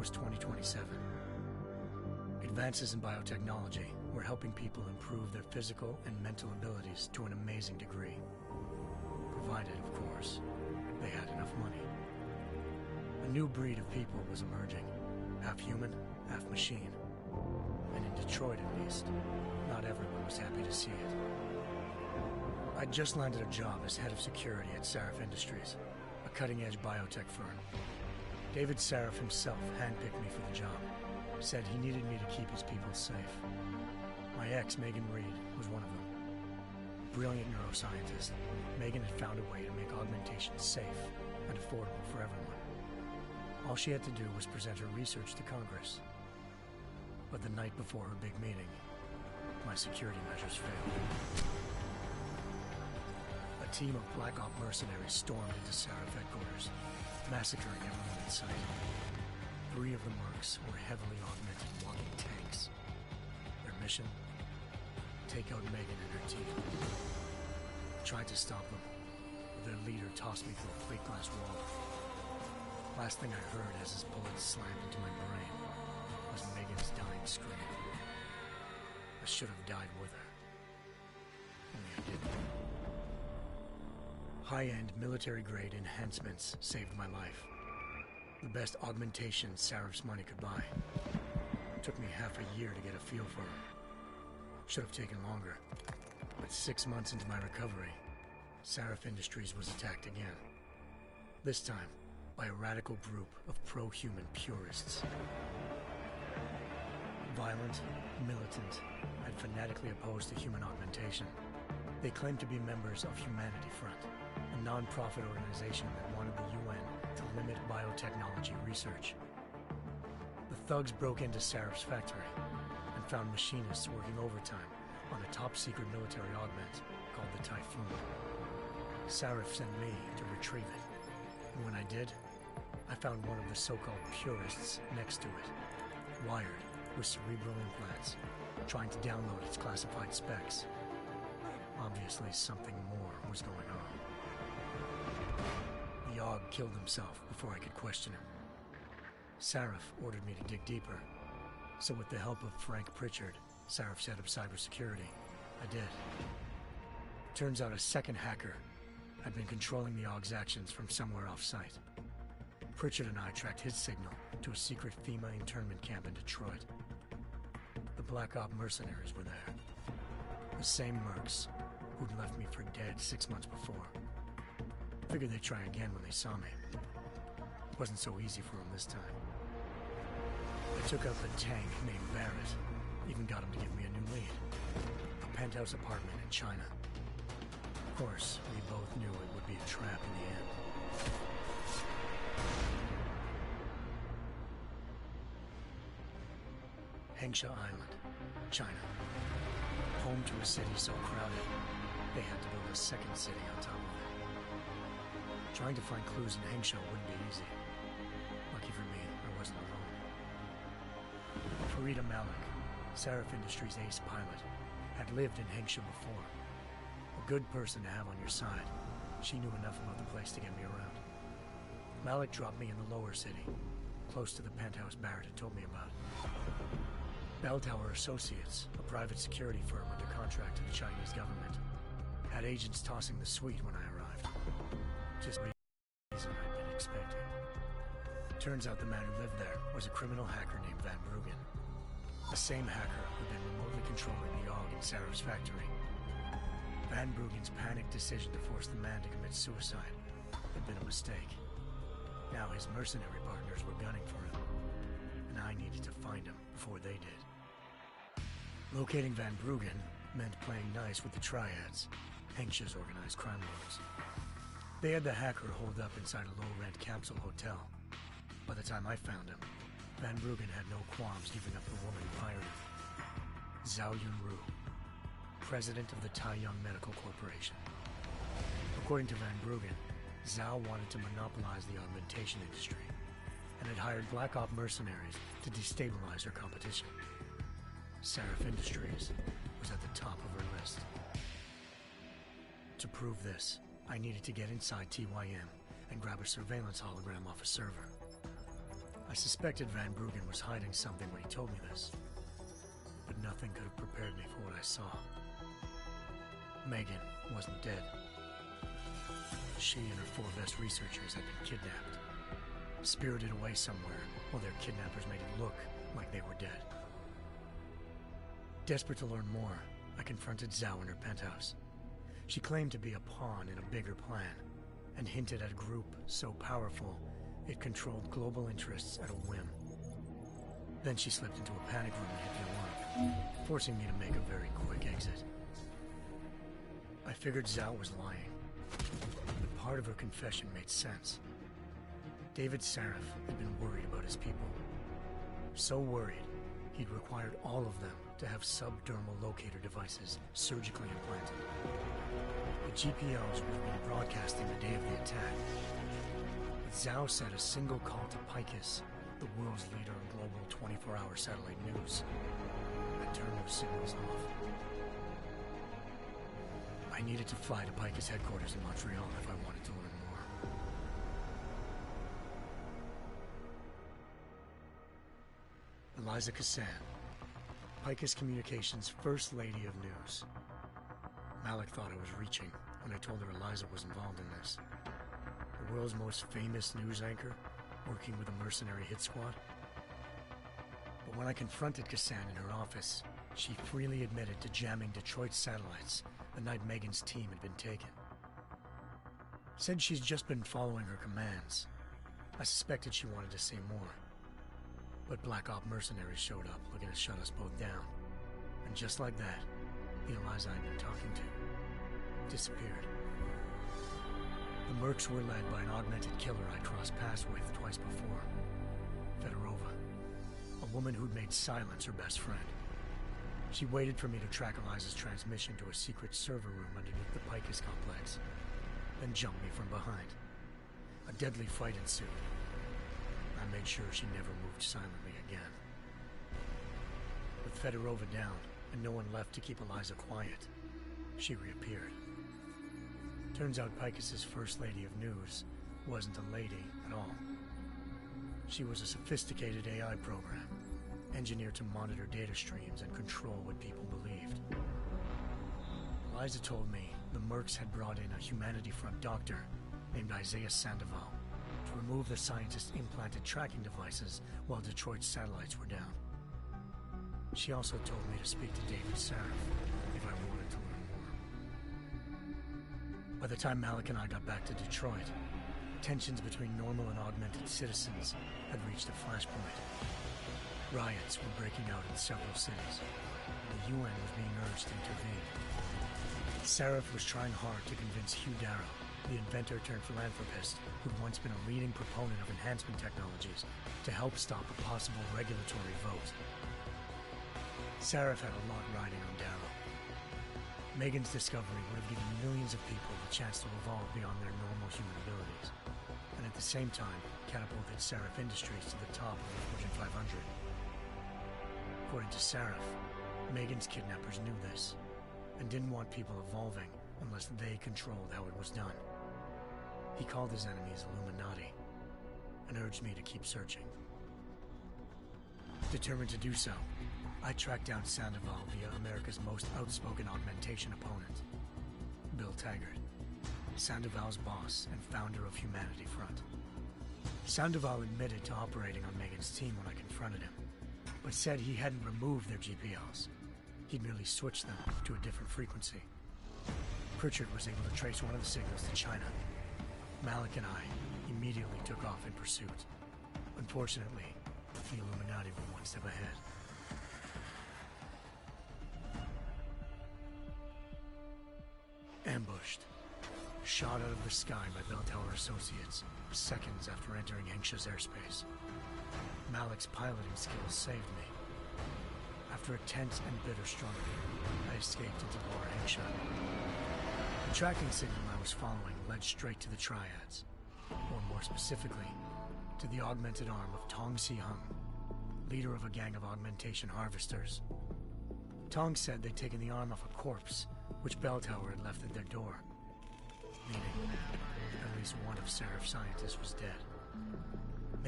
was 2027. Advances in biotechnology were helping people improve their physical and mental abilities to an amazing degree. Provided, of course, they had enough money. A new breed of people was emerging, half human, half machine. And in Detroit, at least, not everyone was happy to see it. I'd just landed a job as head of security at Sarif Industries, a cutting-edge biotech firm. David Sarif himself handpicked me for the job, said he needed me to keep his people safe. My ex, Megan Reed, was one of them. Brilliant neuroscientist, Megan had found a way to make augmentation safe and affordable for everyone. All she had to do was present her research to Congress. But the night before her big meeting, my security measures failed. A team of Black Op mercenaries stormed into Sarif headquarters, massacring everyone in sight. 3 of the mercs were heavily augmented walking tanks. Their mission? Take out Megan and her team. I tried to stop them, but their leader tossed me through a plate glass wall. Last thing I heard as his bullets slammed into my brain was Megan's dying scream. I should have died with her. Only I didn't. High-end military-grade enhancements saved my life. The best augmentation Sarif's money could buy. It took me half a year to get a feel for them. Should have taken longer. But 6 months into my recovery, Sarif Industries was attacked again. This time, by a radical group of pro-human purists. Violent, militant, and fanatically opposed to human augmentation. They claimed to be members of Humanity Front, a non-profit organization that wanted the UN to limit biotechnology research. The thugs broke into Sarif's factory and found machinists working overtime on a top-secret military augment called the Typhoon. Sarif sent me to retrieve it, and when I did, I found one of the so-called purists next to it, wired with cerebral implants, trying to download its classified specs. Obviously, something more was going on. The Aug killed himself before I could question him. Sarif ordered me to dig deeper, so with the help of Frank Pritchard, Sarif's head of cybersecurity, I did. Turns out a second hacker had been controlling the Aug's actions from somewhere off-site. Pritchard and I tracked his signal to a secret FEMA internment camp in Detroit. The Black Op mercenaries were there. The same mercs who'd left me for dead 6 months before. Figured they'd try again when they saw me. Wasn't so easy for them this time. I took out the tank named Barrett. Even got him to give me a new lead. A penthouse apartment in China. Of course, we both knew it would be a trap in the end. Hengsha Island, China. Home to a city so crowded, they had to build a second city on top of it. Trying to find clues in Hengsha wouldn't be easy. Lucky for me, I wasn't alone. Farida Malik, Sarif Industries' ace pilot, had lived in Hengsha before. A good person to have on your side. She knew enough about the place to get me around. Malik dropped me in the lower city, close to the penthouse Barrett had told me about. Bell Tower Associates, a private security firm under contract to the Chinese government, had agents tossing the suite when I arrived. Just the reason I'd been expecting. Turns out the man who lived there was a criminal hacker named Van Bruggen. The same hacker who'd been remotely controlling the Aug in Sarif's factory. Van Bruggen's panicked decision to force the man to commit suicide had been a mistake. Now his mercenary partners were gunning for him, and I needed to find him before they did. Locating Van Bruggen meant playing nice with the Triads, Hengsha's organized crime lords. They had the hacker holed up inside a low-rent capsule hotel. By the time I found him, Van Bruggen had no qualms giving up the woman who hired him. Zhao Yunru, president of the Taiyang Medical Corporation. According to Van Bruggen, Zhao wanted to monopolize the augmentation industry and had hired Black Op mercenaries to destabilize her competition. Sarif Industries was at the top of her list. To prove this, I needed to get inside TYM and grab a surveillance hologram off a server. I suspected Van Bruggen was hiding something when he told me this, but nothing could have prepared me for what I saw. Megan wasn't dead. She and her 4 best researchers had been kidnapped, spirited away somewhere while their kidnappers made it look like they were dead. Desperate to learn more, I confronted Zhao in her penthouse. She claimed to be a pawn in a bigger plan, and hinted at a group so powerful it controlled global interests at a whim. Then she slipped into a panic room and hit the alarm, forcing me to make a very quick exit. I figured Zhao was lying, but part of her confession made sense. David Sarif had been worried about his people. So worried, he'd required all of them to have subdermal locator devices surgically implanted. The GPOs would have been broadcasting the day of the attack. But Zhao said a single call to Picus, the world's leader in global 24-hour satellite news, had turned those signals off. I needed to fly to Picus headquarters in Montreal if I wanted to learn more. Eliza Cassan, Picus Communications' First Lady of News. Malik thought I was reaching when I told her Eliza was involved in this. The world's most famous news anchor, working with a mercenary hit squad. But when I confronted Cassan in her office, she freely admitted to jamming Detroit's satellites the night Megan's team had been taken. Said she's just been following her commands. I suspected she wanted to say more. But Black Op mercenaries showed up looking to shut us both down. And just like that, the Eliza I'd been talking to disappeared. The Mercs were led by an augmented killer I crossed paths with twice before. Fedorova, a woman who'd made silence her best friend. She waited for me to track Eliza's transmission to a secret server room underneath the Picus complex, then jumped me from behind. A deadly fight ensued. I made sure she never moved silently again. With Fedorova down and no one left to keep Eliza quiet, she reappeared. Turns out Picus's First Lady of News wasn't a lady at all. She was a sophisticated AI program, engineered to monitor data streams and control what people believed. Eliza told me the Mercs had brought in a Humanity Front doctor named Isaiah Sandoval to remove the scientist's implanted tracking devices while Detroit's satellites were down. She also told me to speak to David Sarif if I wanted to learn more. By the time Malik and I got back to Detroit, tensions between normal and augmented citizens had reached a flashpoint. Riots were breaking out in several cities, and the UN was being urged to intervene. Sarif was trying hard to convince Hugh Darrow, the inventor-turned-philanthropist who'd once been a leading proponent of enhancement technologies, to help stop a possible regulatory vote. Sarif had a lot riding on Darrow. Megan's discovery would have given millions of people the chance to evolve beyond their normal human abilities, and at the same time catapulted Sarif Industries to the top of the Fortune 500. According to Sarif, Megan's kidnappers knew this, and didn't want people evolving unless they controlled how it was done. He called his enemies Illuminati, and urged me to keep searching. Determined to do so, I tracked down Sandoval via America's most outspoken augmentation opponent, Bill Taggart, Sandoval's boss and founder of Humanity Front. Sandoval admitted to operating on Megan's team when I confronted him, but said he hadn't removed their GPLs. He'd merely switched them to a different frequency. Pritchard was able to trace one of the signals to China. Malik and I immediately took off in pursuit. Unfortunately, the Illuminati were one step ahead. Ambushed. Shot out of the sky by Bell Tower Associates, seconds after entering Hengsha's airspace. Malik's piloting skills saved me. After a tense and bitter struggle, I escaped into Lower Hengsha. The tracking signal I was following led straight to the Triads, or more specifically, to the augmented arm of Tong Si-hung, leader of a gang of augmentation harvesters. Tong said they'd taken the arm off a corpse, which Bell Tower had left at their door, meaning at least one of Sarif's scientists was dead.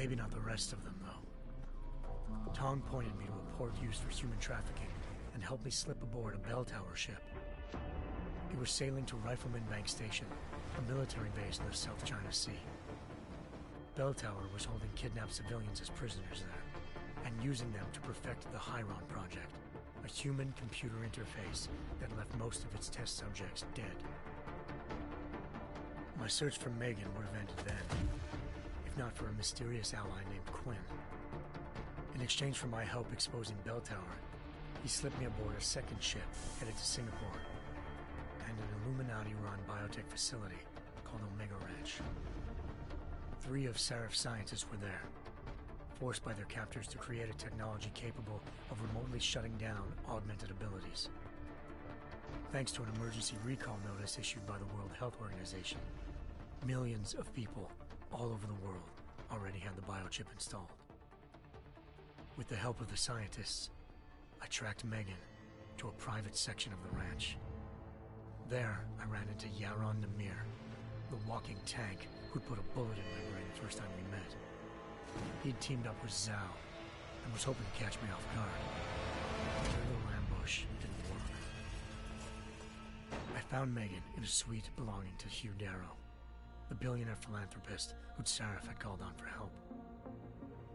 Maybe not the rest of them, though. Tong pointed me to a port used for human trafficking and helped me slip aboard a bell tower ship. It was sailing to Rifleman Bank Station, a military base in the South China Sea. Bell Tower was holding kidnapped civilians as prisoners there, and using them to perfect the Chiron Project, a human-computer interface that left most of its test subjects dead. My search for Megan would have ended then, if not for a mysterious ally named Quinn. In exchange for my help exposing Bell Tower, he slipped me aboard a second ship headed to Singapore, and an Illuminati-run biotech facility called Omega Ranch. 3 of Serif's scientists were there, forced by their captors to create a technology capable of remotely shutting down augmented abilities. Thanks to an emergency recall notice issued by the World Health Organization, millions of people all over the world already had the biochip installed. With the help of the scientists, I tracked Megan to a private section of the ranch. There, I ran into Yaron Namir, the walking tank who'd put a bullet in my brain the first time we met. He'd teamed up with Zhao and was hoping to catch me off guard. Their little ambush didn't work. I found Megan in a suite belonging to Hugh Darrow, the billionaire philanthropist who'd Sarif had called on for help.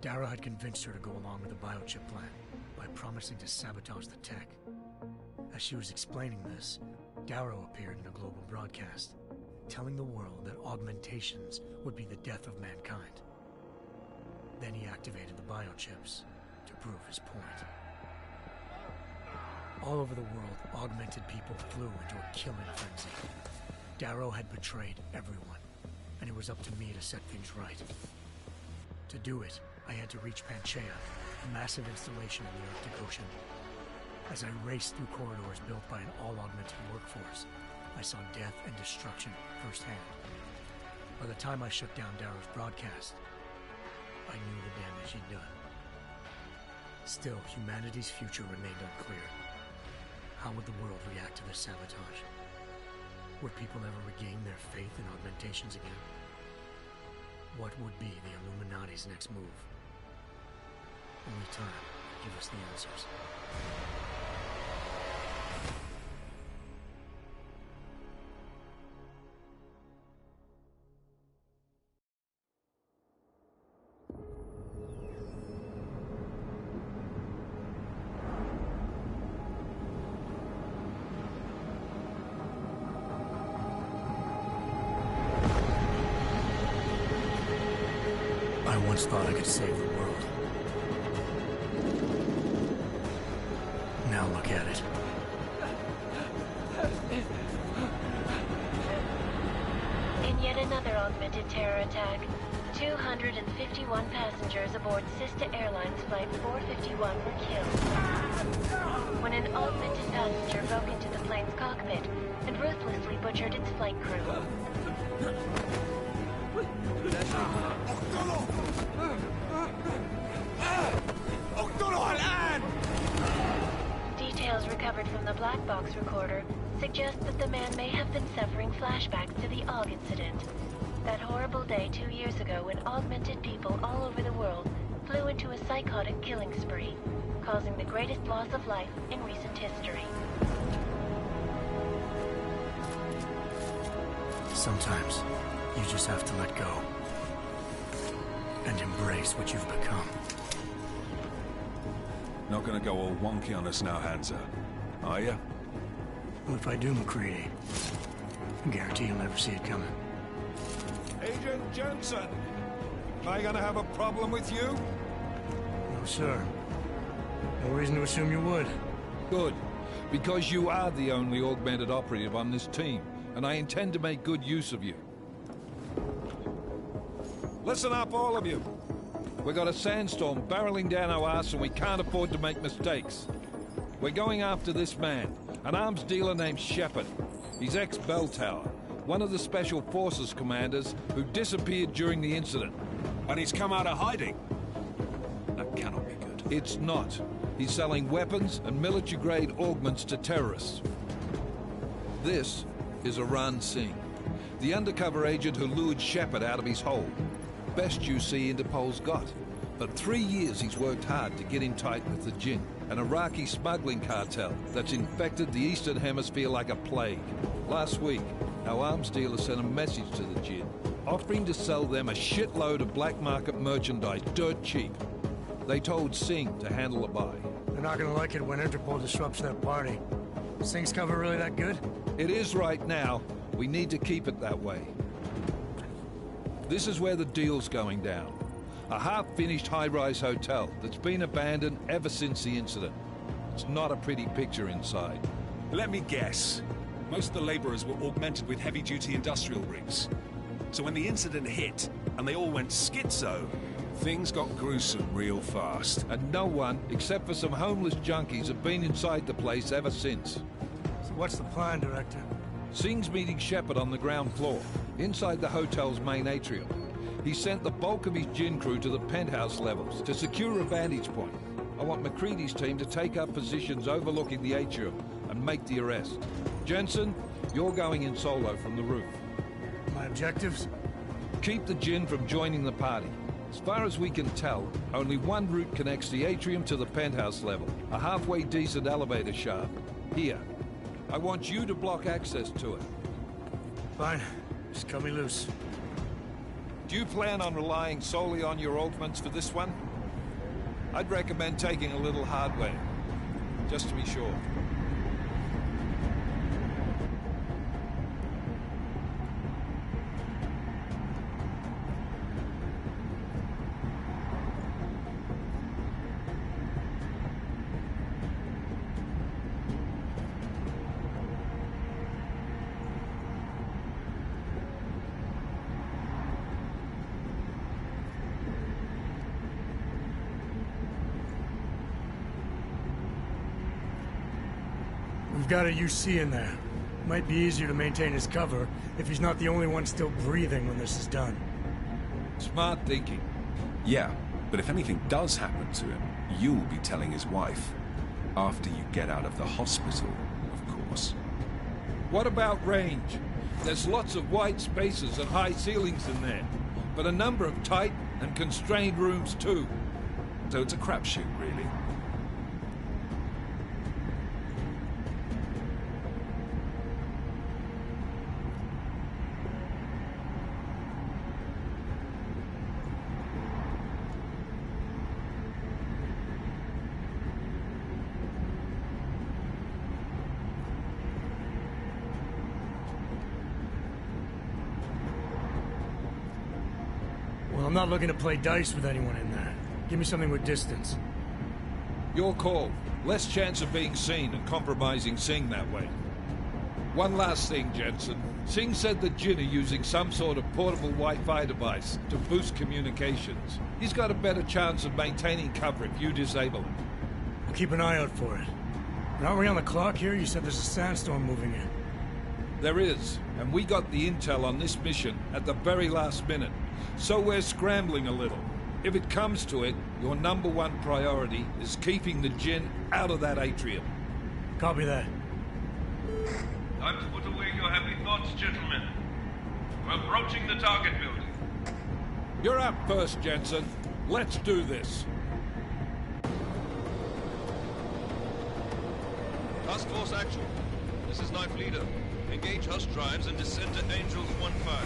Darrow had convinced her to go along with the biochip plan by promising to sabotage the tech. As she was explaining this, Darrow appeared in a global broadcast, telling the world that augmentations would be the death of mankind. Then he activated the biochips to prove his point. All over the world, augmented people flew into a killing frenzy. Darrow had betrayed everyone, and it was up to me to set things right. To do it, I had to reach Panchaea, a massive installation in the Arctic Ocean. As I raced through corridors built by an all-augmented workforce, I saw death and destruction firsthand. By the time I shut down Darrow's broadcast, I knew the damage he'd done. Still, humanity's future remained unclear. How would the world react to this sabotage? Would people ever regain their faith in augmentations again? What would be the Illuminati's next move? Only time will give us the answers. I once thought I could save the world. Now look at it. In yet another augmented terror attack, 251 passengers aboard Sister Airlines Flight 451 were killed when an augmented passenger broke into the plane's cockpit and ruthlessly butchered its flight crew. Details recovered from the black box recorder suggest that the man may have been suffering flashbacks to the AUG incident. That horrible day 2 years ago when augmented people all over the world flew into a psychotic killing spree, causing the greatest loss of life in recent history. Sometimes, you just have to let go. And embrace what you've become. Not gonna go all wonky on us now, Hansa, are you? Well, if I do, McCready, I guarantee you'll never see it coming. Agent Jensen! Am I gonna have a problem with you? No, sir. No reason to assume you would. Good. Because you are the only augmented operative on this team, and I intend to make good use of you. Listen up, all of you. We've got a sandstorm barreling down our arse and we can't afford to make mistakes. We're going after this man, an arms dealer named Shepard. He's ex-Bell Tower, one of the Special Forces commanders who disappeared during the incident. And he's come out of hiding? That cannot be good. It's not. He's selling weapons and military-grade augments to terrorists. This is Aran Singh, the undercover agent who lured Shepard out of his hole. best UC Interpol's got. For 3 years he's worked hard to get in tight with the Jinn, an Iraqi smuggling cartel that's infected the Eastern Hemisphere like a plague. Last week, our arms dealer sent a message to the Jinn, offering to sell them a shitload of black market merchandise dirt cheap. They told Singh to handle the buy. They're not gonna like it when Interpol disrupts their party. Sing's cover really that good? It is right now. We need to keep it that way. This is where the deal's going down. A half-finished high-rise hotel that's been abandoned ever since the incident. It's not a pretty picture inside. Let me guess. Most of the laborers were augmented with heavy-duty industrial rigs. So when the incident hit, and they all went schizo, things got gruesome real fast. And no one, except for some homeless junkies, have been inside the place ever since. So what's the plan, Director? Singh's meeting Shepard on the ground floor, inside the hotel's main atrium. He sent the bulk of his Jinn crew to the penthouse levels to secure a vantage point. I want McCready's team to take up positions overlooking the atrium and make the arrest. Jensen, you're going in solo from the roof. My objectives? Keep the Jinn from joining the party. As far as we can tell, only one route connects the atrium to the penthouse level, a halfway decent elevator shaft. Here. I want you to block access to it. Fine. Just cut me loose. Do you plan on relying solely on your augments for this one? I'd recommend taking a little hardware, just to be sure. We've got a UC in there. Might be easier to maintain his cover if he's not the only one still breathing when this is done. Smart thinking. Yeah, but if anything does happen to him, you'll be telling his wife. After you get out of the hospital, of course. What about range? There's lots of wide spaces and high ceilings in there, but a number of tight and constrained rooms too. So it's a crapshoot, really. Well, I'm not looking to play dice with anyone in there. Give me something with distance. Your call. Less chance of being seen and compromising Singh that way. One last thing, Jensen. Singh said the Jinn are using some sort of portable Wi-Fi device to boost communications. He's got a better chance of maintaining cover if you disable it. I'll keep an eye out for it. But aren't we on the clock here? You said there's a sandstorm moving in. There is, and we got the intel on this mission at the very last minute. So we're scrambling a little. If it comes to it, your #1 priority is keeping the Jinn out of that atrium. Copy that. Time to put away your happy thoughts, gentlemen. We're approaching the target building. You're up first, Jensen. Let's do this. Task Force Actual. This is Knife Leader. Engage Hush drives and descend to Angels 1-5.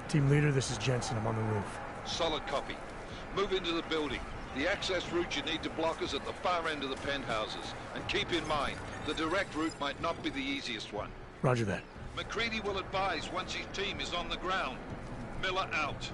Team leader, this is Jensen. I'm on the roof. Solid copy. Move into the building. The access route you need to block is at the far end of the penthouses. And keep in mind, the direct route might not be the easiest one. Roger that. McCready will advise once his team is on the ground. Miller out.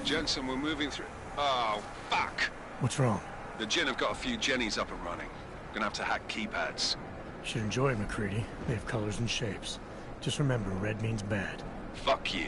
Jensen, we're moving through... Oh, fuck! What's wrong? The Gin have got a few Jennies up and running. Gonna have to hack keypads. Should enjoy it, McCready. They have colors and shapes. Just remember, red means bad. Fuck you.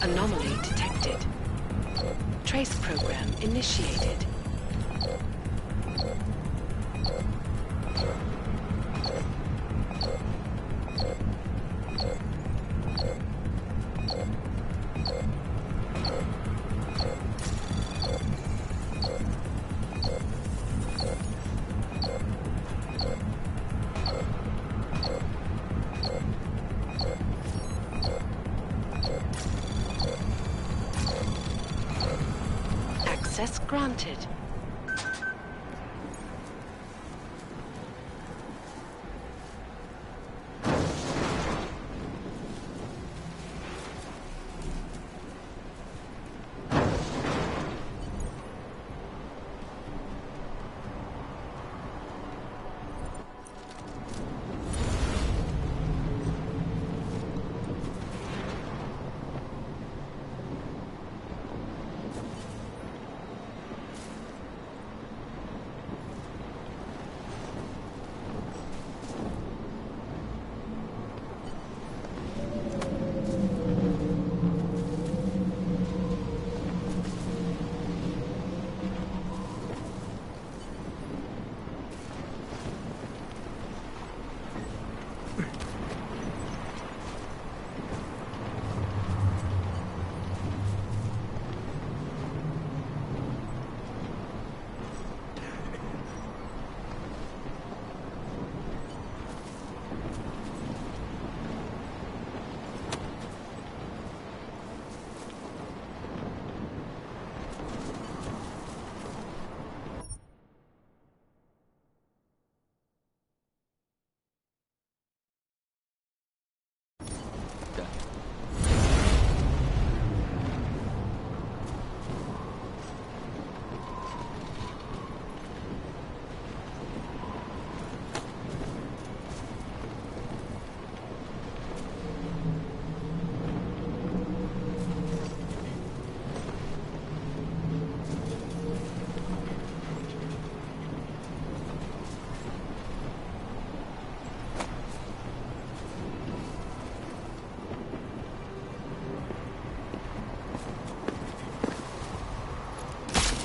Anomaly detected. Trace program initiated. Access granted.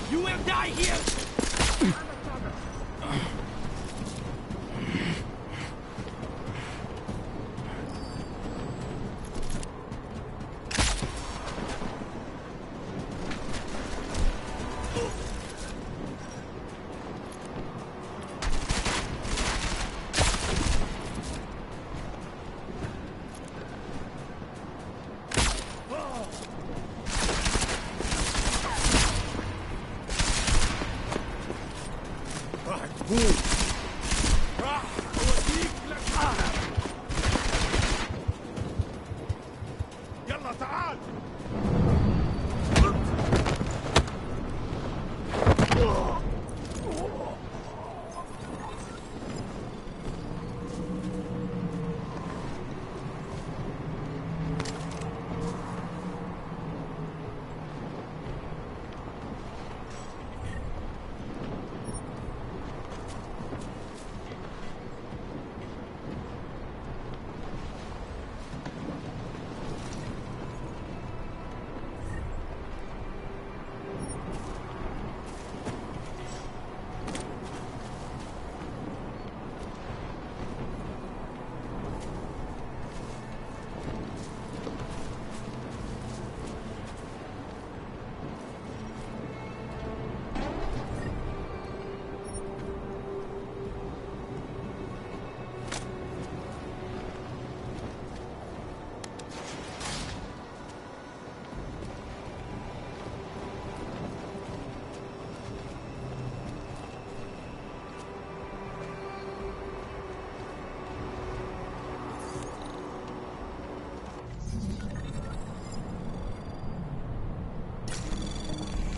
You will die here! يلا تعال.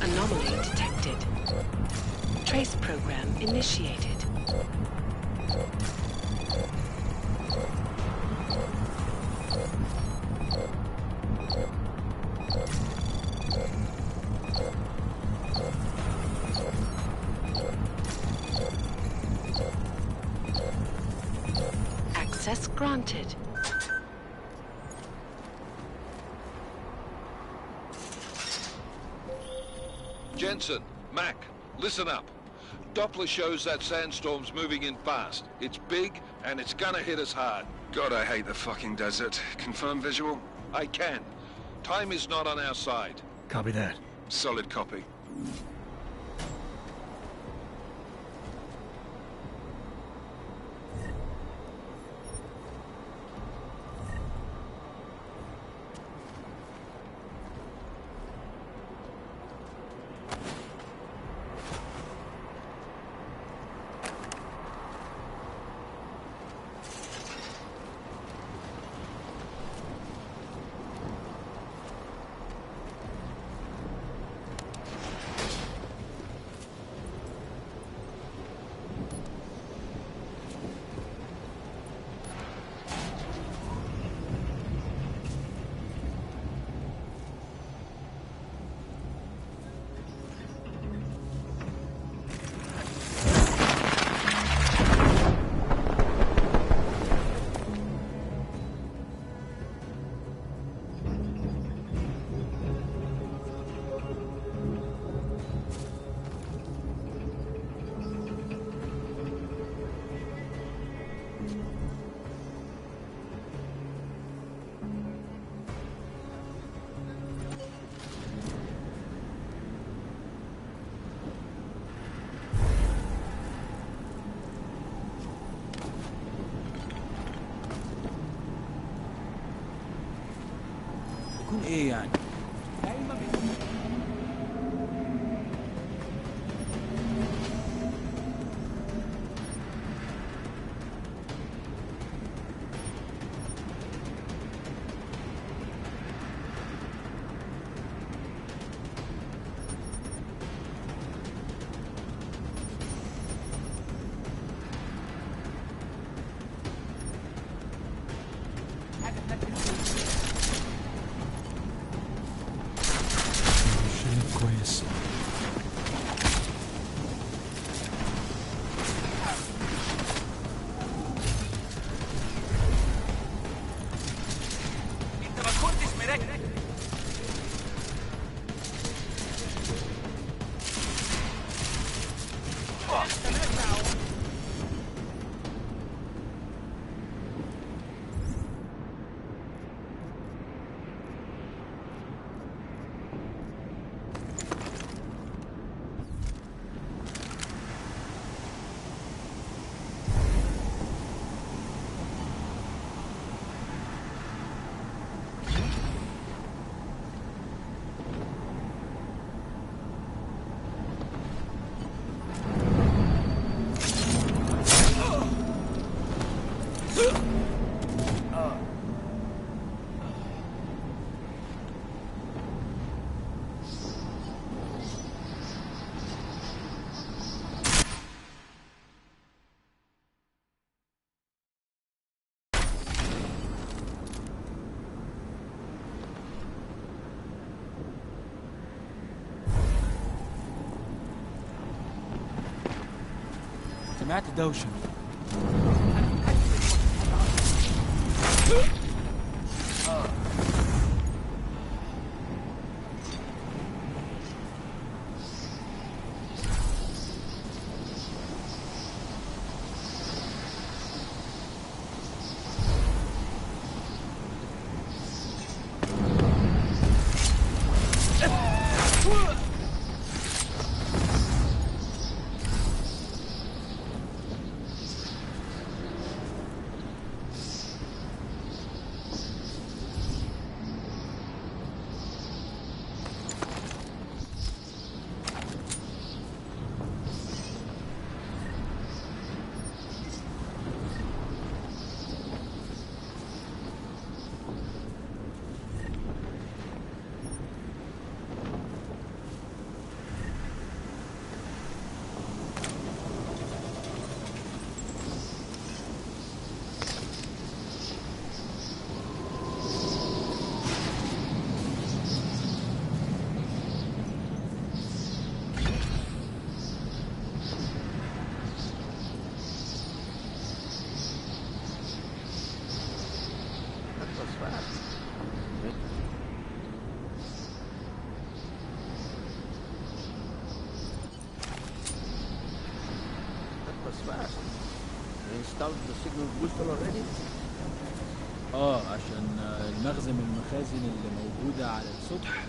Anomaly detected. Trace program initiated. Access granted. Jensen, Mac, listen up. Doppler shows that sandstorm's moving in fast. It's big, and it's gonna hit us hard. God, I hate the fucking desert. Confirm visual? I can. Time is not on our side. Copy that. Solid copy. يكون ايه يعني؟ كويس. انت ما كنتش مركز. سمعت دوشة. installed the signal booster already? عشان المخزن من المخازن اللي موجودة على السطح.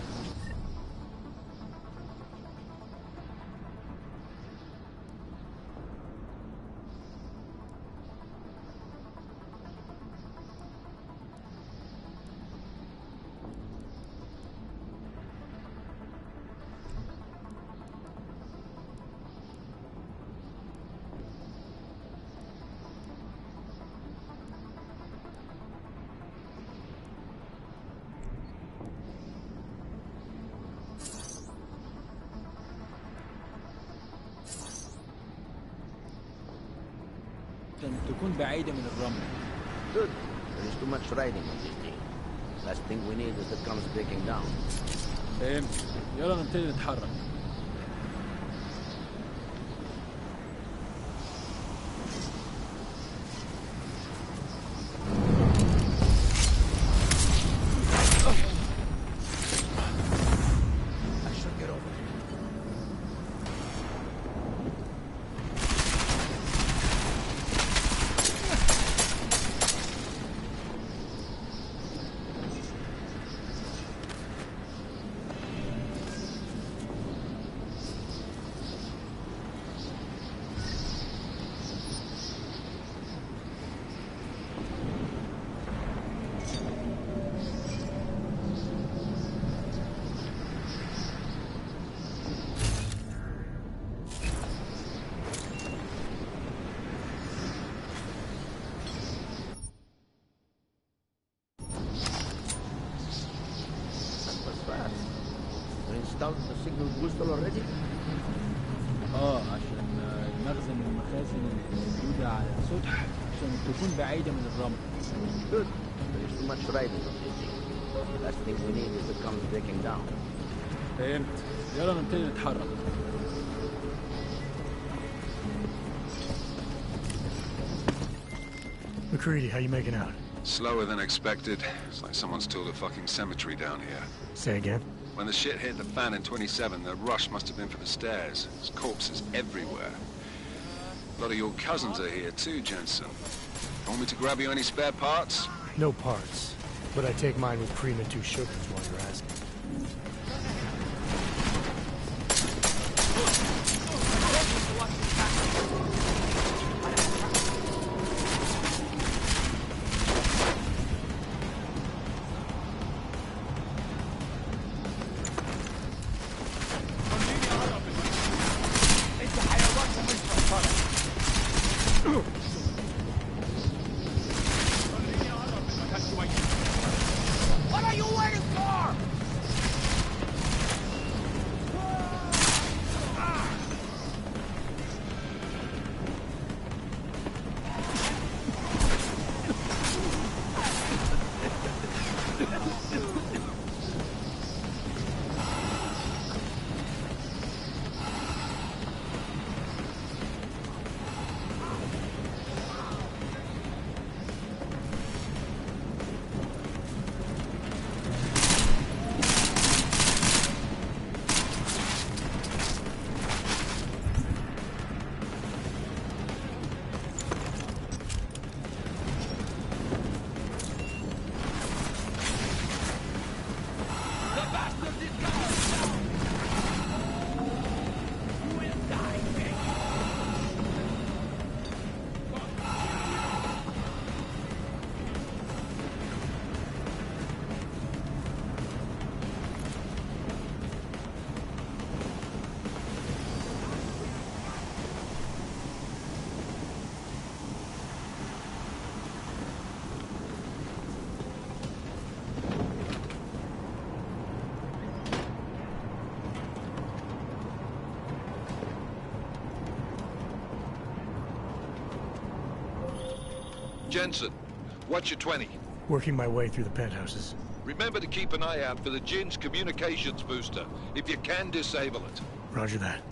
تكون بعيدة من الرمل. Good. There is too much riding on this thing. Last thing we need is the comes breaking down. فهمت. يلا نبتدي نتحرك. Installed the signal booster already? عشان المخزن من المخازن اللي موجودة على السطح عشان تكون بعيدة من الرمل. Good. There is too much riding on this thing. The last thing we need is the comes breaking down. فهمت. يلا نبتدي نتحرك. McCready, how you making out? Slower than expected. It's like someone's tilled a fucking cemetery down here. Say again? When the shit hit the fan in 27, the rush must have been for the stairs. There's corpses everywhere. A lot of your cousins are here too, Jensen. Want me to grab you any spare parts? No parts. But I take mine with cream and 2 sugars while you're asking. What are you waiting for? Jensen, what's your 20? Working my way through the penthouses. Remember to keep an eye out for the Jin's communications booster. If you can, disable it. Roger that.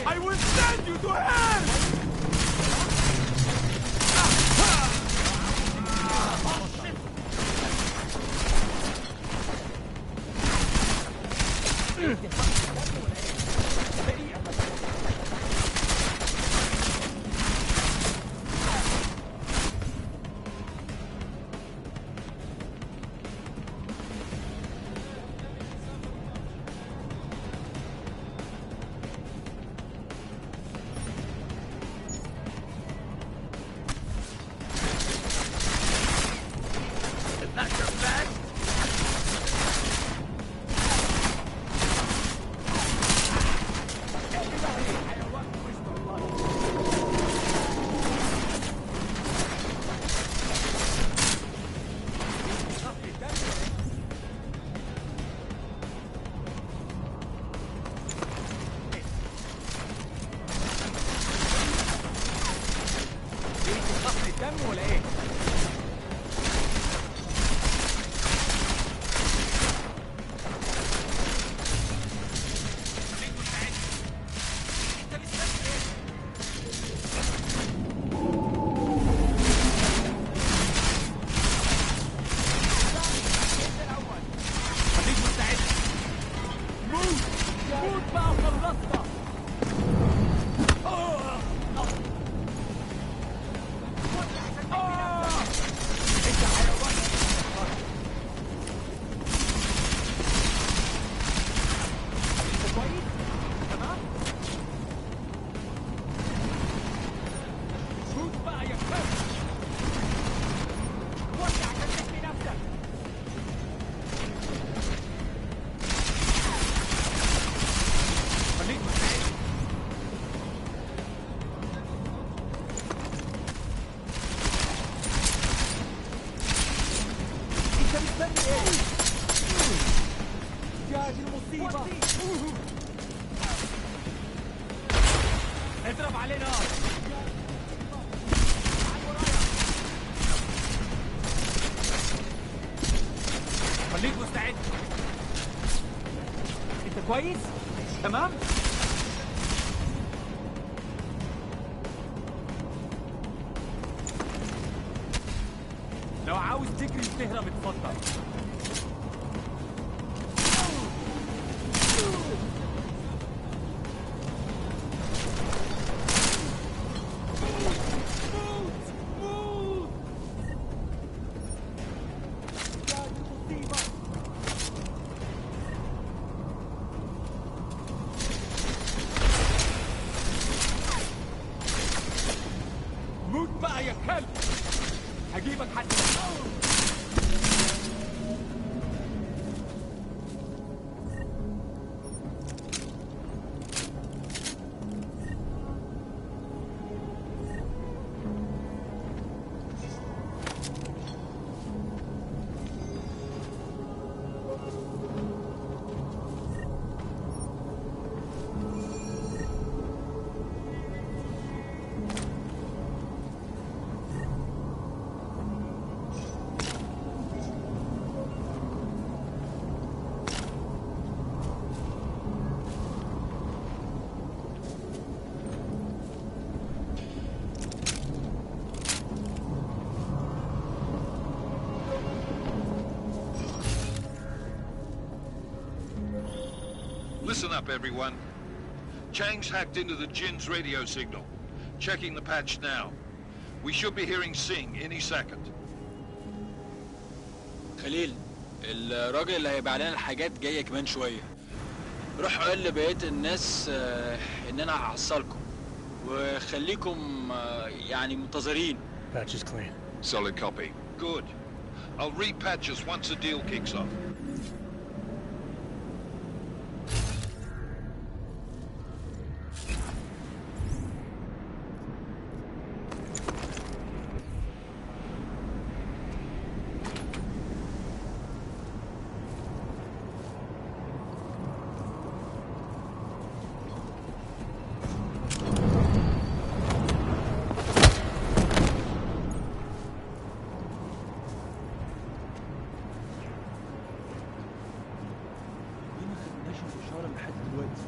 I will send you to hell! اضرب عليه نار. خليك مستعد. انت كويس؟ تمام؟ لو عاوز تجري وتهرب اتفضل. موت بقى يا كلب. هجيبك حتى. Listen up, everyone. Chang's hacked into the Jin's radio signal. Checking the patch now. We should be hearing Sing any second. خليل، الراجل اللي هيبيع لنا الحاجات جاي كمان شوية. روح قول لبقية الناس إن أنا هحصلكم، وخليكم يعني منتظرين. Patch is clean. Solid copy. Good. I'll repatch us once the deal kicks off. بحاول لحد دلوقتي.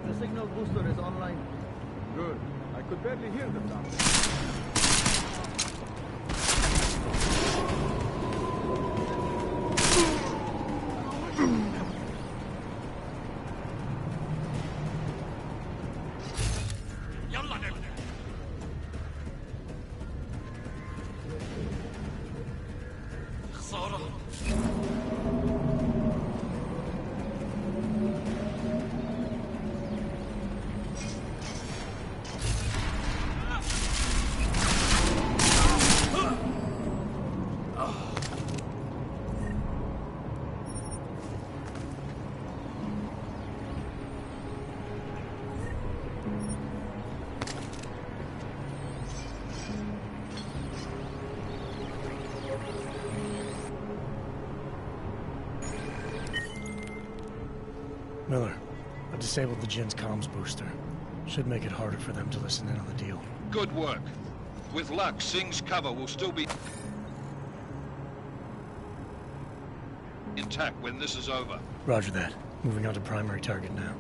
The signal booster is online. Good. I could barely hear them down there. Miller, I disabled the Jin's comms booster. Should make it harder for them to listen in on the deal. Good work. With luck, Singh's cover will still be intact when this is over. Roger that. Moving on to primary target now.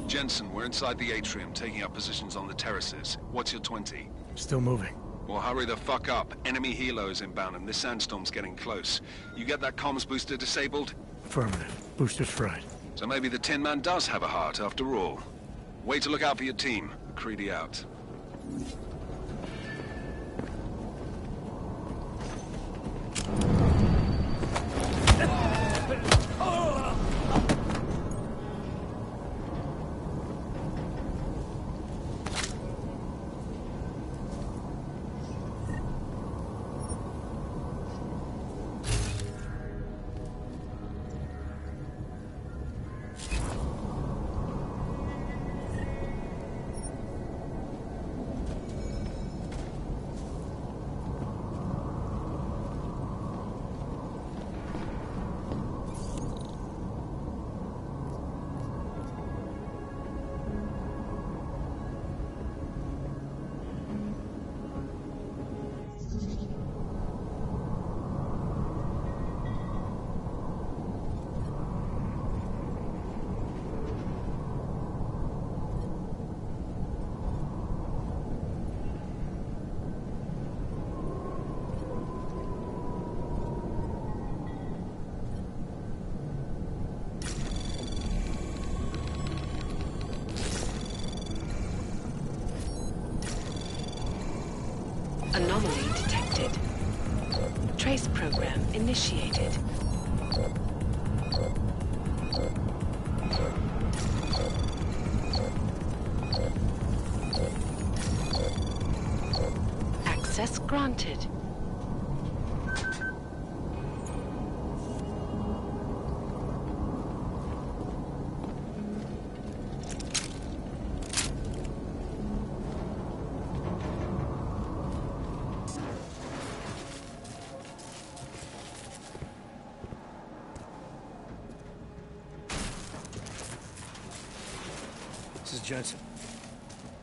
Jensen, we're inside the atrium, taking up positions on the terraces. What's your 20? Still moving. Well, hurry the fuck up. Enemy helos inbound, and this sandstorm's getting close. You get that comms booster disabled? Affirmative. Booster's fried. So maybe the Tin Man does have a heart, after all. Way to look out for your team. Creedy out. Trace program initiated. Access granted. This is Jensen.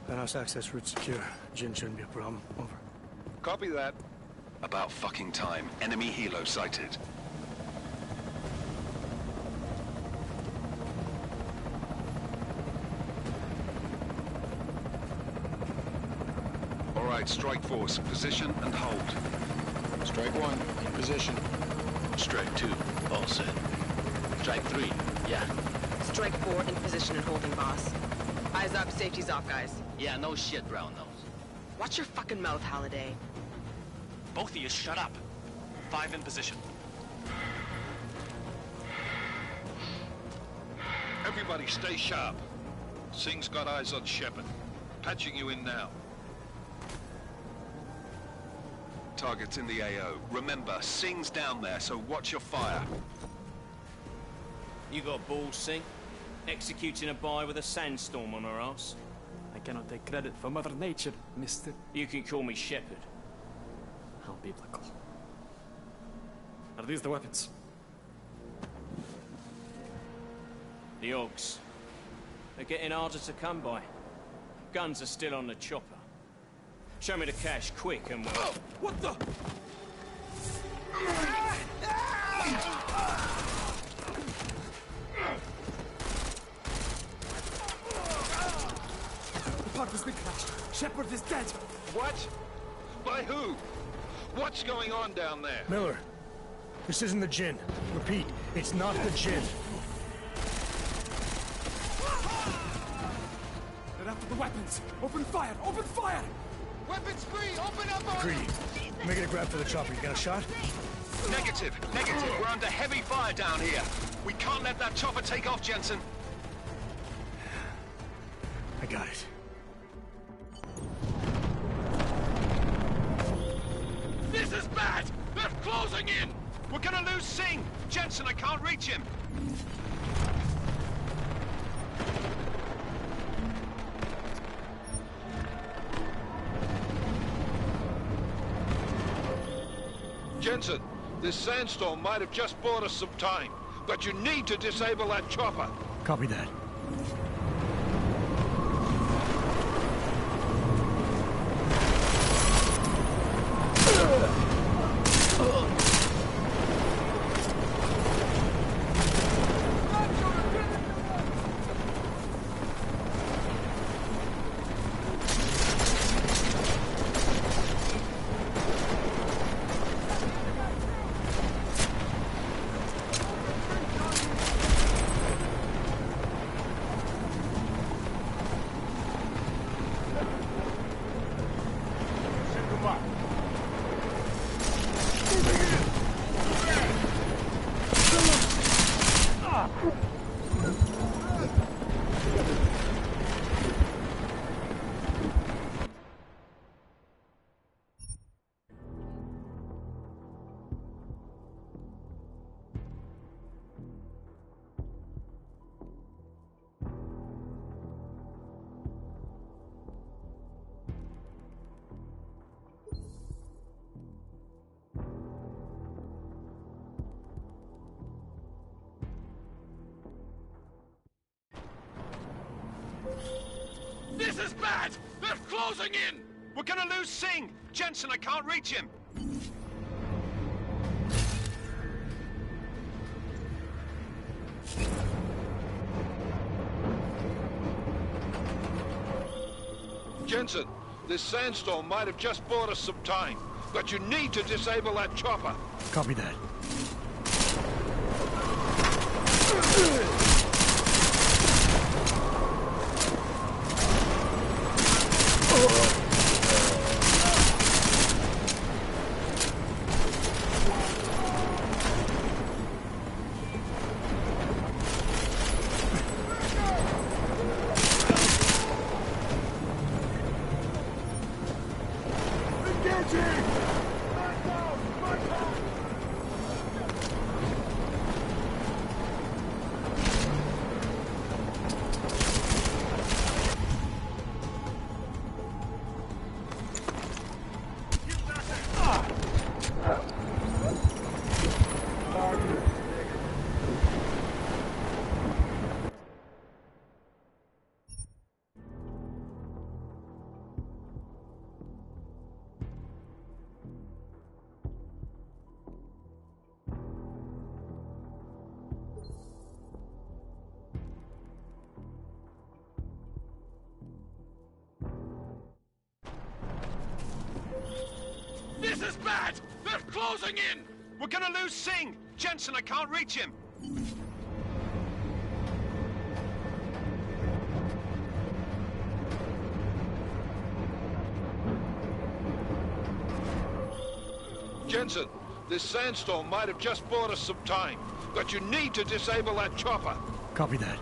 Penthouse access route secure. Jin shouldn't be a problem. Over. Copy that. About fucking time. Enemy helo sighted. All right, strike force. Position and hold. Strike 1, in position. Strike 2, all set. Strike 3, yeah. Strike 4, in position and holding, boss. Eyes up, safety's off, guys. Yeah, no shit, brown nose. Watch your fucking mouth, Halliday. Both of you shut up. 5 in position. Everybody stay sharp. Singh's got eyes on Shepard. Patching you in now. Target's in the AO. Remember, Singh's down there, so watch your fire. You got balls, Singh? Executing a buy with a sandstorm on our ass? I cannot take credit for Mother Nature, mister. You can call me Shepard. How biblical. Are these the weapons? The Ogs. They're getting harder to come by. Guns are still on the chopper. Show me the cash, quick, and we'll... Oh, what the? The park has been crashed. Shepard is dead. What? By who? What's going on down there? Miller, this isn't the Jinn. Repeat, it's not the Jinn. They're after the weapons. Open fire! Open fire! Weapons free! Open up! Greedy, make it a grab for the chopper. You got a shot? Negative. We're under heavy fire down here. We can't let that chopper take off, Jensen. I got it. This is bad! They're closing in! We're gonna lose Singh! Jensen, I can't reach him! Jensen, this sandstorm might have just bought us some time, but you need to disable that chopper. Copy that. This is bad! They're closing in! We're gonna lose Singh! Jensen, I can't reach him! Jensen, this sandstorm might have just bought us some time, but you need to disable that chopper. Copy that. This is bad! They're closing in! We're gonna lose Singh! Jensen, I can't reach him! Jensen, this sandstorm might have just bought us some time, but you need to disable that chopper. Copy that.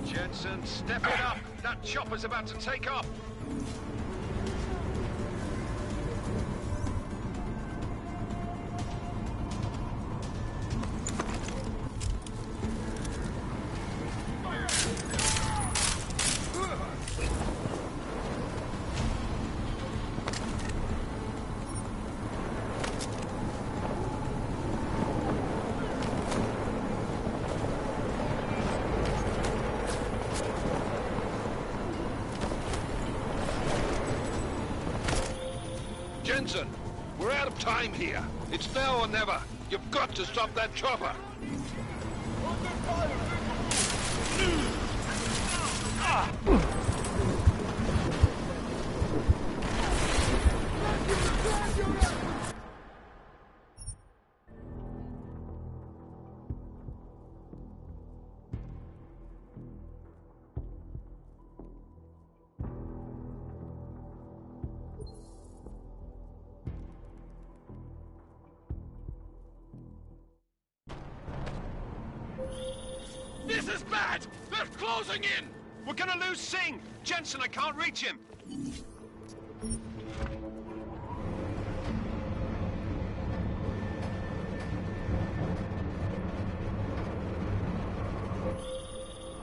Jensen, step it up! That chopper's about to take off! Jensen, we're out of time here. It's now or never. You've got to stop that chopper. This is bad! They're closing in! We're gonna lose Singh! Jensen, I can't reach him!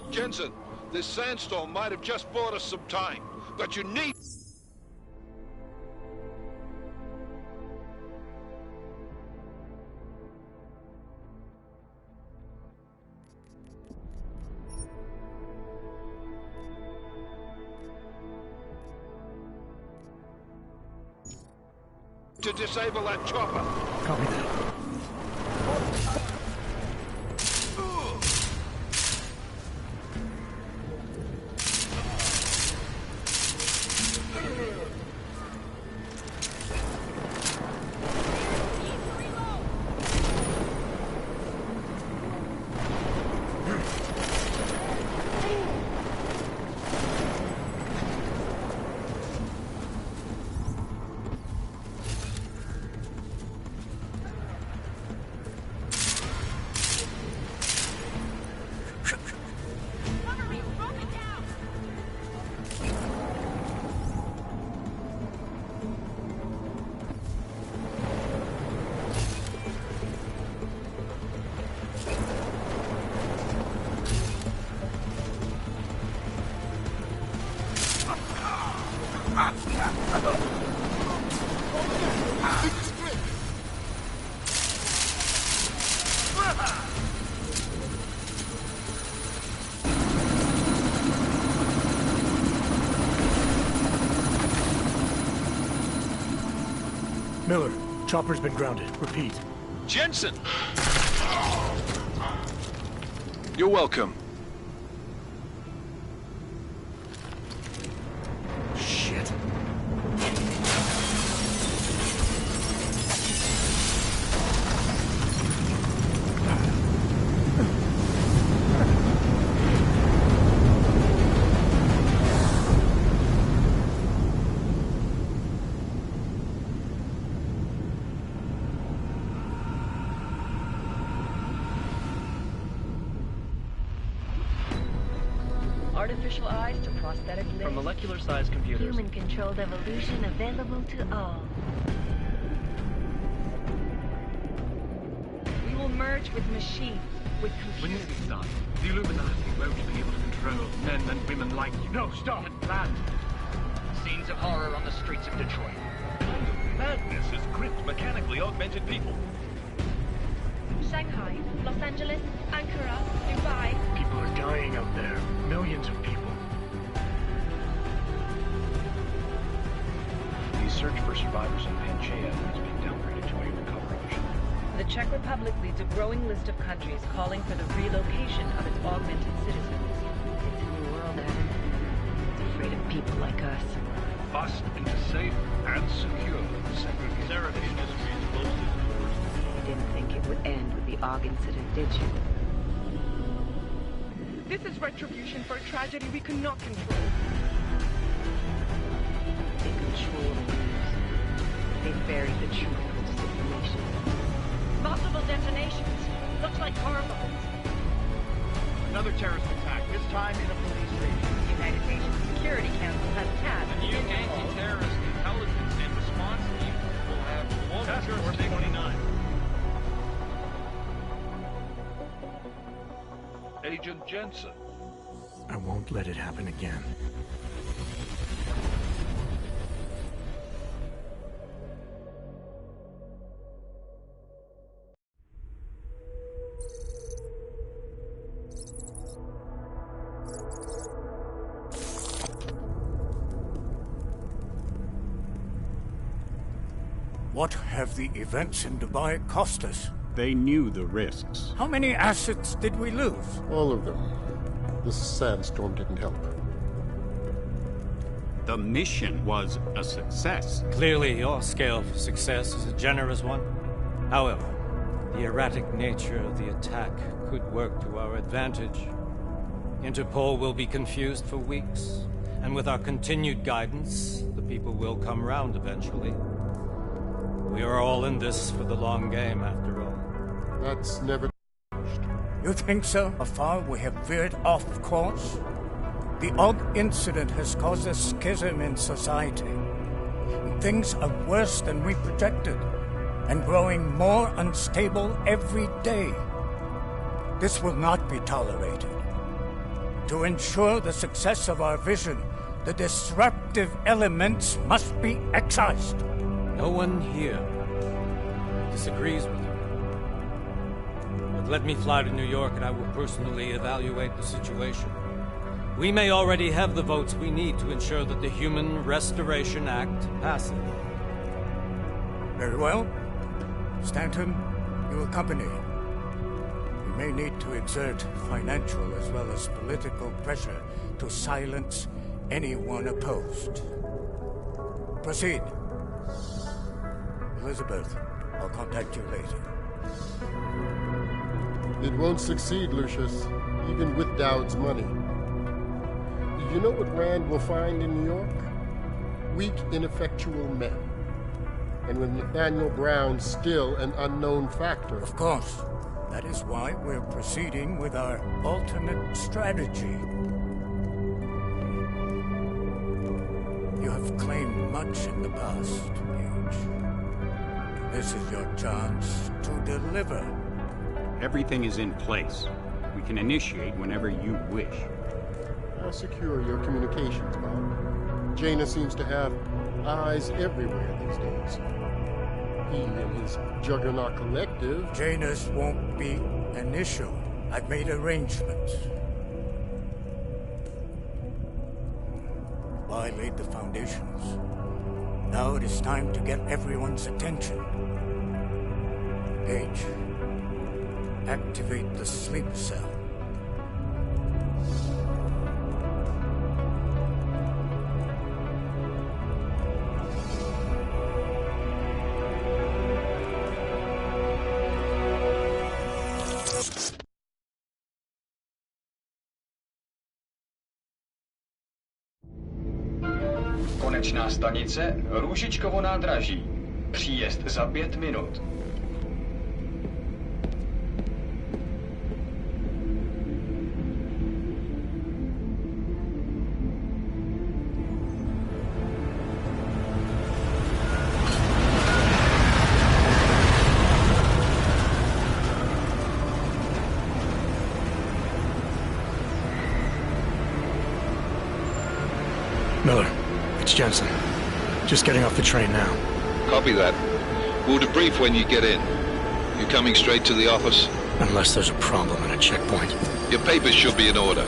Jensen, this sandstorm might have just bought us some time, but you need... to disable that chopper. Copy that. Miller, chopper's been grounded. Repeat. Jensen! You're welcome. Shit. Artificial eyes to prosthetic limbs. From molecular-sized computers. Human-controlled evolution available to all. We will merge with machines, with When computers. this is done, the Illuminati won't be able to control men and women like you. No, stop. Land. Scenes of horror on the streets of Detroit. Madness has gripped mechanically augmented people. Shanghai, Los Angeles, Ankara, Dubai. People are dying out there. Millions of people. The search for survivors in Panchaea has been downgraded to a recover option. The Czech Republic leads a growing list of countries calling for the relocation of its augmented citizens. It's a new world, Adam. It's afraid of people like us. Bust into safe and secure segregation. Sarah Industries closed its doors. You didn't think it would end with the AUG incident, did you? This is retribution for a tragedy we cannot control. They control the news. They bury the truth with disinformation. Multiple detonations. Looks like car bombs. Another terrorist attack, this time in a police station. The United Nations Security Council has tasked The new anti-terrorist intelligence and response team will have global jurisdiction. 29. Agent Jensen. I won't let it happen again. What have the events in Dubai cost us? They knew the risks. How many assets did we lose? All of them. This sandstorm didn't help. The mission was a success. Clearly, your scale for success is a generous one. However, the erratic nature of the attack could work to our advantage. Interpol will be confused for weeks, and with our continued guidance, the people will come round eventually. We are all in this for the long game, after all. That's never... You think so? How far we have veered off course? The AUG incident has caused a schism in society. Things are worse than we projected, and growing more unstable every day. This will not be tolerated. To ensure the success of our vision, the disruptive elements must be excised. No one here disagrees with you. But let me fly to New York and I will personally evaluate the situation. We may already have the votes we need to ensure that the Human Restoration Act passes. Very well. Stanton, you accompany. We may need to exert financial as well as political pressure to silence anyone opposed. Proceed. Elizabeth, I'll contact you later. It won't succeed, Lucius, even with Dowd's money. You know what Rand will find in New York? Weak, ineffectual men. And with Nathaniel Brown still an unknown factor. Of course. That is why we're proceeding with our alternate strategy. You have claimed much in the past, Gage. This is your chance to deliver. Everything is in place. We can initiate whenever you wish. I'll secure your communications, Bob. Jaina seems to have eyes everywhere these days. He and his Juggernaut Collective... Janus won't be an issue. I've made arrangements. I laid the foundations. Now it is time to get everyone's attention. Gage, activate the sleep cell. Konečná stanice Růžičkovo nádraží. Příjezd za 5 minut. Miller, it's Jensen. Just getting off the train now. Copy that. We'll debrief when you get in. You coming straight to the office? Unless there's a problem at a checkpoint. Your papers should be in order.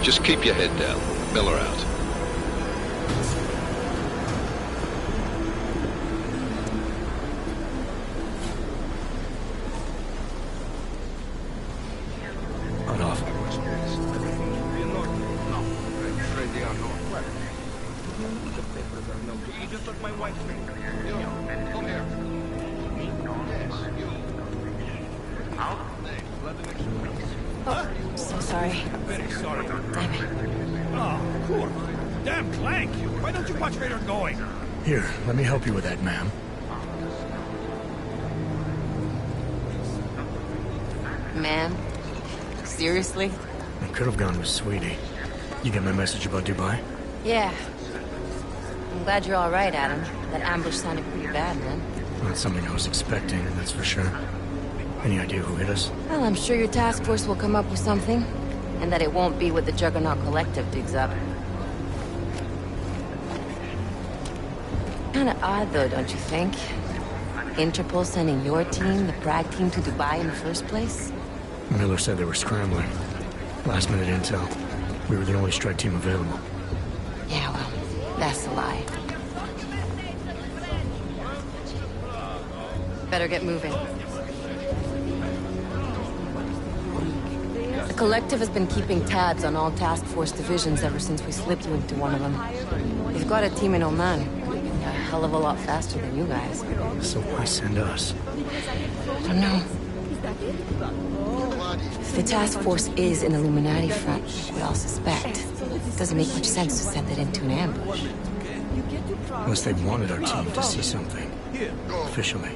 Just keep your head down. Miller out. Hold off. You just took my wife's name. Come here. Yes, you. Out? Oh, I'm so sorry. Very sorry. Damn it. Oh, cool. Damn Clank! Why don't you watch where you're going? Here, let me help you with that, ma'am. Man? Seriously? I could have gone with Sweetie. You get my message about Dubai? Yeah. I'm glad you're all right, Adam. That ambush sounded pretty bad, man. Not something I was expecting, that's for sure. Any idea who hit us? Well, I'm sure your task force will come up with something. And that it won't be what the Juggernaut Collective digs up. Kinda odd, though, don't you think? Interpol sending your team, the Prague team, to Dubai in the first place? Miller said they were scrambling. Last-minute intel. We were the only strike team available. Yeah, well, that's a lie. Better get moving. The Collective has been keeping tabs on all task force divisions ever since we slipped you into one of them. We've got a team in Oman. A hell of a lot faster than you guys. So why send us? I don't know. If the task force is an Illuminati front, we all suspect, it doesn't make much sense to send it into an ambush. Unless they wanted our team to see something. Officially.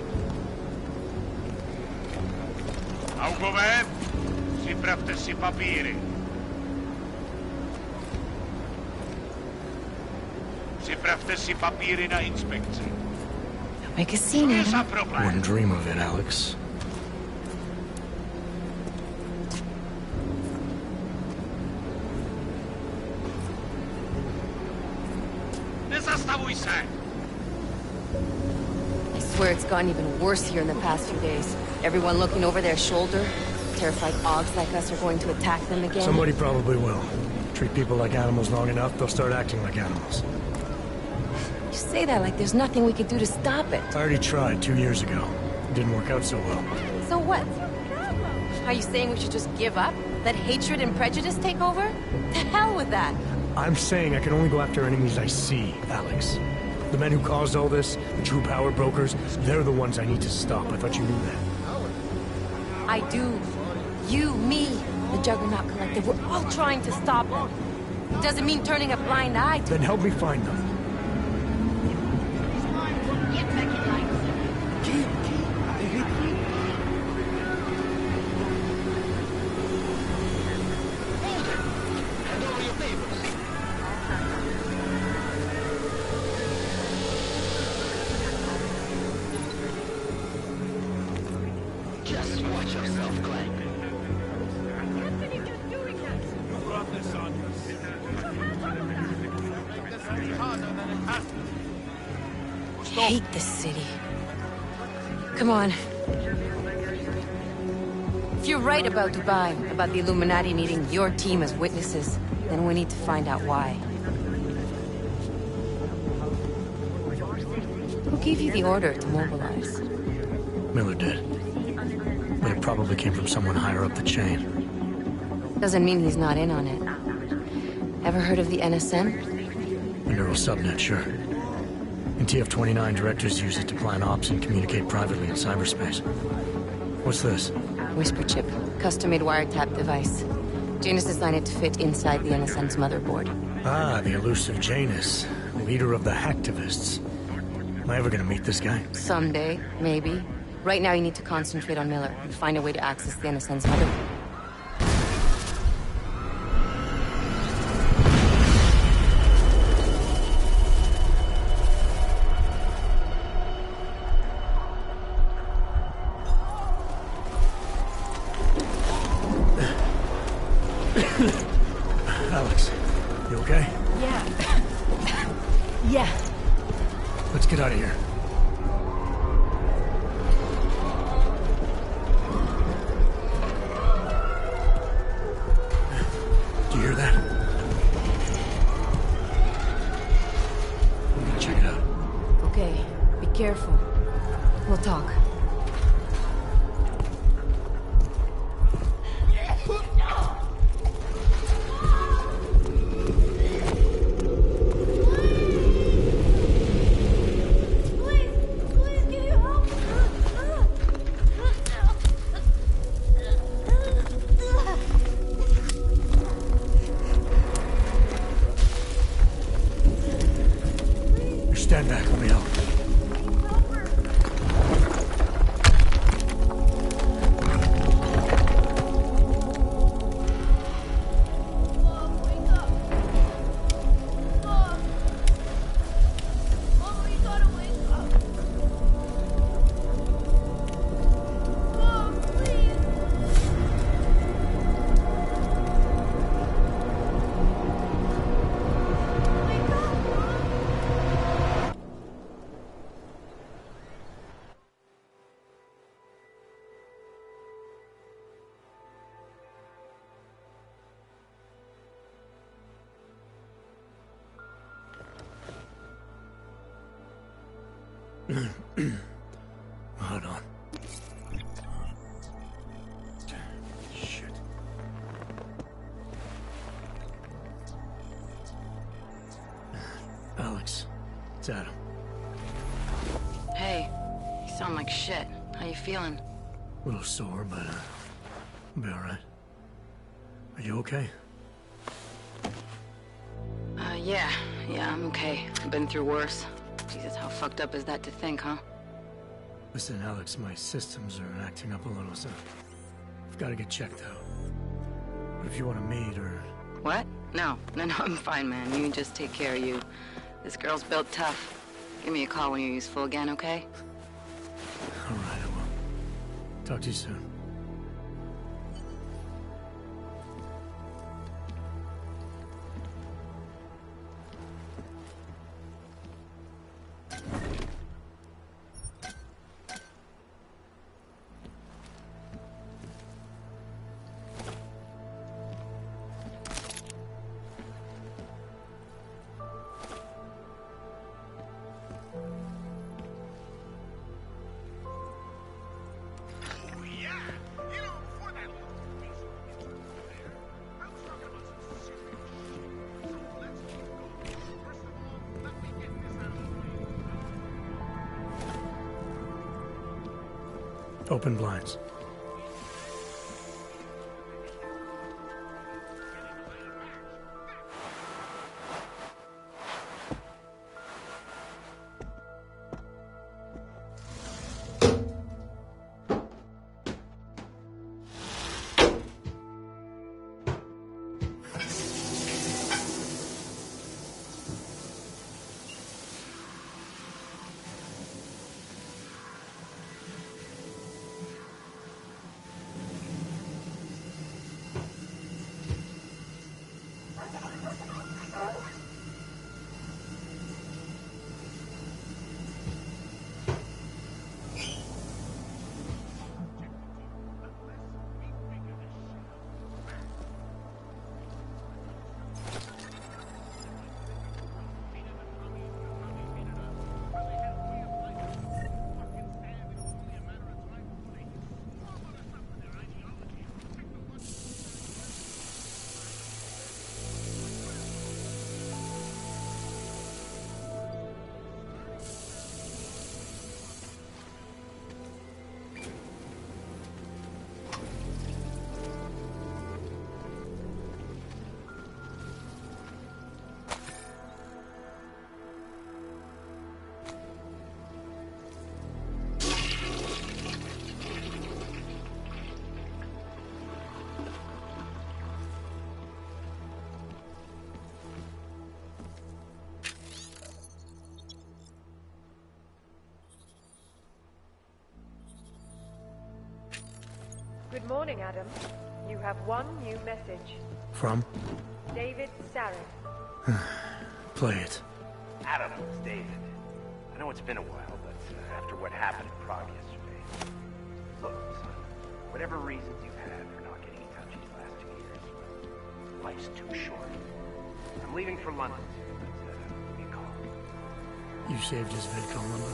Augové, připravte si papíry. Připravte si papíry na inspekci. Make a scene, Adam. Wouldn't dream of it, Alex. Nezastavuj se! I swear it's gotten even worse here in the past few days. Everyone looking over their shoulder. Terrified Augs like us are going to attack them again. Somebody probably will. Treat people like animals long enough, they'll start acting like animals. You say that like there's nothing we could do to stop it. I already tried 2 years ago. It didn't work out so well. So what? Are you saying we should just give up? Let hatred and prejudice take over? To hell with that! I'm saying I can only go after enemies I see, Alex. The men who caused all this, the true power brokers, they're the ones I need to stop. I thought you knew that. I do. You, me, the Juggernaut Collective, we're all trying to stop it. It doesn't mean turning a blind eye to... Then help me find them. Just watch yourself, Glenn. I hate this city. Come on. If you're right about Dubai, about the Illuminati needing your team as witnesses, then we need to find out why. Who gave you the order to mobilize? Miller did. But it probably came from someone higher up the chain. Doesn't mean he's not in on it. Ever heard of the NSM? A neural subnet, sure. In TF-29, directors use it to plan ops and communicate privately in cyberspace. What's this? Whisper chip. Custom-made wiretap device. Janus designed it to fit inside the NSM's motherboard. Ah, the elusive Janus. Leader of the hacktivists. Am I ever gonna meet this guy? Someday, maybe. Right now you need to concentrate on Miller and find a way to access the NSM's motherboard. Alex, you okay? Yeah. Yeah. Let's get out of here. Do you hear that? I'm gonna check it out. Okay, be careful. We'll talk. Stand back, let me help. Hold on. Shit. Alex, it's Adam. Hey, you sound like shit. How you feeling? A little sore, but I'll be alright. Are you okay? Yeah, I'm okay. I've been through worse. Jesus, how fucked up is that to think, huh? Listen, Alex, my systems are acting up a little, so I've got to get checked out. But if you want to meet or... What? No, I'm fine, man. You just take care of you. This girl's built tough. Give me a call when you're useful again, okay? All right, I will. Talk to you soon. Open blinds. Good morning, Adam. You have one new message. From? David Sarek. Play it. Adam, it's David. I know it's been a while, but after what happened in Prague yesterday... Look, son, whatever reasons you've had for not getting in touch these last 2 years, life's too short. I'm leaving for London soon, but give me a call. You saved his VidCall number?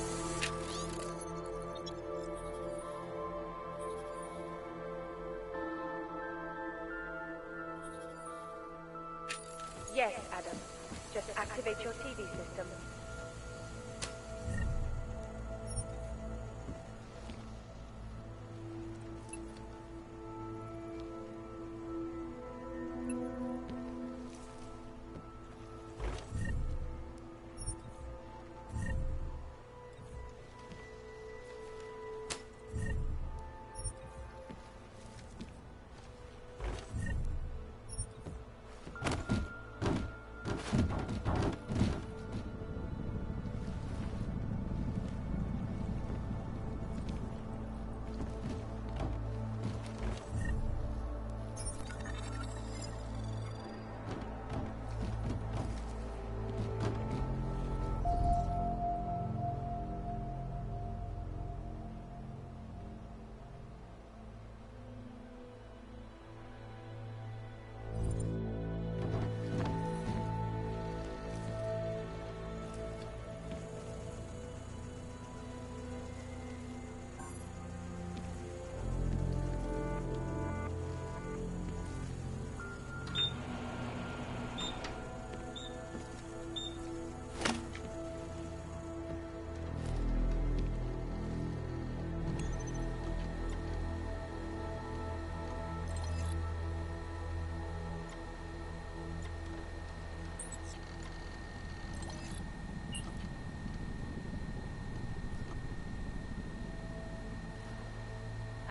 Yes, Adam. Just activate your TV system.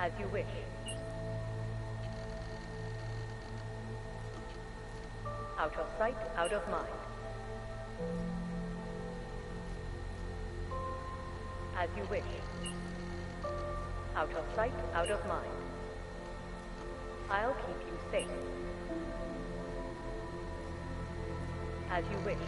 As you wish. Out of sight, out of mind. As you wish. Out of sight, out of mind. I'll keep you safe. As you wish.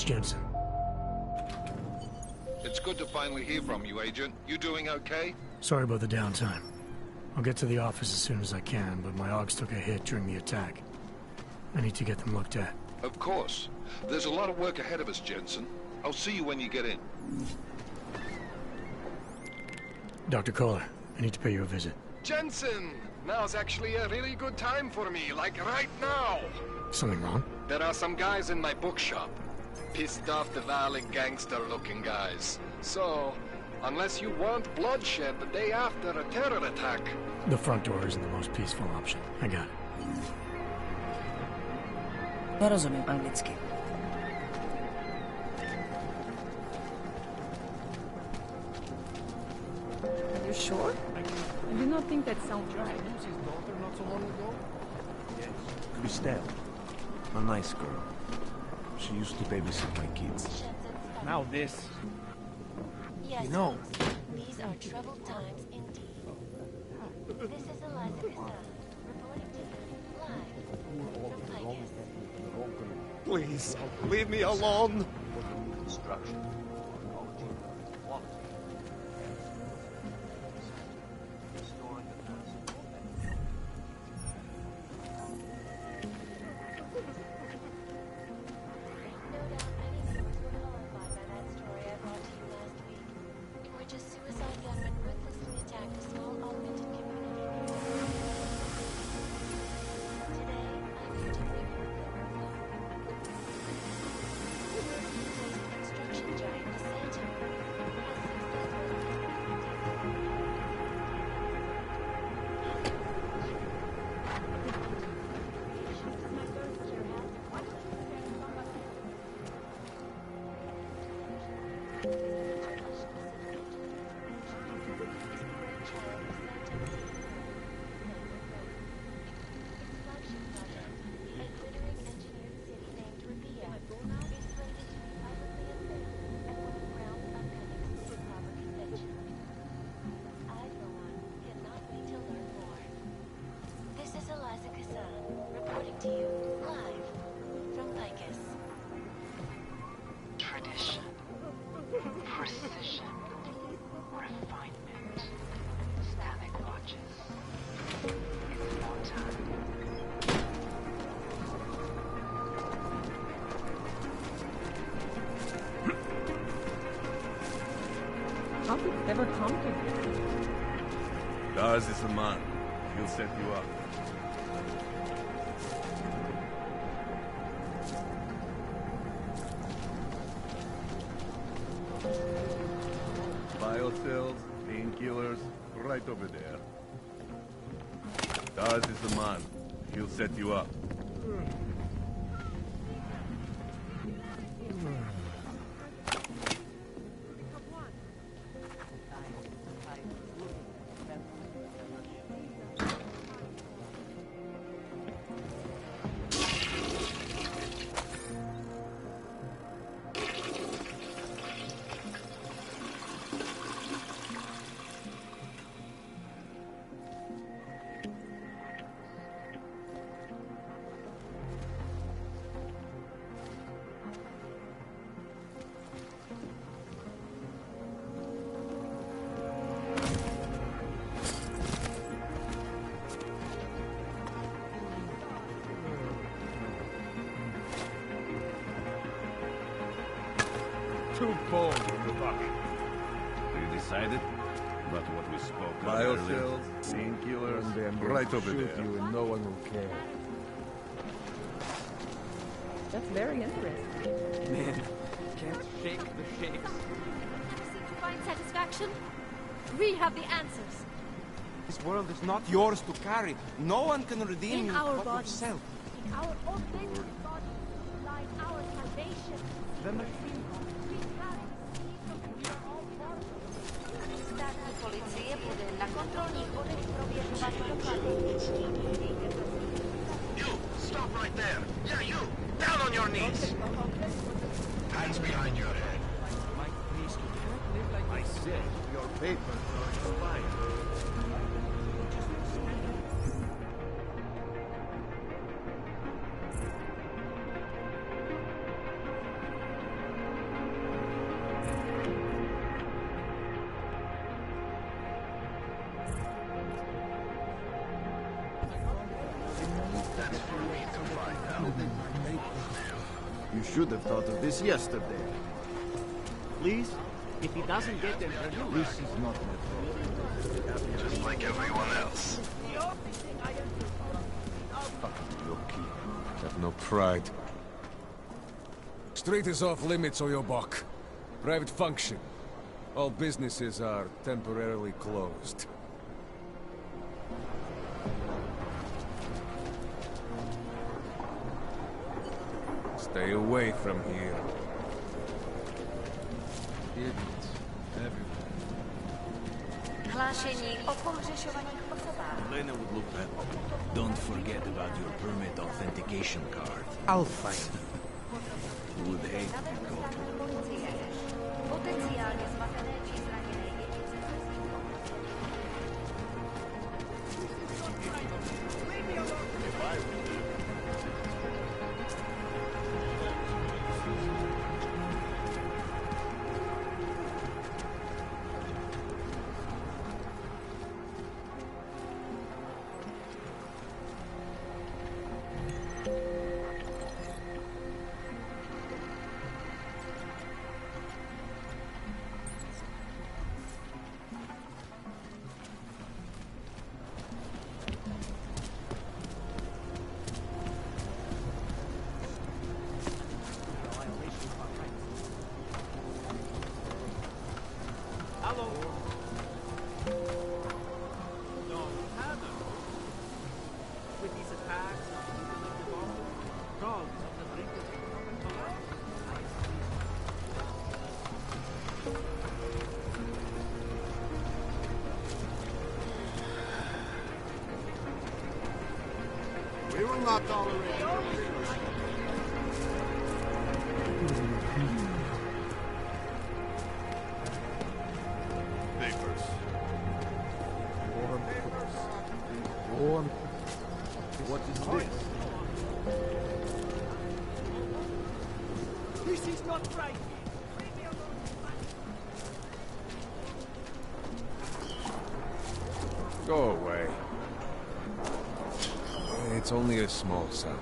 Jensen. It's good to finally hear from you, Agent. You doing okay? Sorry about the downtime. I'll get to the office as soon as I can, but my Augs took a hit during the attack. I need to get them looked at. Of course. There's a lot of work ahead of us, Jensen. I'll see you when you get in. Dr. Kohler, I need to pay you a visit. Jensen! Now's actually a really good time for me, like right now! Something wrong? There are some guys in my bookshop. Pissed off the Valley gangster-looking guys. So, unless you want bloodshed the day after a terror attack... The front door isn't the most peaceful option. I got it. Ja rozumiem angielski. Are you sure? I do not think that sounds right. Christelle. A nice girl. She used to babysit my kids. Now this. Yes, You know... these are troubled times indeed. This is Eliza Cassan, reporting to you live from Picus. Please, leave me alone! Construction. To you live from Picus. Tradition, precision, refinement, static watches. It's about time. How did it ever come to this? Daz is the man. He'll set you up. Biocells, painkillers, right over there. Daz is the man. He'll set you up. Too bold from the buck. You decided? About what we spoke about earlier? Biocells, painkillers, right over there. You and no one will care. That's very interesting. Man, can't shake the shakes. Seem to find satisfaction? We have the answers. This world is not yours to carry. No one can redeem In you our but bodies. yourself. In our augmented bodies lies our salvation. The machine. Státní policie bude na kontrolních bodech prověřovat doklady. You! Stop right there! Yeah, you! Down on your knees! Hands behind your head. I said your papers are expired. That's what we need to find out. You should have thought of this yesterday. Please? If he doesn't get them renewed... This is not my fault. Just like everyone else. Fucking low-key. Have no pride. Street is off limits, Oyobok. Private function. All businesses are temporarily closed. Stay away from here. Idiots. Everywhere. Hlášení o pohřešovaných osobách. Lena would look that up. Don't forget about your permit authentication card. I'll find it. Would hate to be caught. Potenciálně zmatené či zraněné jedince. We will not tolerate papers. Warm. What is this? This is not right. Go away. It's only a small sound.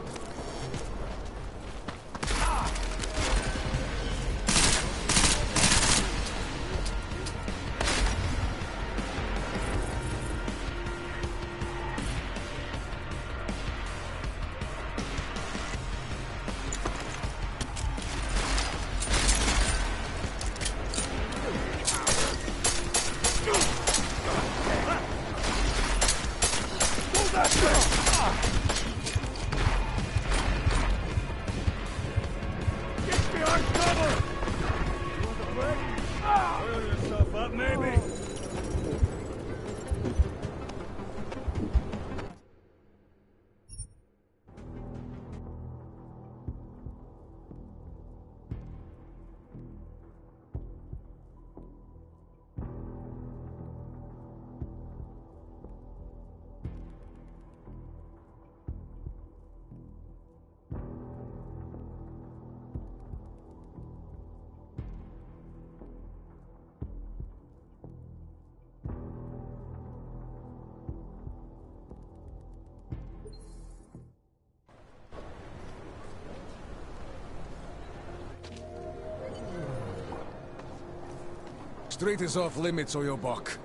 Street is off limits, Oyobok.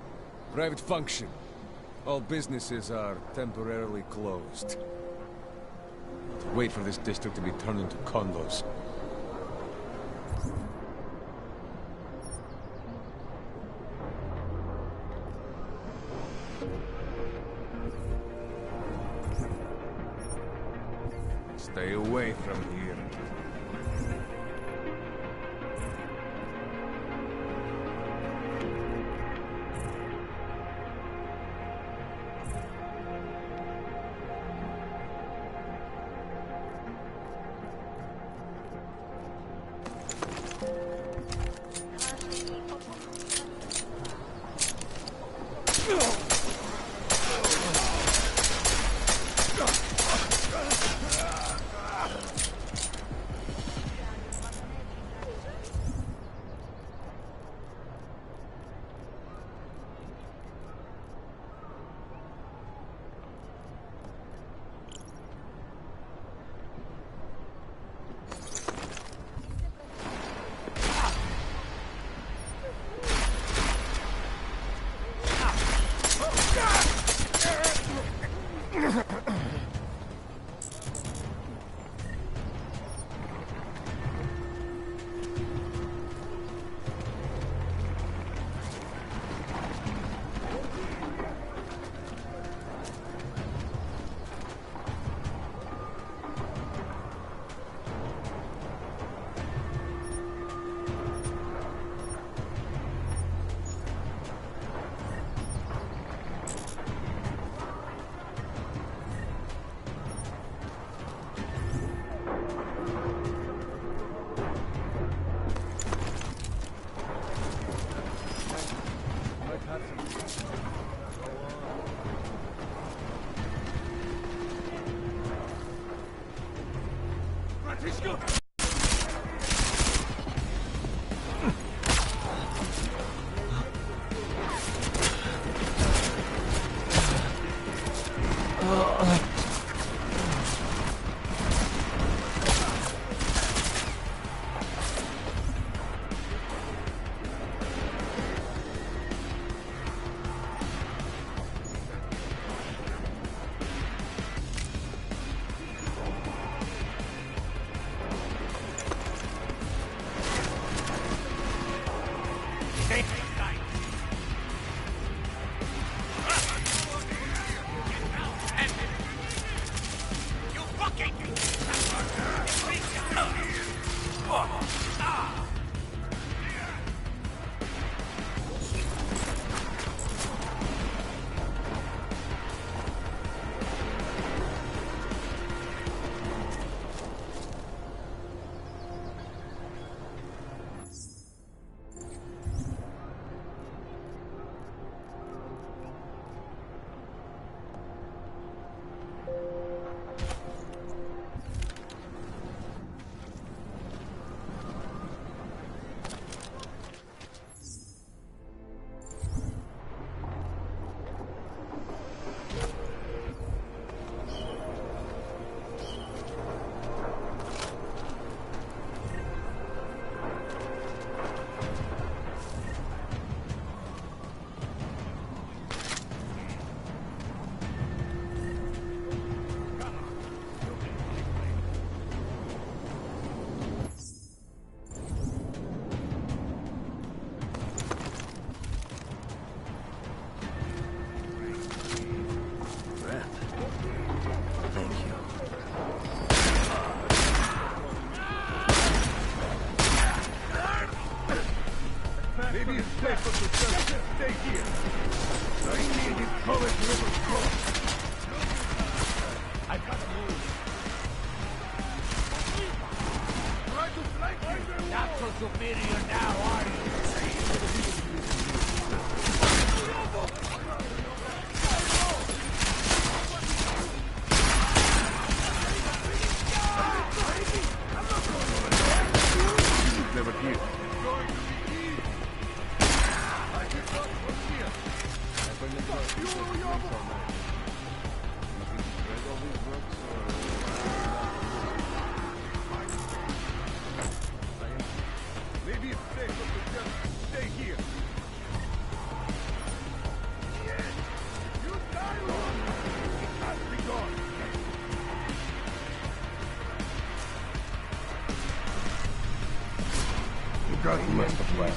Private function. All businesses are temporarily closed. Wait for this district to be turned into condos. Stay away from here.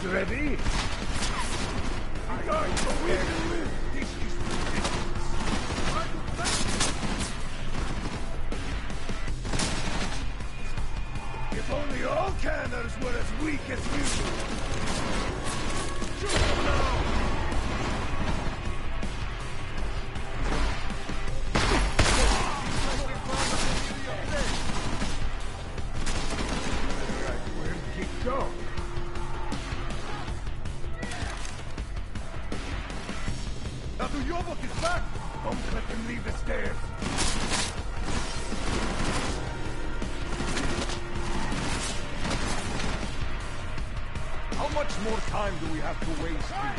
Ready? If only all cannons were as weak as you! Shoot them now! Where'd you go? Yobot is back! Don't let him leave the stairs! How much more time do we have to waste here?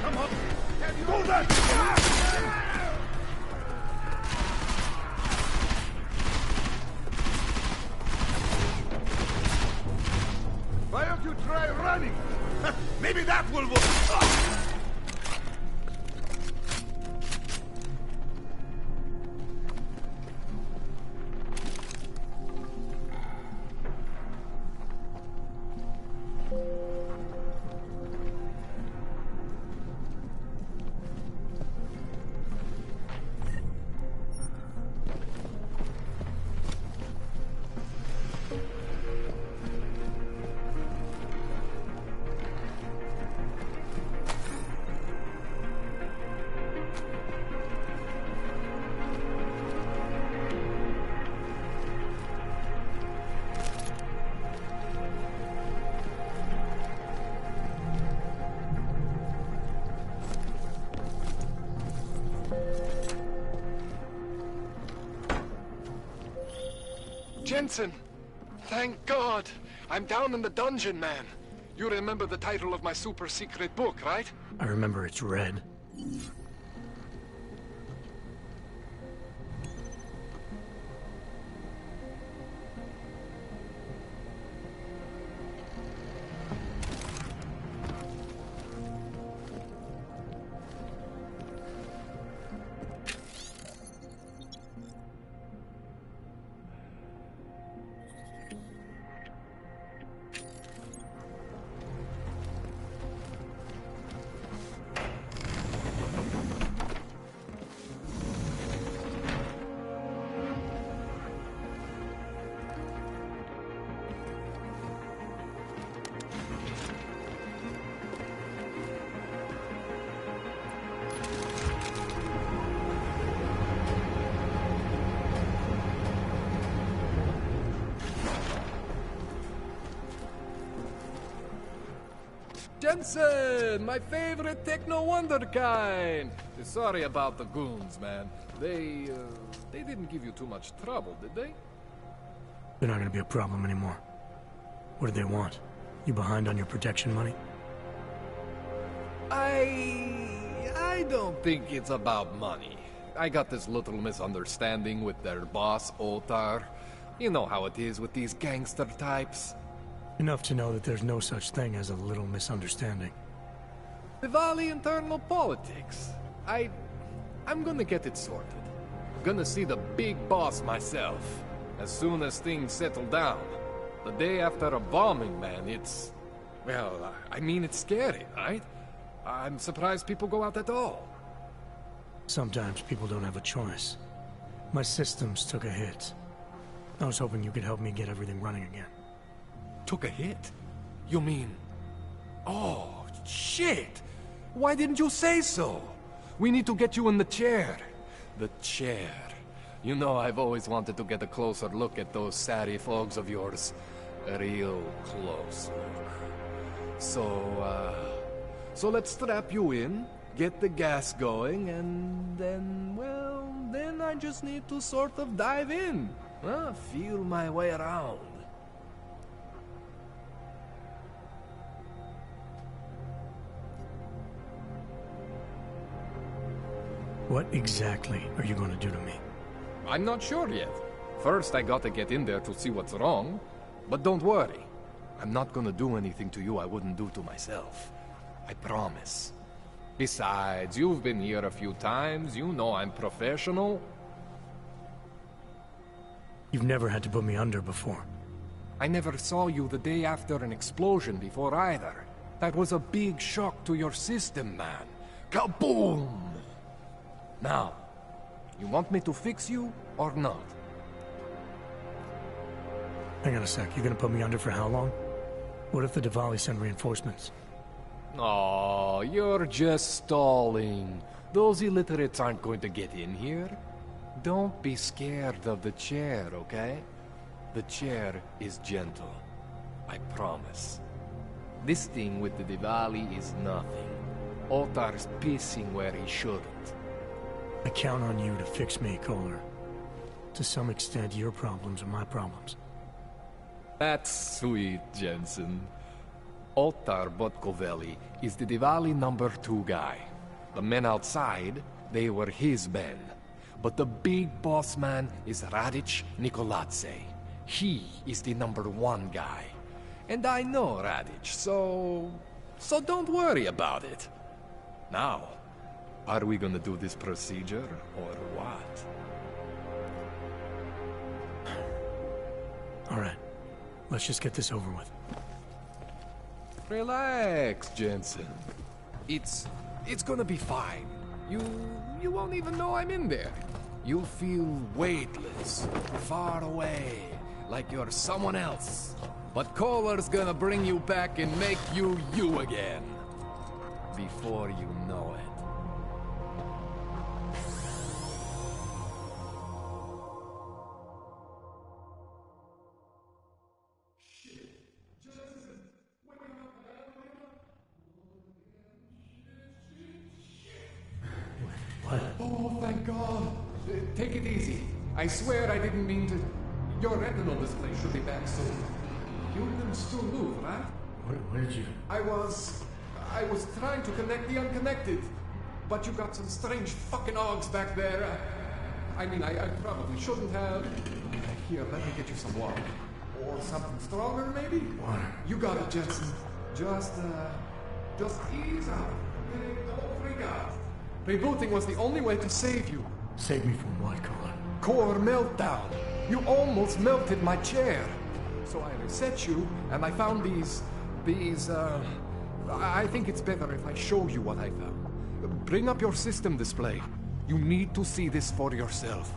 Come on! Do that! Why don't you try running? Maybe that will work! Jensen! Thank God! I'm down in the dungeon, man. You remember the title of my super secret book, right? I remember it's red. Jensen, my favorite techno wonderkind. Sorry about the goons, man. They didn't give you too much trouble, did they? They're not gonna be a problem anymore. What do they want? You behind on your protection money? I don't think it's about money. I got this little misunderstanding with their boss, Otar. You know how it is with these gangster types. Enough to know that there's no such thing as a little misunderstanding. Diwali internal politics. I'm gonna get it sorted. Gonna see the big boss myself. As soon as things settle down. The day after a bombing, man, it's... Well, I mean, it's scary, right? I'm surprised people go out at all. Sometimes people don't have a choice. My systems took a hit. I was hoping you could help me get everything running again. Took a hit? You mean... Oh, shit! Why didn't you say so? We need to get you in the chair. The chair. You know, I've always wanted to get a closer look at those satty folks of yours. A real close look. So let's strap you in, get the gas going, and then, well, then I just need to sort of dive in. Feel my way around. What exactly are you going to do to me? I'm not sure yet. First, I gotta get in there to see what's wrong. But don't worry. I'm not gonna do anything to you I wouldn't do to myself. I promise. Besides, you've been here a few times. You know I'm professional. You've never had to put me under before. I never saw you the day after an explosion before either. That was a big shock to your system, man. Kaboom! Now, you want me to fix you or not? Hang on a sec, you're gonna put me under for how long? What if the Diwali send reinforcements? Oh, you're just stalling. Those illiterates aren't going to get in here. Don't be scared of the chair, okay? The chair is gentle. I promise. This thing with the Diwali is nothing. Otar's pissing where he shouldn't. I count on you to fix me, Kohler. To some extent, your problems are my problems. That's sweet, Jensen. Otar Botkovelli is the Diwali #2 guy. The men outside, they were his men. But the big boss man is Radic Nikoladze. He is the #1 guy. And I know Radic, so don't worry about it. Now, are we gonna do this procedure, or what? All right. Let's just get this over with. Relax, Jensen. It's gonna be fine. You won't even know I'm in there. You'll feel weightless, far away, like you're someone else. But Kohler's gonna bring you back and make you you again. Before you know it. What? Oh, thank God. Take it easy. I swear I didn't mean to... Your retinal display should be back soon. You can still move, right? Where did you... I was trying to connect the unconnected, but you got some strange fucking ogs back there. I probably shouldn't have. Here, let me get you some water. Or something stronger, maybe? Water. You got it, Jensen. Just ease up. Okay? Don't freak out. Rebooting was the only way to save you. Save me from what, Kohler? Core meltdown. You almost melted my chair. So I reset you, and I found these, I think it's better if I show you what I found. Bring up your system display. You need to see this for yourself.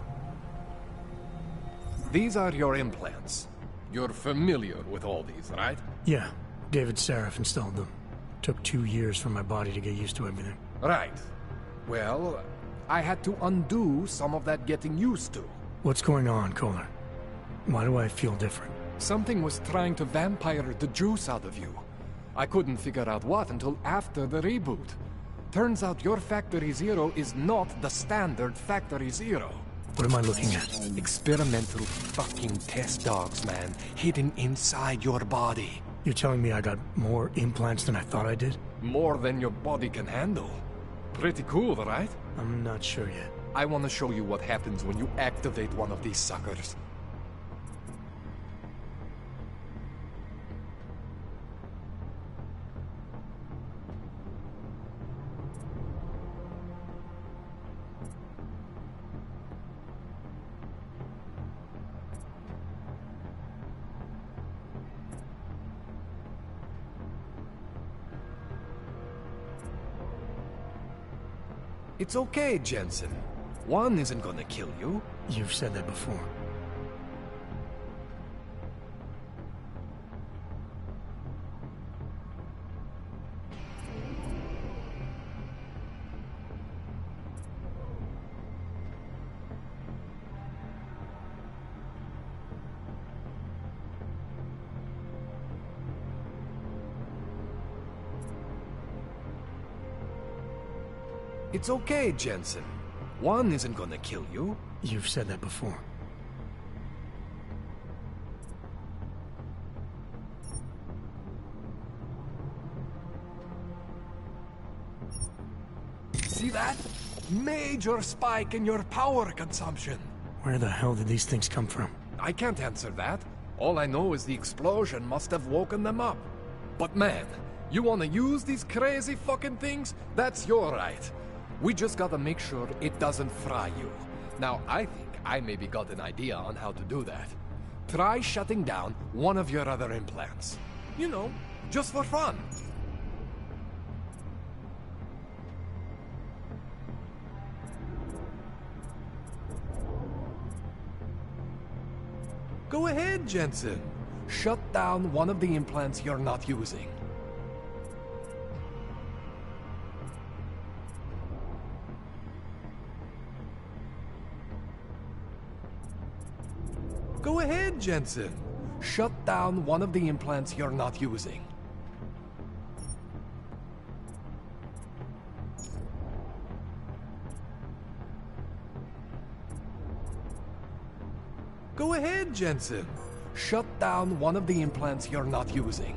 These are your implants. You're familiar with all these, right? Yeah. David Sarif installed them. Took 2 years for my body to get used to everything. Right. Well, I had to undo some of that getting used to. What's going on, Kohler? Why do I feel different? Something was trying to vampire the juice out of you. I couldn't figure out what until after the reboot. Turns out your Factory Zero is not the standard Factory Zero. What am I looking at? Experimental fucking test dogs, man, hidden inside your body. You're telling me I got more implants than I thought I did? More than your body can handle. Pretty cool, right? I'm not sure yet. I want to show you what happens when you activate one of these suckers. It's okay, Jensen. One isn't gonna kill you. You've said that before. It's okay, Jensen. One isn't gonna kill you. You've said that before. See that? Major spike in your power consumption. Where the hell did these things come from? I can't answer that. All I know is the explosion must have woken them up. But man, you wanna use these crazy fucking things? That's your right. We just gotta make sure it doesn't fry you. Now, I think I maybe got an idea on how to do that. Try shutting down one of your other implants. You know, just for fun. Go ahead, Jensen. Shut down one of the implants you're not using. Go ahead, Jensen. Shut down one of the implants you're not using. Go ahead, Jensen. Shut down one of the implants you're not using.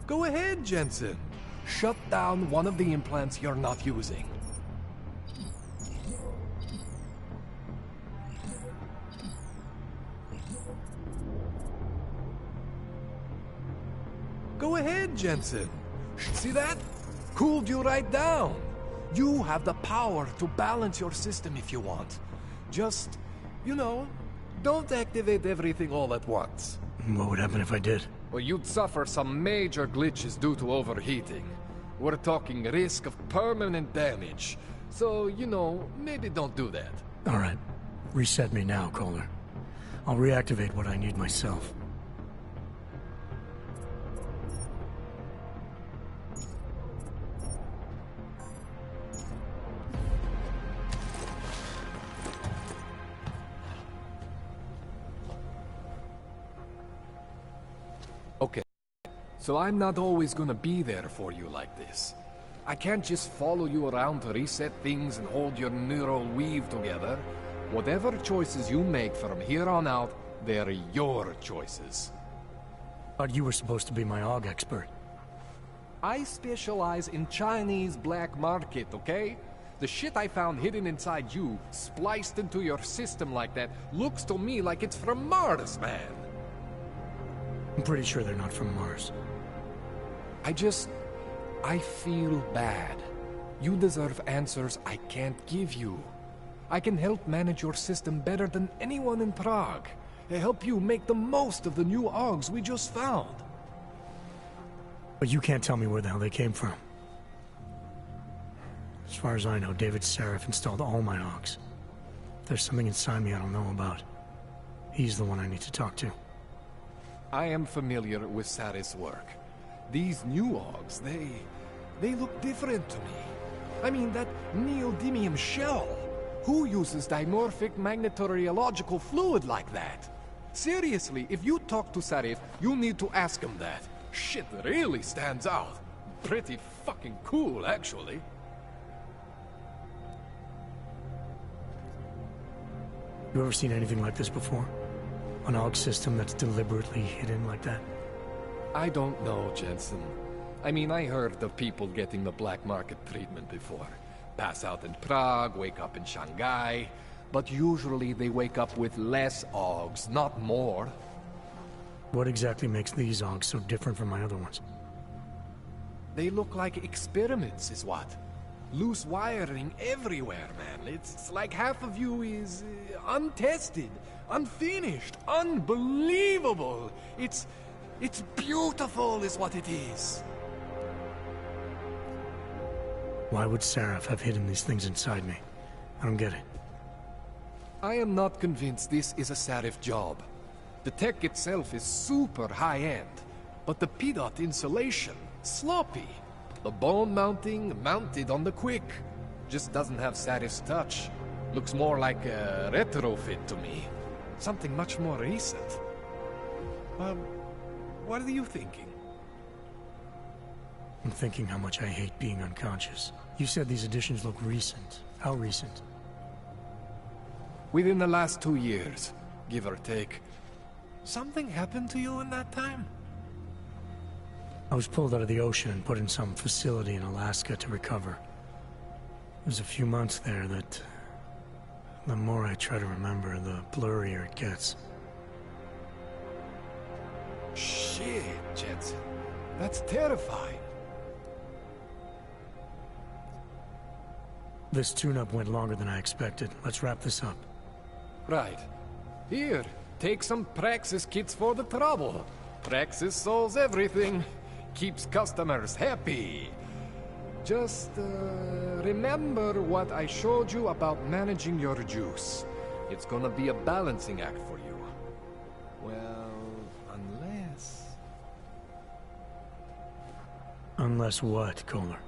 Go ahead, Jensen. Shut down one of the implants you're not using. Go ahead, Jensen. See that? Cooled you right down. You have the power to balance your system if you want. Just, you know, don't activate everything all at once. What would happen if I did? Well, you'd suffer some major glitches due to overheating. We're talking risk of permanent damage. So, you know, maybe don't do that. All right. Reset me now, Kohler. I'll reactivate what I need myself. so I'm not always gonna be there for you like this. I can't just follow you around to reset things and hold your neural weave together. Whatever choices you make from here on out, they're your choices. Thought you were supposed to be my AUG expert. I specialize in Chinese black market, okay? The shit I found hidden inside you, spliced into your system like that, looks to me like it's from Mars, man. I'm pretty sure they're not from Mars. I feel bad. You deserve answers I can't give you. I can help manage your system better than anyone in Prague. Help you make the most of the new AUGs we just found. But you can't tell me where the hell they came from. As far as I know, David Seraph installed all my AUGs. There's something inside me I don't know about. He's the one I need to talk to. I am familiar with Sarah's work. These new AUGs, they look different to me. I mean, that neodymium shell. Who uses dimorphic magnetorheological fluid like that? Seriously, if you talk to Sarif, you need to ask him that. Shit really stands out. Pretty fucking cool, actually. You ever seen anything like this before? An AUG system that's deliberately hidden like that? I don't know, Jensen. I mean, I heard of people getting the black market treatment before. Pass out in Prague, wake up in Shanghai. But usually they wake up with less AUGs, not more. What exactly makes these AUGs so different from my other ones? They look like experiments, is what. Loose wiring everywhere, man. It's like half of you is untested, unfinished, unbelievable. It's beautiful is what it is. Why would Seraph have hidden these things inside me? I don't get it. I am not convinced this is a Sarif job. The tech itself is super high-end, but the PDOT insulation, sloppy. The bone mounting, mounted on the quick. Just doesn't have Sarif's touch. Looks more like a retrofit to me. Something much more recent. What are you thinking? I'm thinking how much I hate being unconscious. You said these additions look recent. How recent? Within the last 2 years, give or take. Something happened to you in that time? I was pulled out of the ocean and put in some facility in Alaska to recover. It was a few months there that... the more I try to remember, the blurrier it gets. Shit, Jensen. That's terrifying. This tune-up went longer than I expected. Let's wrap this up. Right. Here, take some Praxis kits for the trouble. Praxis solves everything. Keeps customers happy. Just, remember what I showed you about managing your juice. It's gonna be a balancing act for you. Well, unless... Unless what, Kohler?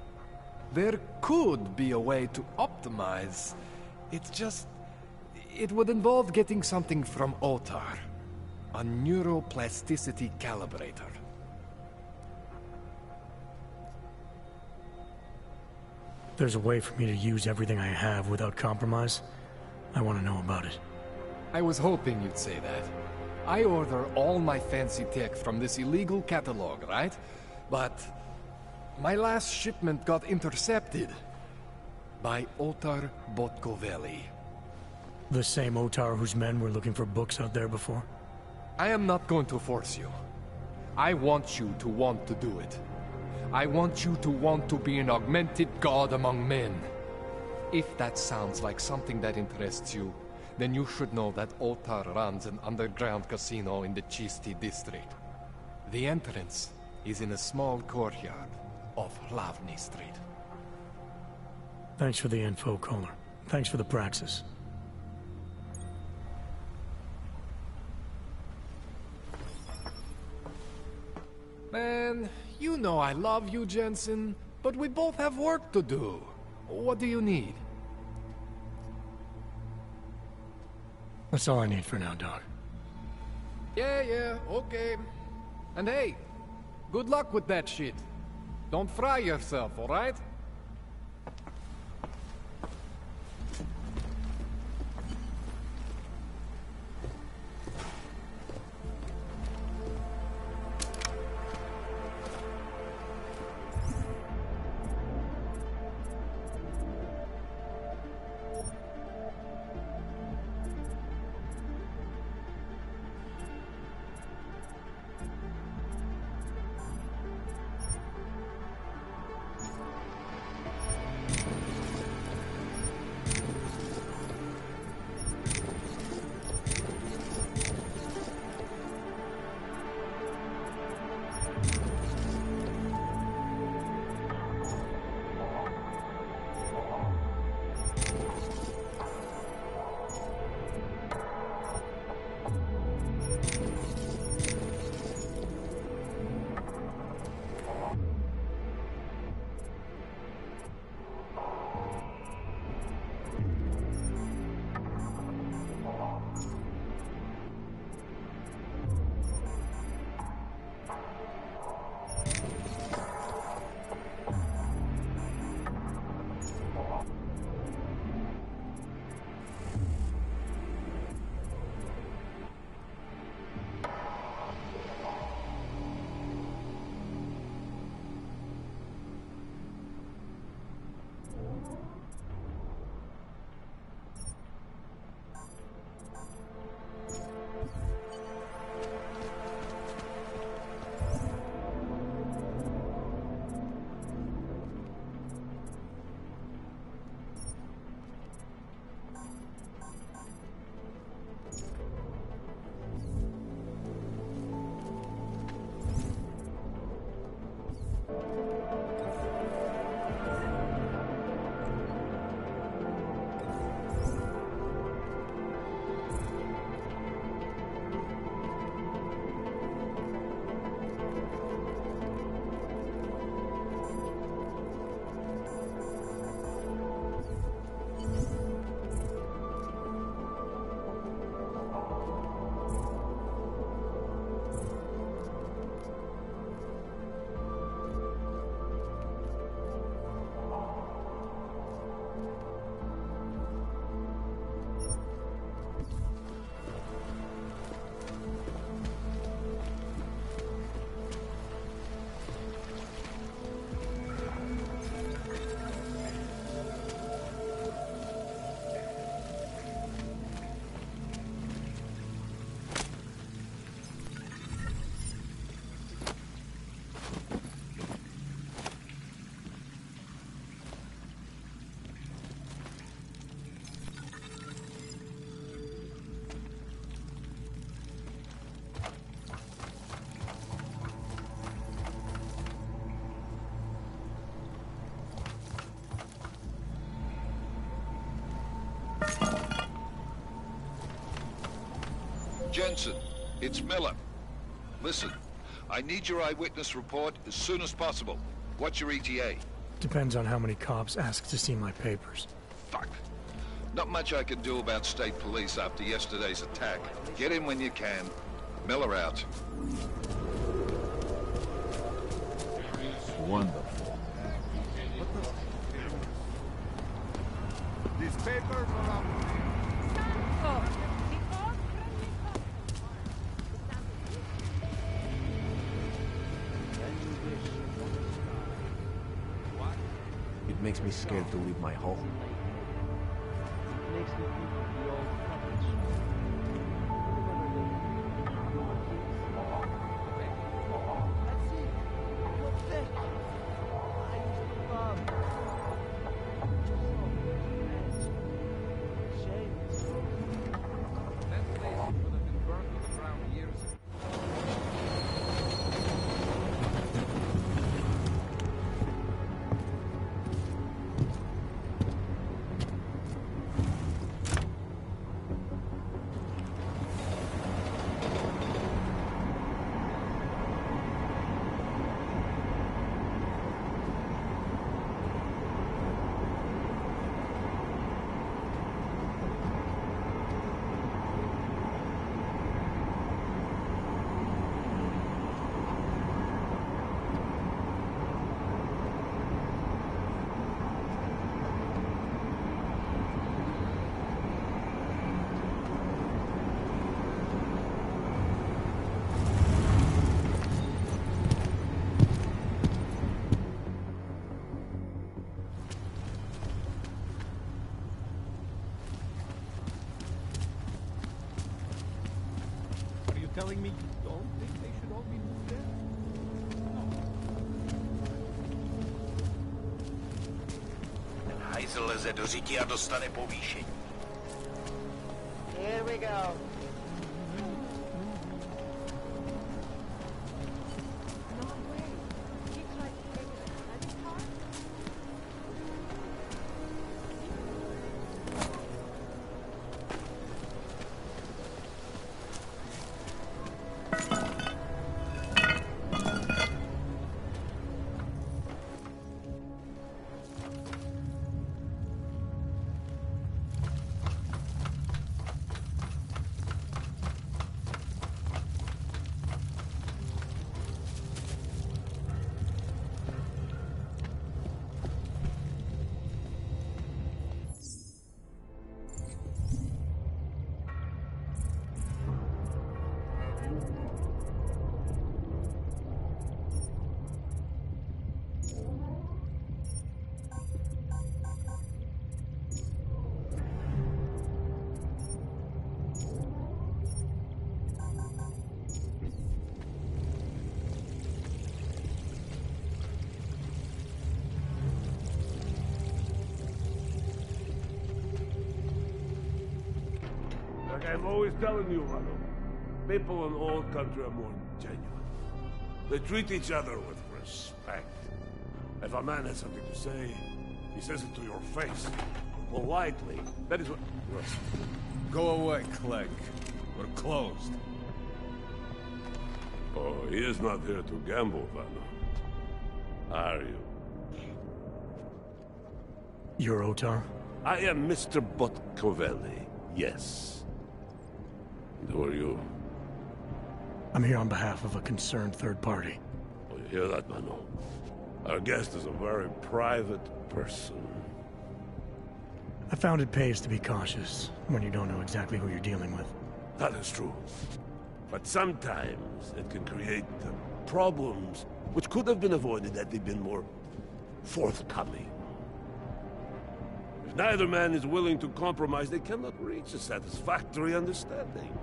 There could be a way to optimize. It's just... it would involve getting something from Otar. A neuroplasticity calibrator. There's a way for me to use everything I have without compromise. I want to know about it. I was hoping you'd say that. I order all my fancy tech from this illegal catalog, right? But my last shipment got intercepted by Otar Botkoveli. The same Otar whose men were looking for books out there before? I am not going to force you. I want you to want to do it. I want you to want to be an augmented god among men. If that sounds like something that interests you, then you should know that Otar runs an underground casino in the Chisti district. The entrance is in a small courtyard off Hlavny Street. Thanks for the info, Kohler. Thanks for the praxis. Man, you know I love you, Jensen, but we both have work to do. What do you need? That's all I need for now, Doc. Yeah, okay. And hey, Good luck with that shit. Don't fry yourself, alright? Jensen, it's Miller. Listen, I need your eyewitness report as soon as possible. What's your ETA? Depends on how many cops ask to see my papers. Fuck. Not much I can do about state police after yesterday's attack. Get in when you can. Miller out. Wonderful. These papers are It makes me scared to leave my home. It makes me think of the old couples. telling me you don't think they should all be moved there? Ten hajzl leze do řití a dostane povýšení. Here we go. Like I'm always telling you, Vano, people in old country are more genuine. They treat each other with respect. If a man has something to say, he says it to your face. Politely. That is what... Go away, Clegg. We're closed. Oh, he is not here to gamble, Vano. Are you? You're Otar? I am Mr. Botkovelli, yes. And who are you? I'm here on behalf of a concerned third party. Oh, you hear that, Mano? Our guest is a very private person. I found it pays to be cautious when you don't know exactly who you're dealing with. That is true. But sometimes it can create problems which could have been avoided had they been more forthcoming. If neither man is willing to compromise, they cannot reach a satisfactory understanding.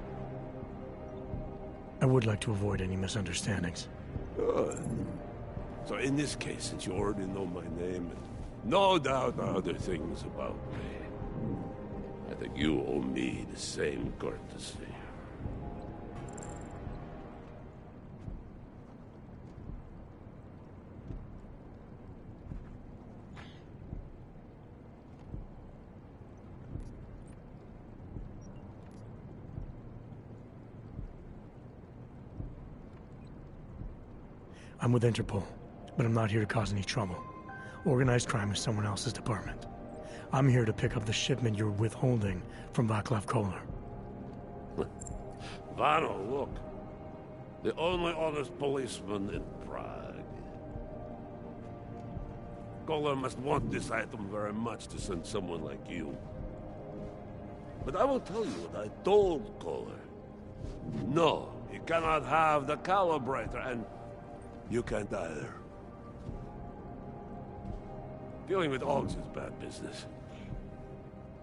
I would like to avoid any misunderstandings. Good. So in this case, since you already know my name, and no doubt other things about me, I think you owe me the same courtesy. I'm with Interpol, but I'm not here to cause any trouble. Organized crime is someone else's department. I'm here to pick up the shipment you're withholding from Václav Koller. Vano, look. The only honest policeman in Prague. Koller must want this item very much to send someone like you. But I will tell you what I told Koller. No, he cannot have the calibrator, and you can't either. Dealing with Augs is bad business.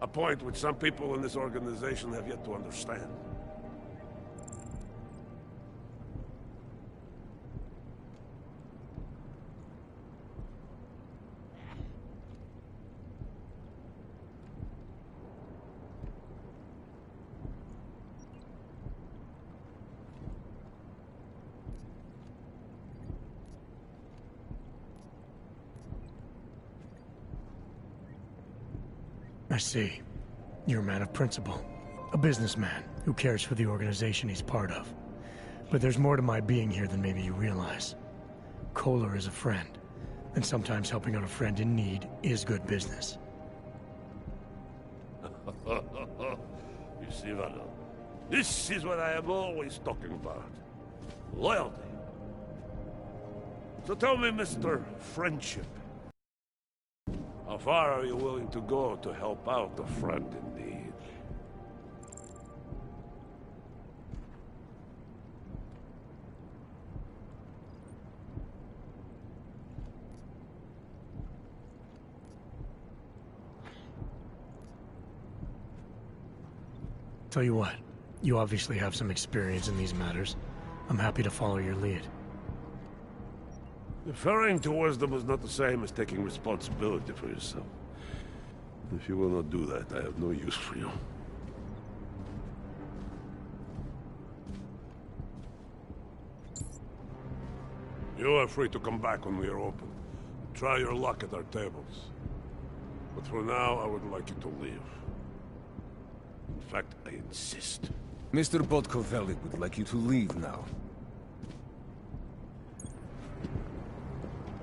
A point which some people in this organization have yet to understand. I see. You're a man of principle. A businessman who cares for the organization he's part of. But there's more to my being here than maybe you realize. Koller is a friend, and sometimes helping out a friend in need is good business. You see, Vano, this is what I am always talking about. Loyalty. So tell me, Mr. Friendship, how far are you willing to go to help out a friend in need? Tell you what, You obviously have some experience in these matters. I'm happy to follow your lead. Deferring to wisdom is not the same as taking responsibility for yourself. If you will not do that, I have no use for you. You are free to come back when we are open. Try your luck at our tables. But for now, I would like you to leave. In fact, I insist. Mr. Botkovelik would like you to leave now.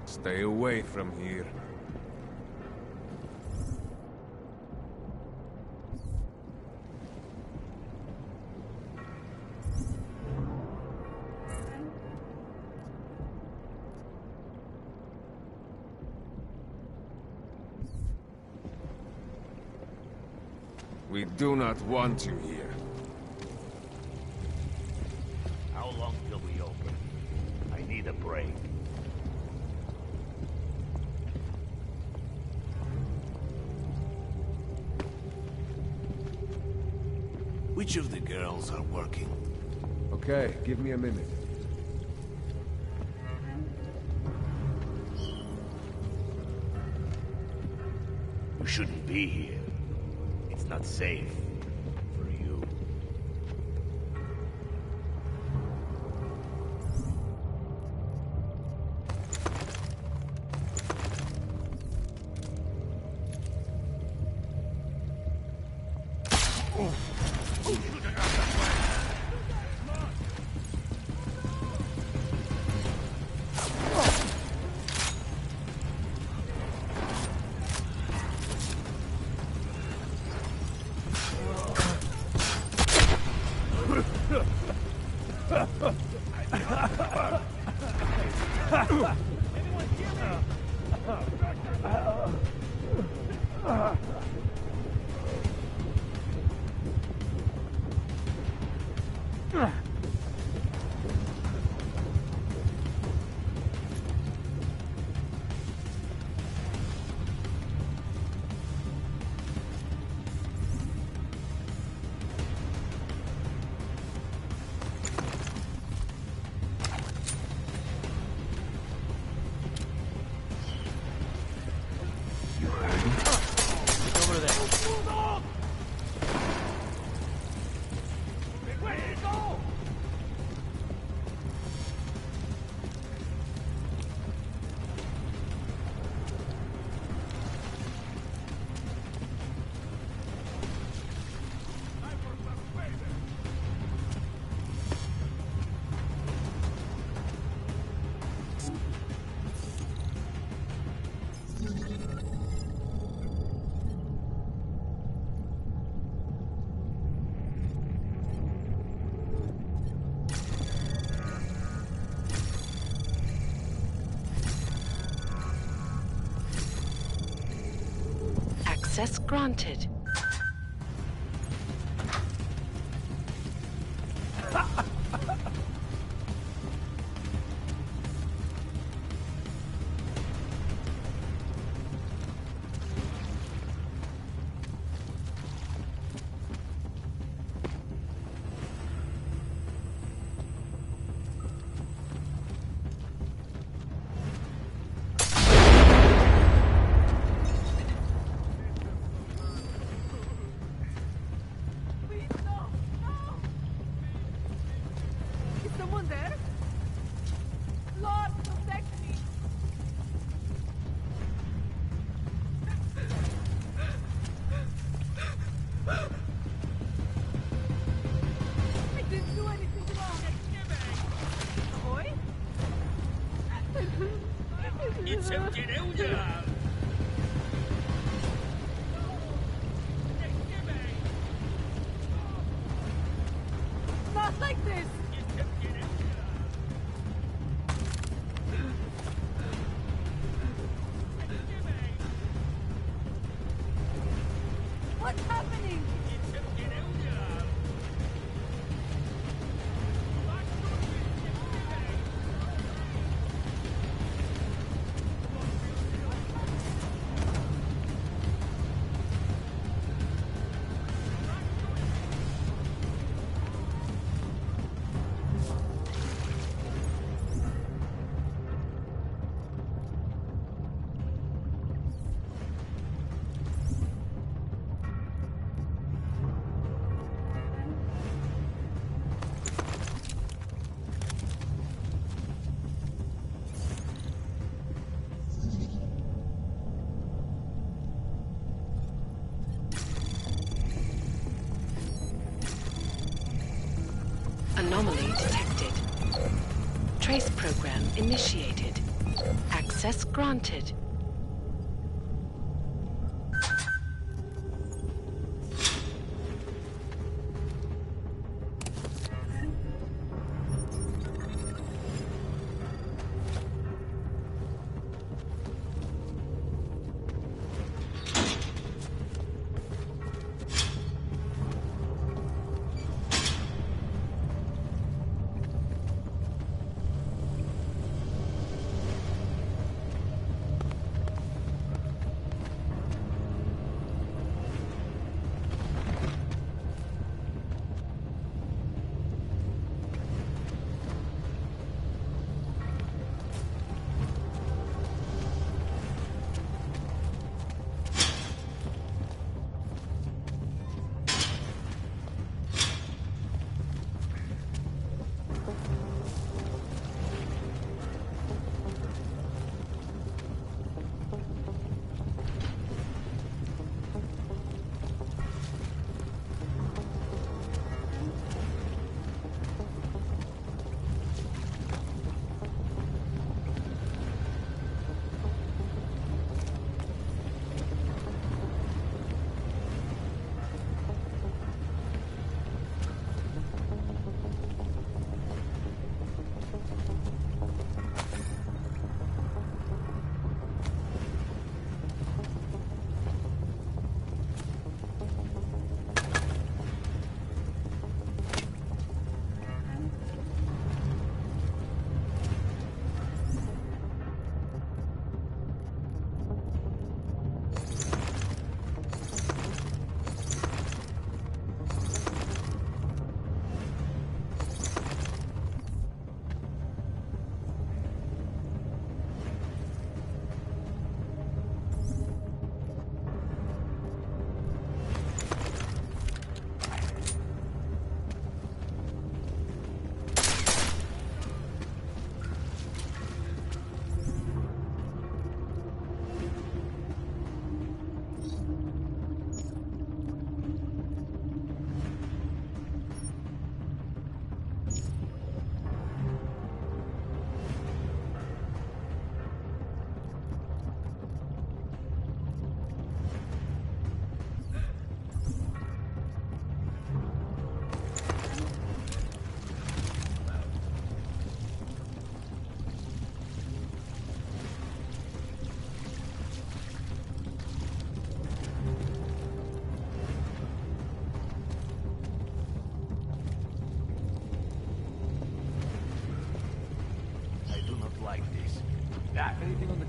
Stay away from here. We do not want you here. How long till we open? I need a break. Which of the girls are working? Okay, give me a minute. You shouldn't be here. It's not safe for you. Access granted. Not like this! What's happening? trace program initiated. Access granted.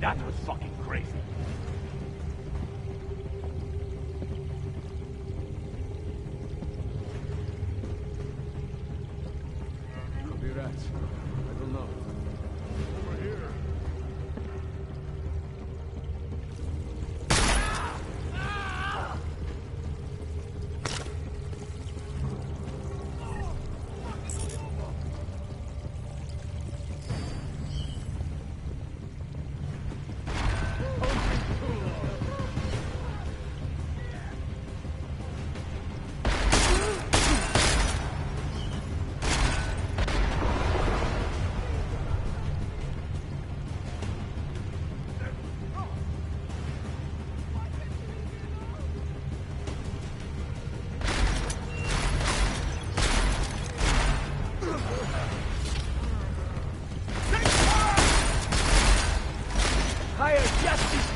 That was fucking crazy. Could be rats. I don't know. Over here.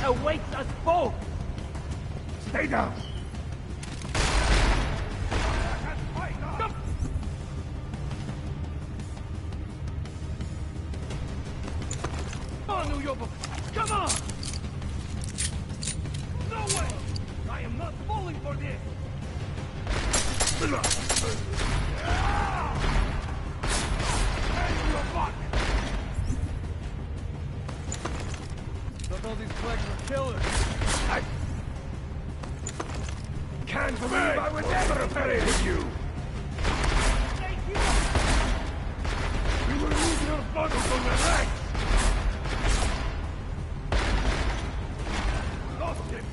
Awaits us both! Stay down! Come on, New York! Come on! No way! I am not falling for this! Hand your butt! Thought all these flags were killers. I can't believe I was ever buried you! You will lose your body from the legs! Lost him!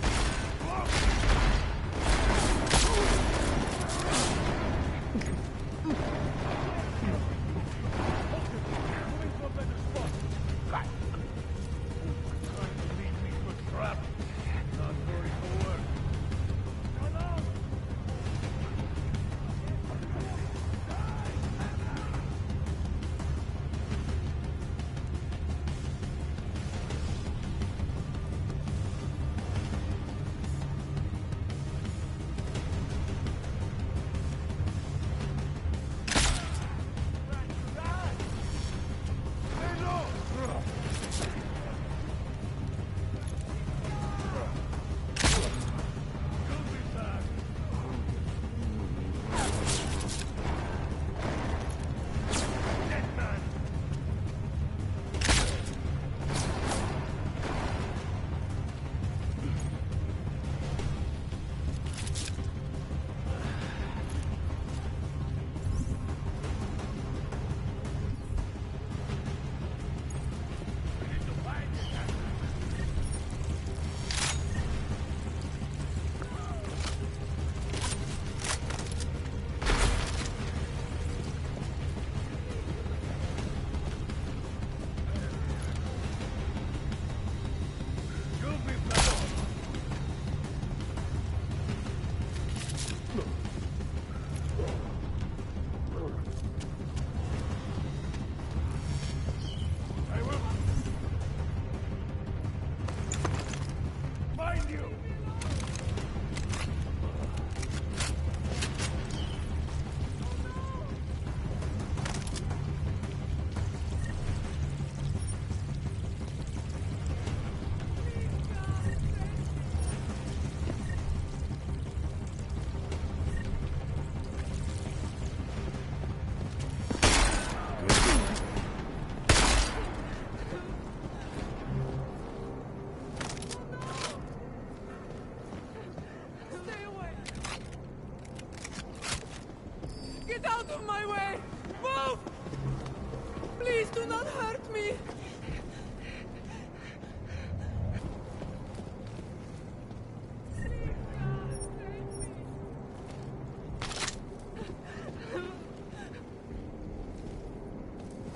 do not hurt me!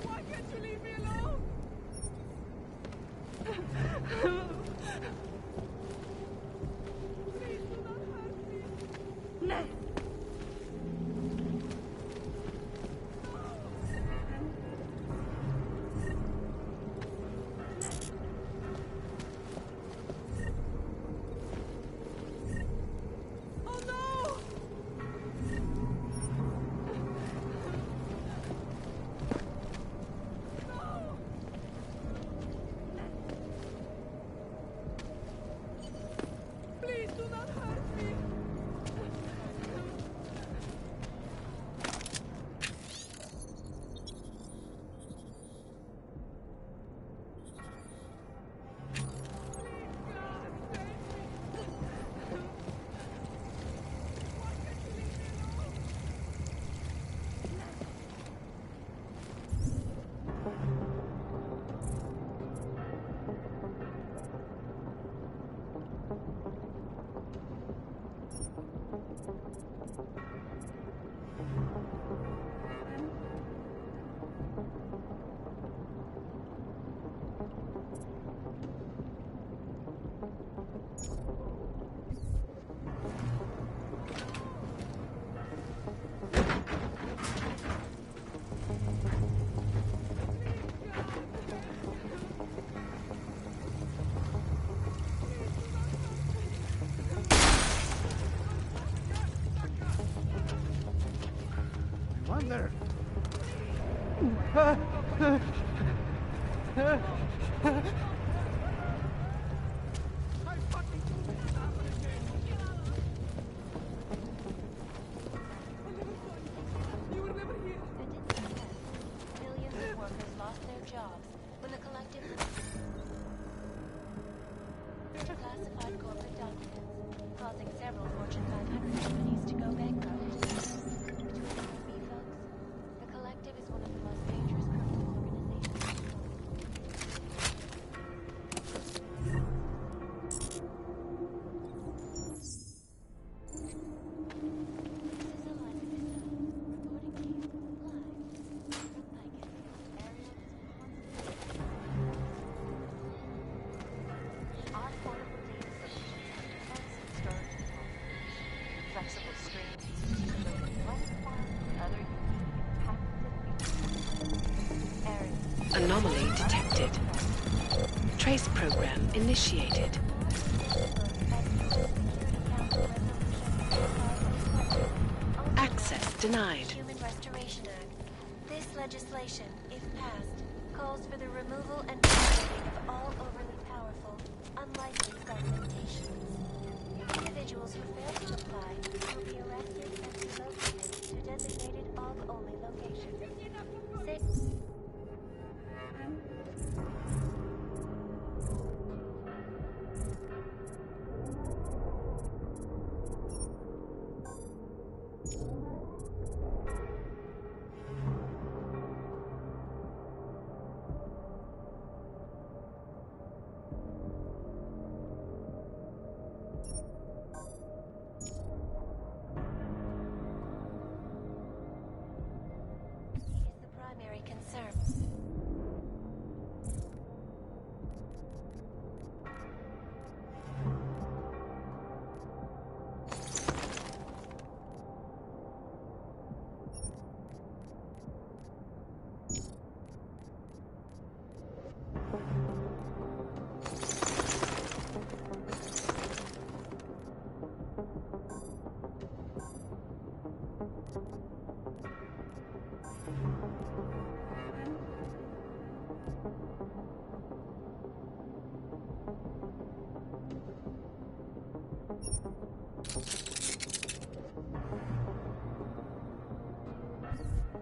Why can't you leave me alone? Please do not hurt me. No. Oh no! Please do not hurt me. Wonder. Millions of workers lost their jobs when the collective classified corporate documents, causing several Fortune 500 companies to go bankrupt. Between you and me, folks, the collective is one of the most dangerous criminal organizations. Our portable data solutions have defense and storage technology, flexible screens used to look at life forms and other unique areas. Anomaly detected. Trace program initiated. Access denied. Human Restoration Act. This legislation, if passed, calls for the removal and terminating of all overly powerful, unlicensed augmentations. Individuals who fail to comply will be arrested and relocated to designated AUG-only locations. Primary concern.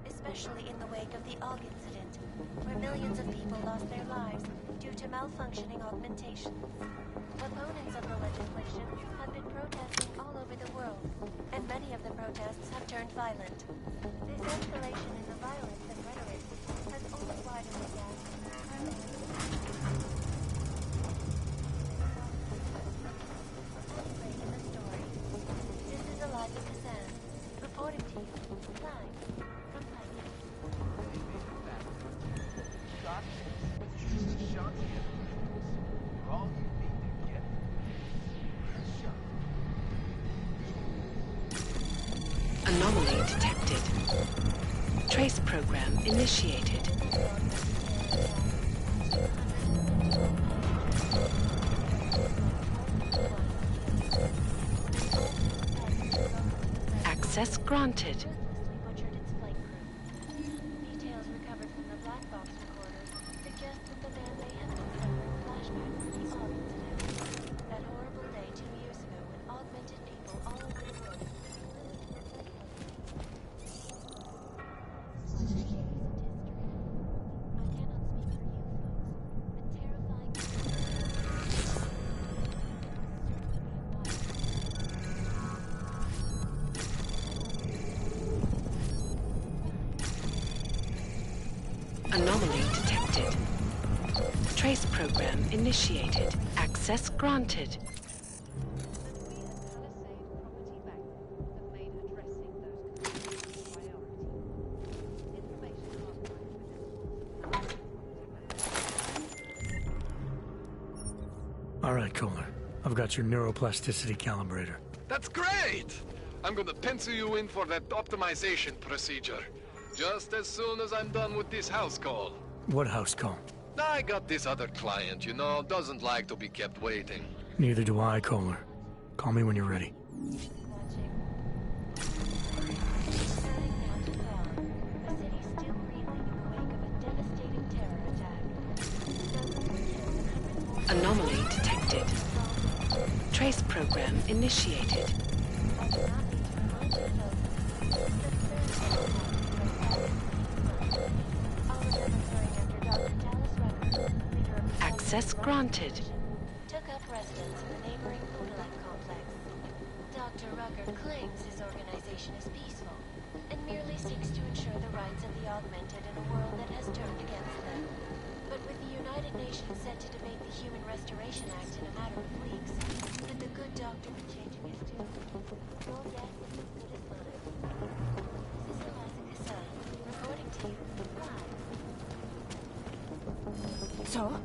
Especially in the wake of the AUG incident, where millions of people lost their lives due to malfunctioning augmentations. Opponents of the legislation have been protesting all over the world, and many of the protests have turned violent. This escalation in the violence and rhetoric has only widened the Anomaly detected. Trace program initiated. Access granted. Details recovered from the black box recorder suggest that the man may have been suffering flashbacks to the Og incident. That horrible day 2 years ago when augmented people all over the world. Anomaly detected. Trace program initiated. Access granted. All right, Kohler. I've got your neuroplasticity calibrator. That's great! I'm gonna pencil you in for that optimization procedure. Just as soon as I'm done with this house call. What house call? I got this other client, you know, doesn't like to be kept waiting. Neither do I, Kohler. Call me when you're ready. Anomaly detected. Trace program initiated. Access granted. Took up residence in the neighboring Podolak complex. Dr. Rucker claims his organization is peaceful and merely seeks to ensure the rights of the augmented in a world that has turned against them. But with the United Nations set to debate the Human Restoration Act in a matter of weeks, could the good doctor be changing his tune? Your guess is as good as mine. This is Eliza Kassan, reporting to you live. So?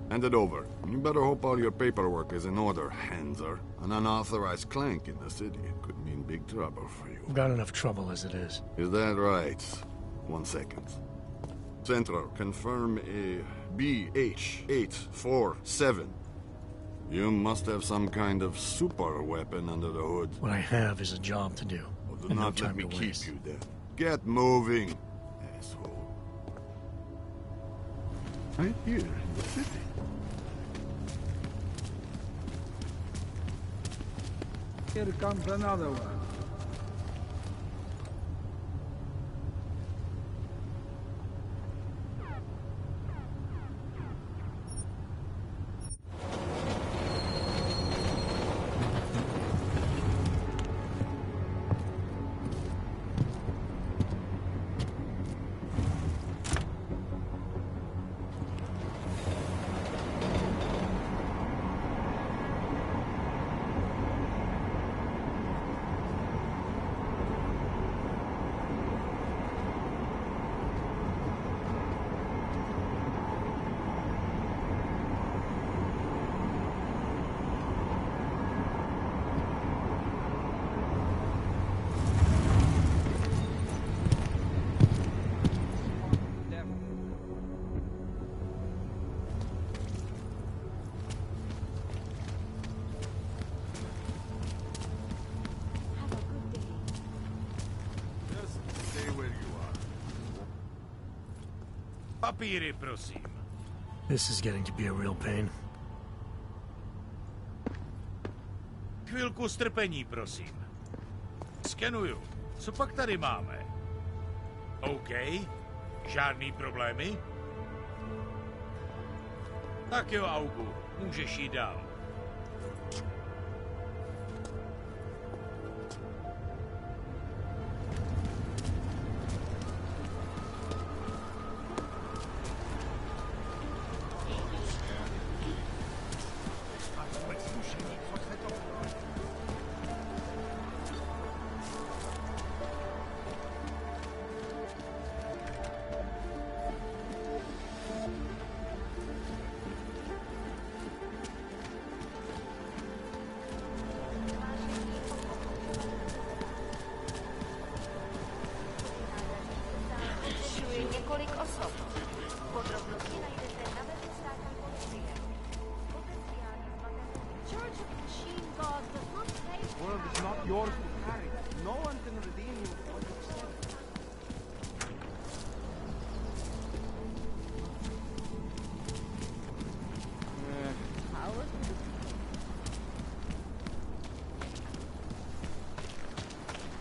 Hand it over. You better hope all your paperwork is in order, Hanser. An unauthorized clank in the city could mean big trouble for you. I've got enough trouble as it is. Is that right? 1 second. Central, confirm a BH-847. You must have some kind of super weapon under the hood. What I have is a job to do. Well, do and not no let time me to keep waste. you then. Get moving, asshole. Right here in the city. Here comes another one. Papíry, prosím. This is getting to be a real pain. Chvilku strpení, prosím. Skenuju. Co pak tady máme? OK. Žádný problémy? Tak jo, Augu. Můžeš jít dál.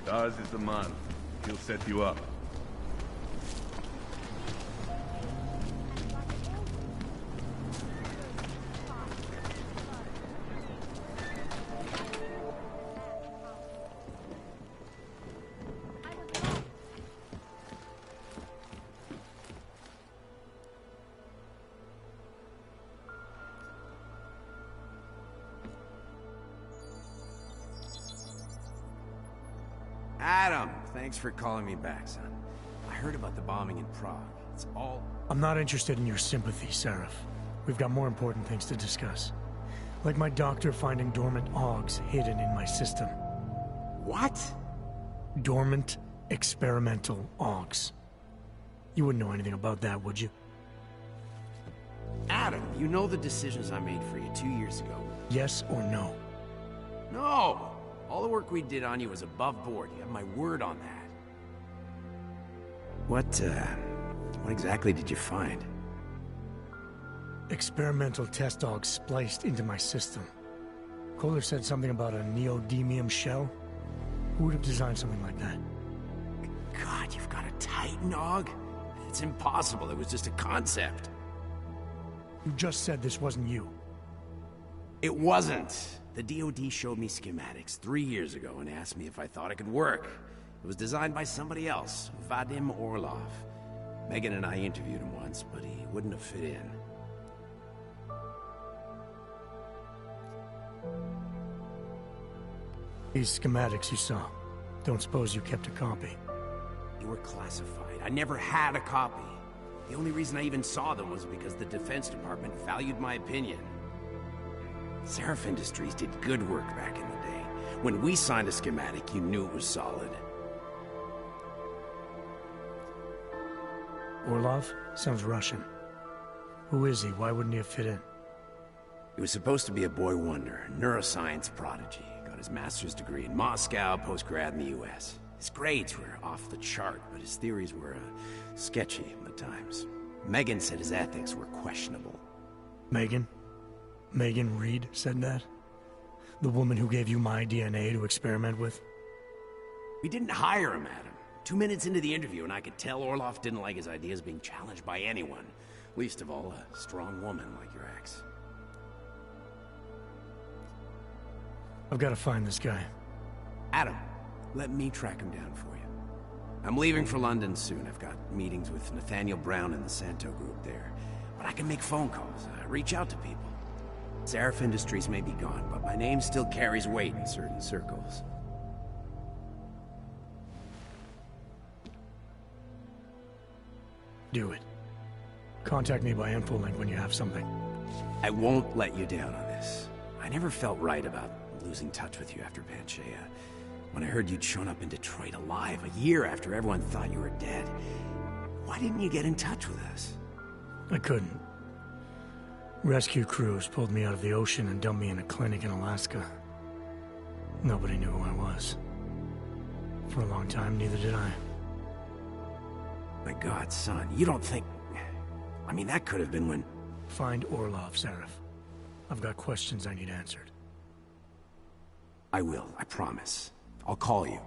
Dawes is the man. He'll set you up. Adam, thanks for calling me back, son. I heard about the bombing in Prague. It's all... I'm not interested in your sympathy, Seraph. We've got more important things to discuss. Like my doctor finding dormant augs hidden in my system. What? Dormant experimental augs. You wouldn't know anything about that, would you? Adam, you know the decisions I made for you 2 years ago. Yes or no? No! All the work we did on you was above board. You have my word on that. What exactly did you find? Experimental test augs spliced into my system. Kohler said something about a neodymium shell. Who would have designed something like that? God, you've got a Titan aug? It's impossible. It was just a concept. You just said this wasn't you. It wasn't. The DoD showed me schematics 3 years ago and asked me if I thought it could work. It was designed by somebody else, Vadim Orlov. Megan and I interviewed him once, but he wouldn't have fit in. These schematics you saw. Don't suppose you kept a copy? They were classified. I never had a copy. The only reason I even saw them was because the Defense Department valued my opinion. Seraph Industries did good work back in the day. When we signed a schematic, you knew it was solid. Orlov? Sounds Russian. Who is he? Why wouldn't he have fit in? He was supposed to be a boy wonder, neuroscience prodigy. Got his master's degree in Moscow, post-grad in the US. His grades were off the chart, but his theories were sketchy at times. Megan said his ethics were questionable. Megan? Megan Reed said that? The woman who gave you my DNA to experiment with? We didn't hire him, Adam. 2 minutes into the interview, and I could tell Orlov didn't like his ideas being challenged by anyone. Least of all, a strong woman like your ex. I've got to find this guy. Adam, let me track him down for you. I'm leaving for London soon. I've got meetings with Nathaniel Brown and the Santo group there. But I can make phone calls, reach out to people. Seraph Industries may be gone, but my name still carries weight in certain circles. Do it. Contact me by infolink when you have something. I won't let you down on this. I never felt right about losing touch with you after Panchea. When I heard you'd shown up in Detroit alive a year after everyone thought you were dead. Why didn't you get in touch with us? I couldn't. Rescue crews pulled me out of the ocean and dumped me in a clinic in Alaska. Nobody knew who I was. For a long time, neither did I. My God, son, you don't think... I mean, that could have been when... Find Orlov, Seraph. I've got questions I need answered. I will, I promise. I'll call you.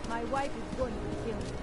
My wife is going to kill me.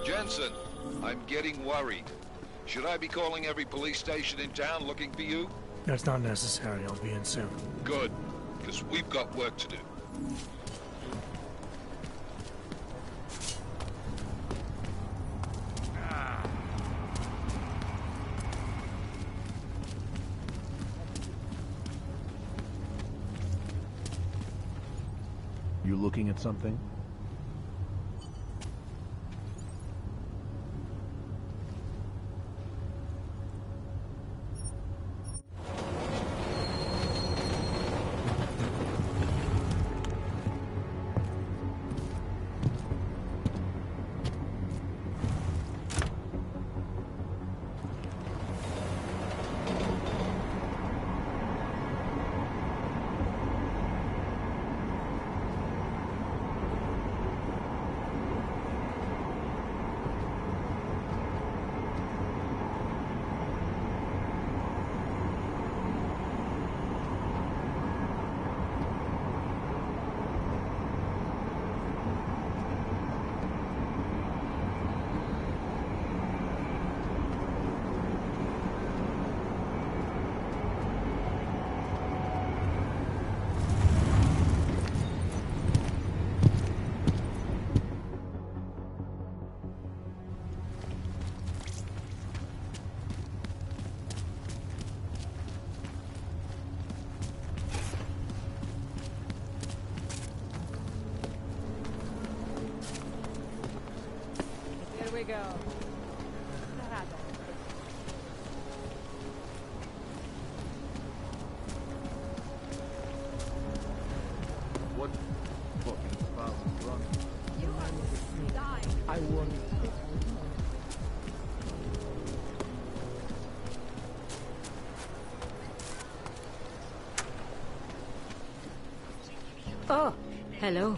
Jensen, I'm getting worried. Should I be calling every police station in town looking for you? That's not necessary. I'll be in soon. Good, because we've got work to do. You looking at something? Here we go. What fucking spasms run? You are dying. I won. Oh, hello.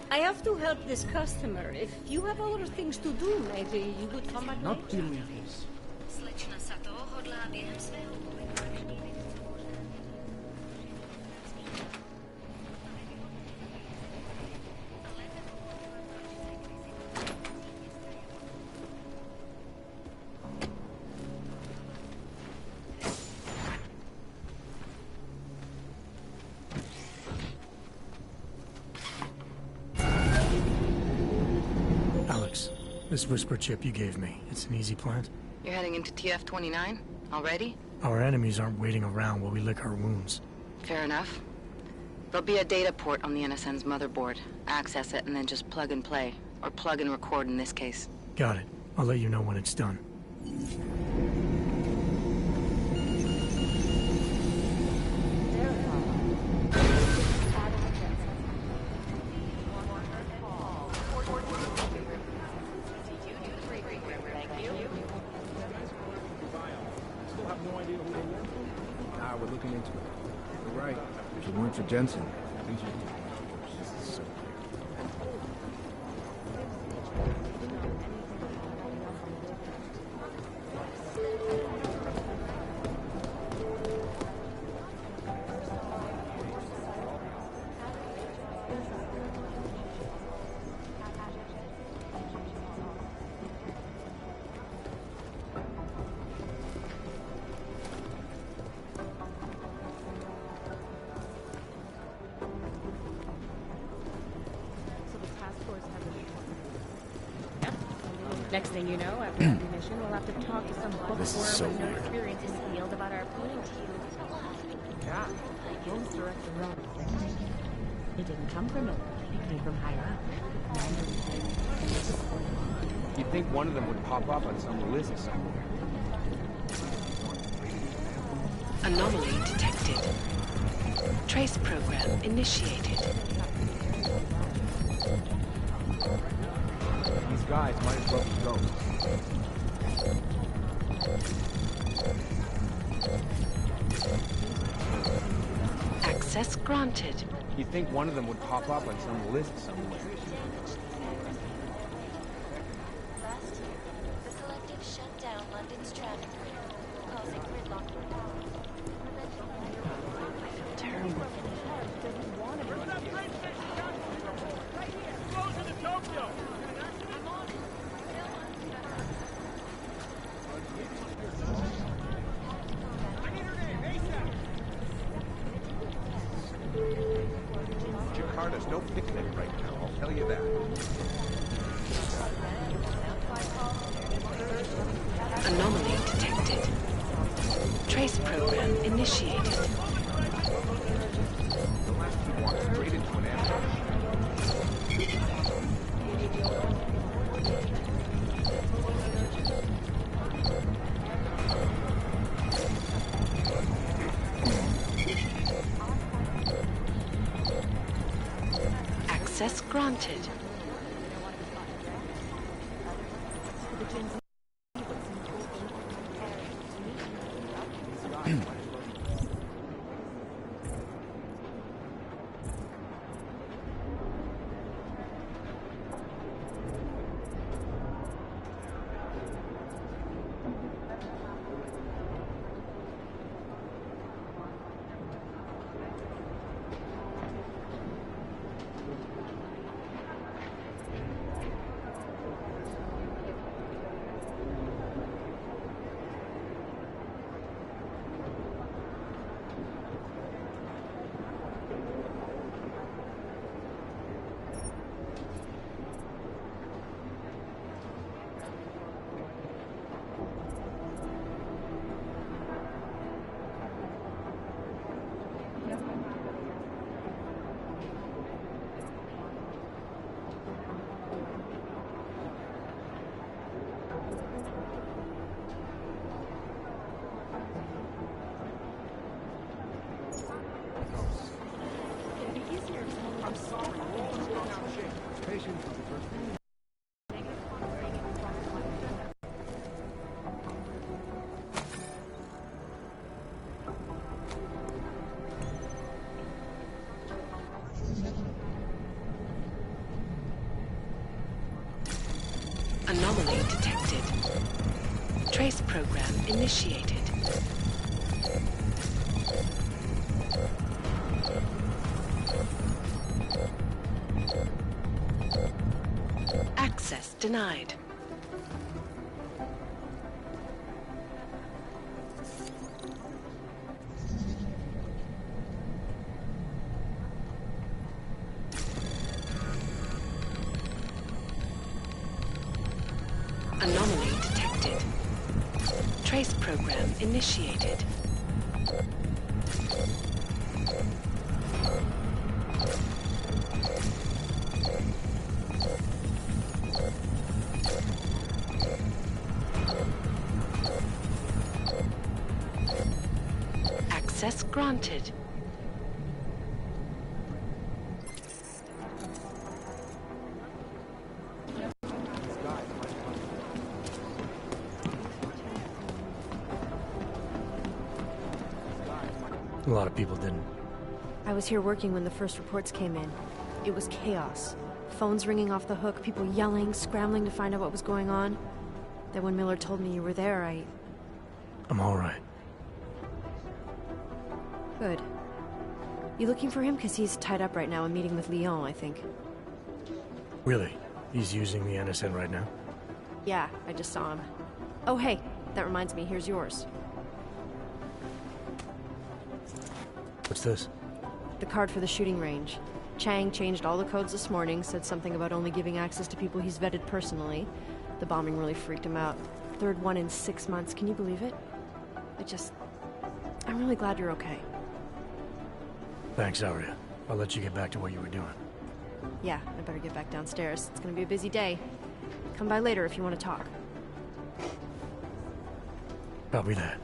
I have to help this customer. If you have other things to do, maybe you would come back Not later. doing this. Slečna sa to hodlá během svého Alex, this whisper chip you gave me, it's an easy plant? You're heading into TF-29 already? Our enemies aren't waiting around while we lick our wounds. Fair enough. There'll be a data port on the NSN's motherboard. Access it and then just plug and play. Or plug and record in this case. Got it. I'll let you know when it's done. Nah, we're looking into it. You're right. If it weren't for Jensen, things would... This is so Next thing you know, after the mission, we'll have to talk to some bookworm This is so with no weird. experience in the field about our opponent team. Yeah, Jones directed wrong. It didn't come from nowhere. It came from higher up. You'd think one of them would pop up on some list somewhere. Anomaly detected. Trace program initiated. These guys might as well be ghosts. Access granted. You'd think one of them would pop up on some list somewhere. Last year, the Selective shut down London's traffic grid, causing gridlock. Terrible. Jakarta There's no picnic right now, I'll tell you that. Anomaly detected. Trace program initiated. The last two walked straight into an ambush. Access granted. Anomaly detected. Trace program initiated. Access denied. Anomaly detected. Trace program initiated. Access granted. A lot of people didn't. I was here working when the first reports came in. It was chaos. Phones ringing off the hook, people yelling, scrambling to find out what was going on. Then when Miller told me you were there, I'm all right. Good. You looking for him? Because he's tied up right now and meeting with Lyon, I think. Really? He's using the NSN right now? Yeah, I just saw him. Oh, hey, that reminds me, here's yours. What's this? The card for the shooting range. Chang changed all the codes this morning, said something about only giving access to people he's vetted personally. The bombing really freaked him out. Third one in 6 months, can you believe it? I'm really glad you're okay. Thanks, Aria. I'll let you get back to what you were doing. Yeah, I better get back downstairs. It's gonna be a busy day. Come by later if you want to talk. Copy that.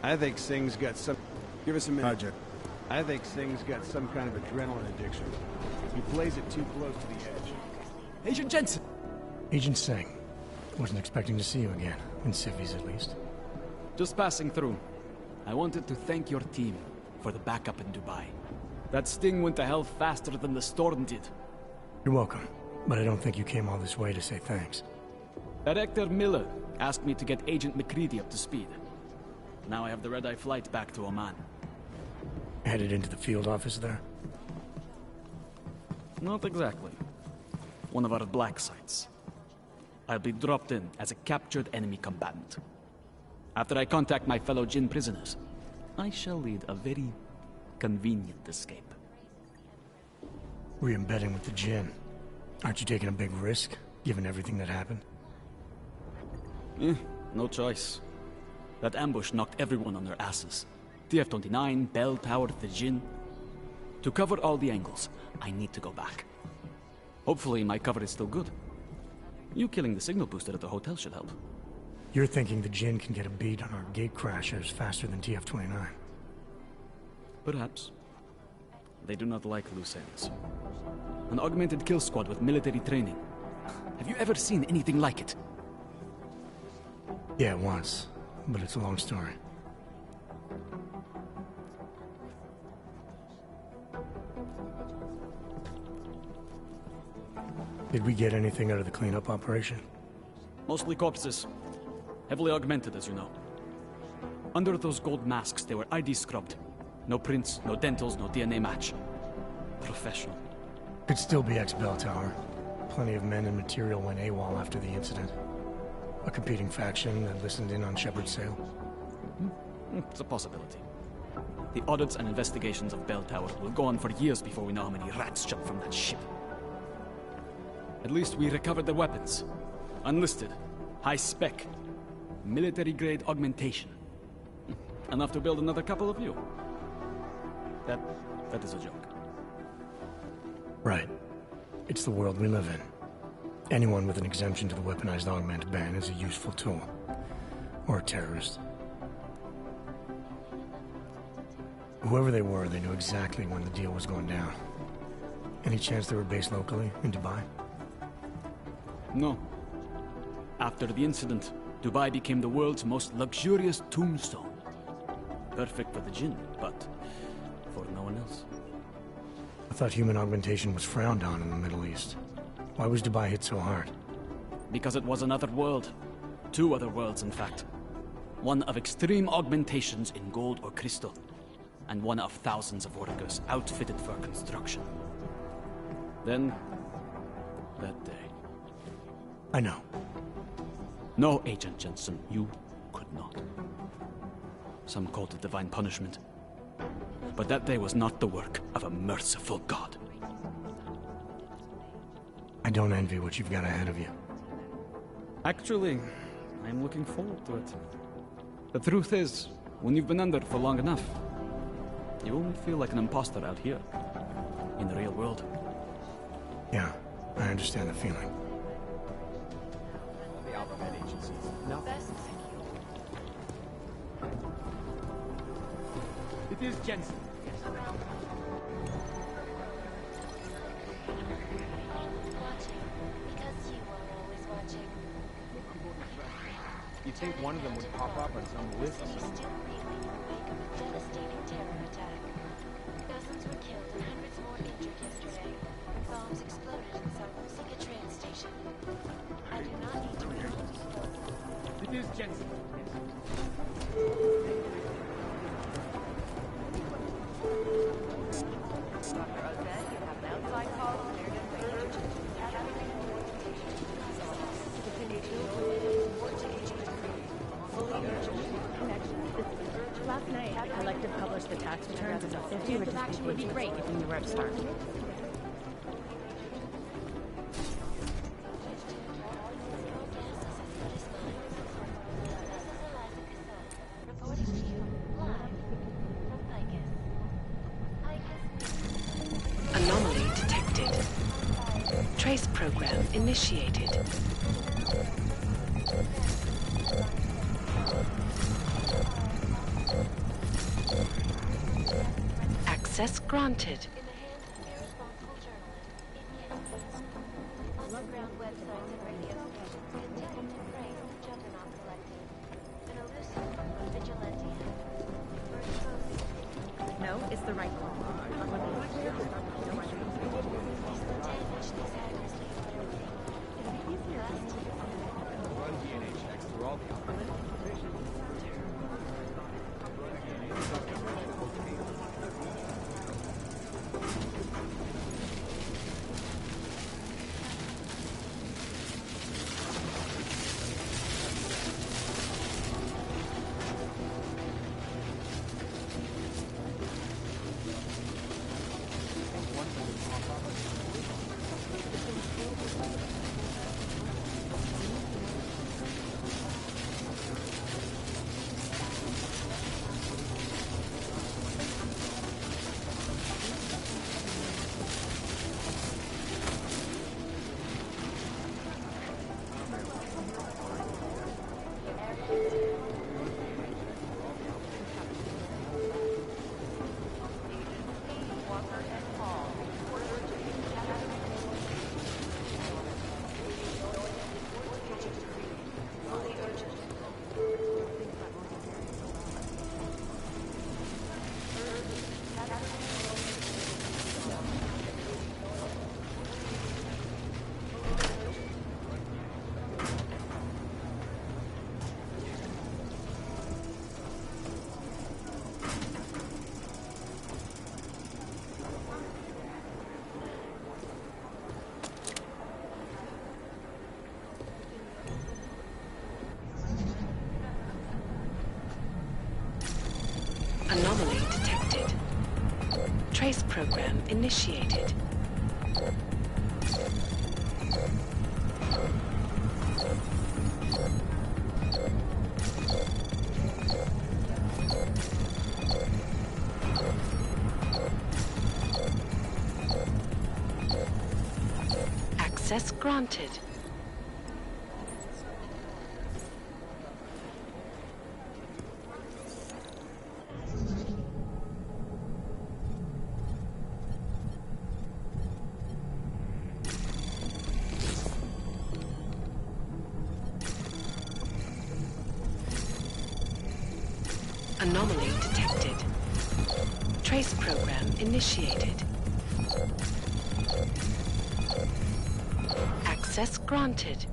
I think Singh's got some... Give us a minute. Roger. I think Singh's got some kind of adrenaline addiction. He plays it too close to the edge. Agent Jensen! Agent Singh. Wasn't expecting to see you again. In civvies, at least. Just passing through. I wanted to thank your team for the backup in Dubai. That sting went to hell faster than the storm did. You're welcome. But I don't think you came all this way to say thanks. Director Miller asked me to get Agent McCready up to speed. Now I have the red-eye flight back to Oman. Headed into the field office there? Not exactly. One of our black sites. I'll be dropped in as a captured enemy combatant. After I contact my fellow Jinn prisoners, I shall lead a very convenient escape. Re-embedding with the Jinn. Aren't you taking a big risk, given everything that happened? No choice. That ambush knocked everyone on their asses. TF-29, Bell Tower, the Jinn. To cover all the angles, I need to go back. Hopefully my cover is still good. You killing the signal booster at the hotel should help. You're thinking the Jinn can get a beat on our gate crashers faster than TF-29? Perhaps. They do not like loose ends. An augmented kill squad with military training. Have you ever seen anything like it? Yeah, once. But it's a long story. Did we get anything out of the cleanup operation? Mostly corpses. Heavily augmented, as you know. Under those gold masks, they were ID scrubbed. No prints, no dentals, no DNA match. Professional. Could still be ex-Bell Tower. Plenty of men and material went AWOL after the incident. A competing faction that listened in on Shepard's sale. It's a possibility. The audits and investigations of Bell Tower will go on for years before we know how many rats jumped from that ship. At least we recovered their weapons. Unlisted. High spec. Military-grade augmentation. Enough to build another couple of you. That is a joke. Right. It's the world we live in. Anyone with an exemption to the weaponized augment ban is a useful tool. Or a terrorist. Whoever they were, they knew exactly when the deal was going down. Any chance they were based locally, in Dubai? No. After the incident, Dubai became the world's most luxurious tombstone. Perfect for the Jinn, but for no one else. I thought human augmentation was frowned on in the Middle East. Why was Dubai hit so hard? Because it was another world. Two other worlds, in fact. One of extreme augmentations in gold or crystal, and one of thousands of workers outfitted for construction. Then, that day. I know. No, Agent Jensen, you could not. Some called it divine punishment. But that day was not the work of a merciful God. I don't envy what you've got ahead of you. Actually, I'm looking forward to it. The truth is, when you've been under for long enough, you only feel like an imposter out here, in the real world. Yeah, I understand the feeling. The Alphabet Agency. No. It is Jensen. You'd think one of them would pop up on some list. Devastating terror attack. Dozens were killed and hundreds more injured yesterday. Bombs exploded in South Musica train station. I do not need to remind you. It is Jensen. Last night, Collective published the tax returns as a 50 which action would be great if we knew where to start. Anomaly detected. Trace program initiated. Access granted. In the hands of irresponsible journalists, it can be used. Underground websites and radio stations continue to praise the Juggernaut Collective, an elusive group of vigilante hackers for exposing. No, it's the right call. It's the damage these hackers leave on everything. Run DNA checks through all the Anomaly detected. Trace program initiated. Access granted. Anomaly detected. Trace program initiated. Access granted.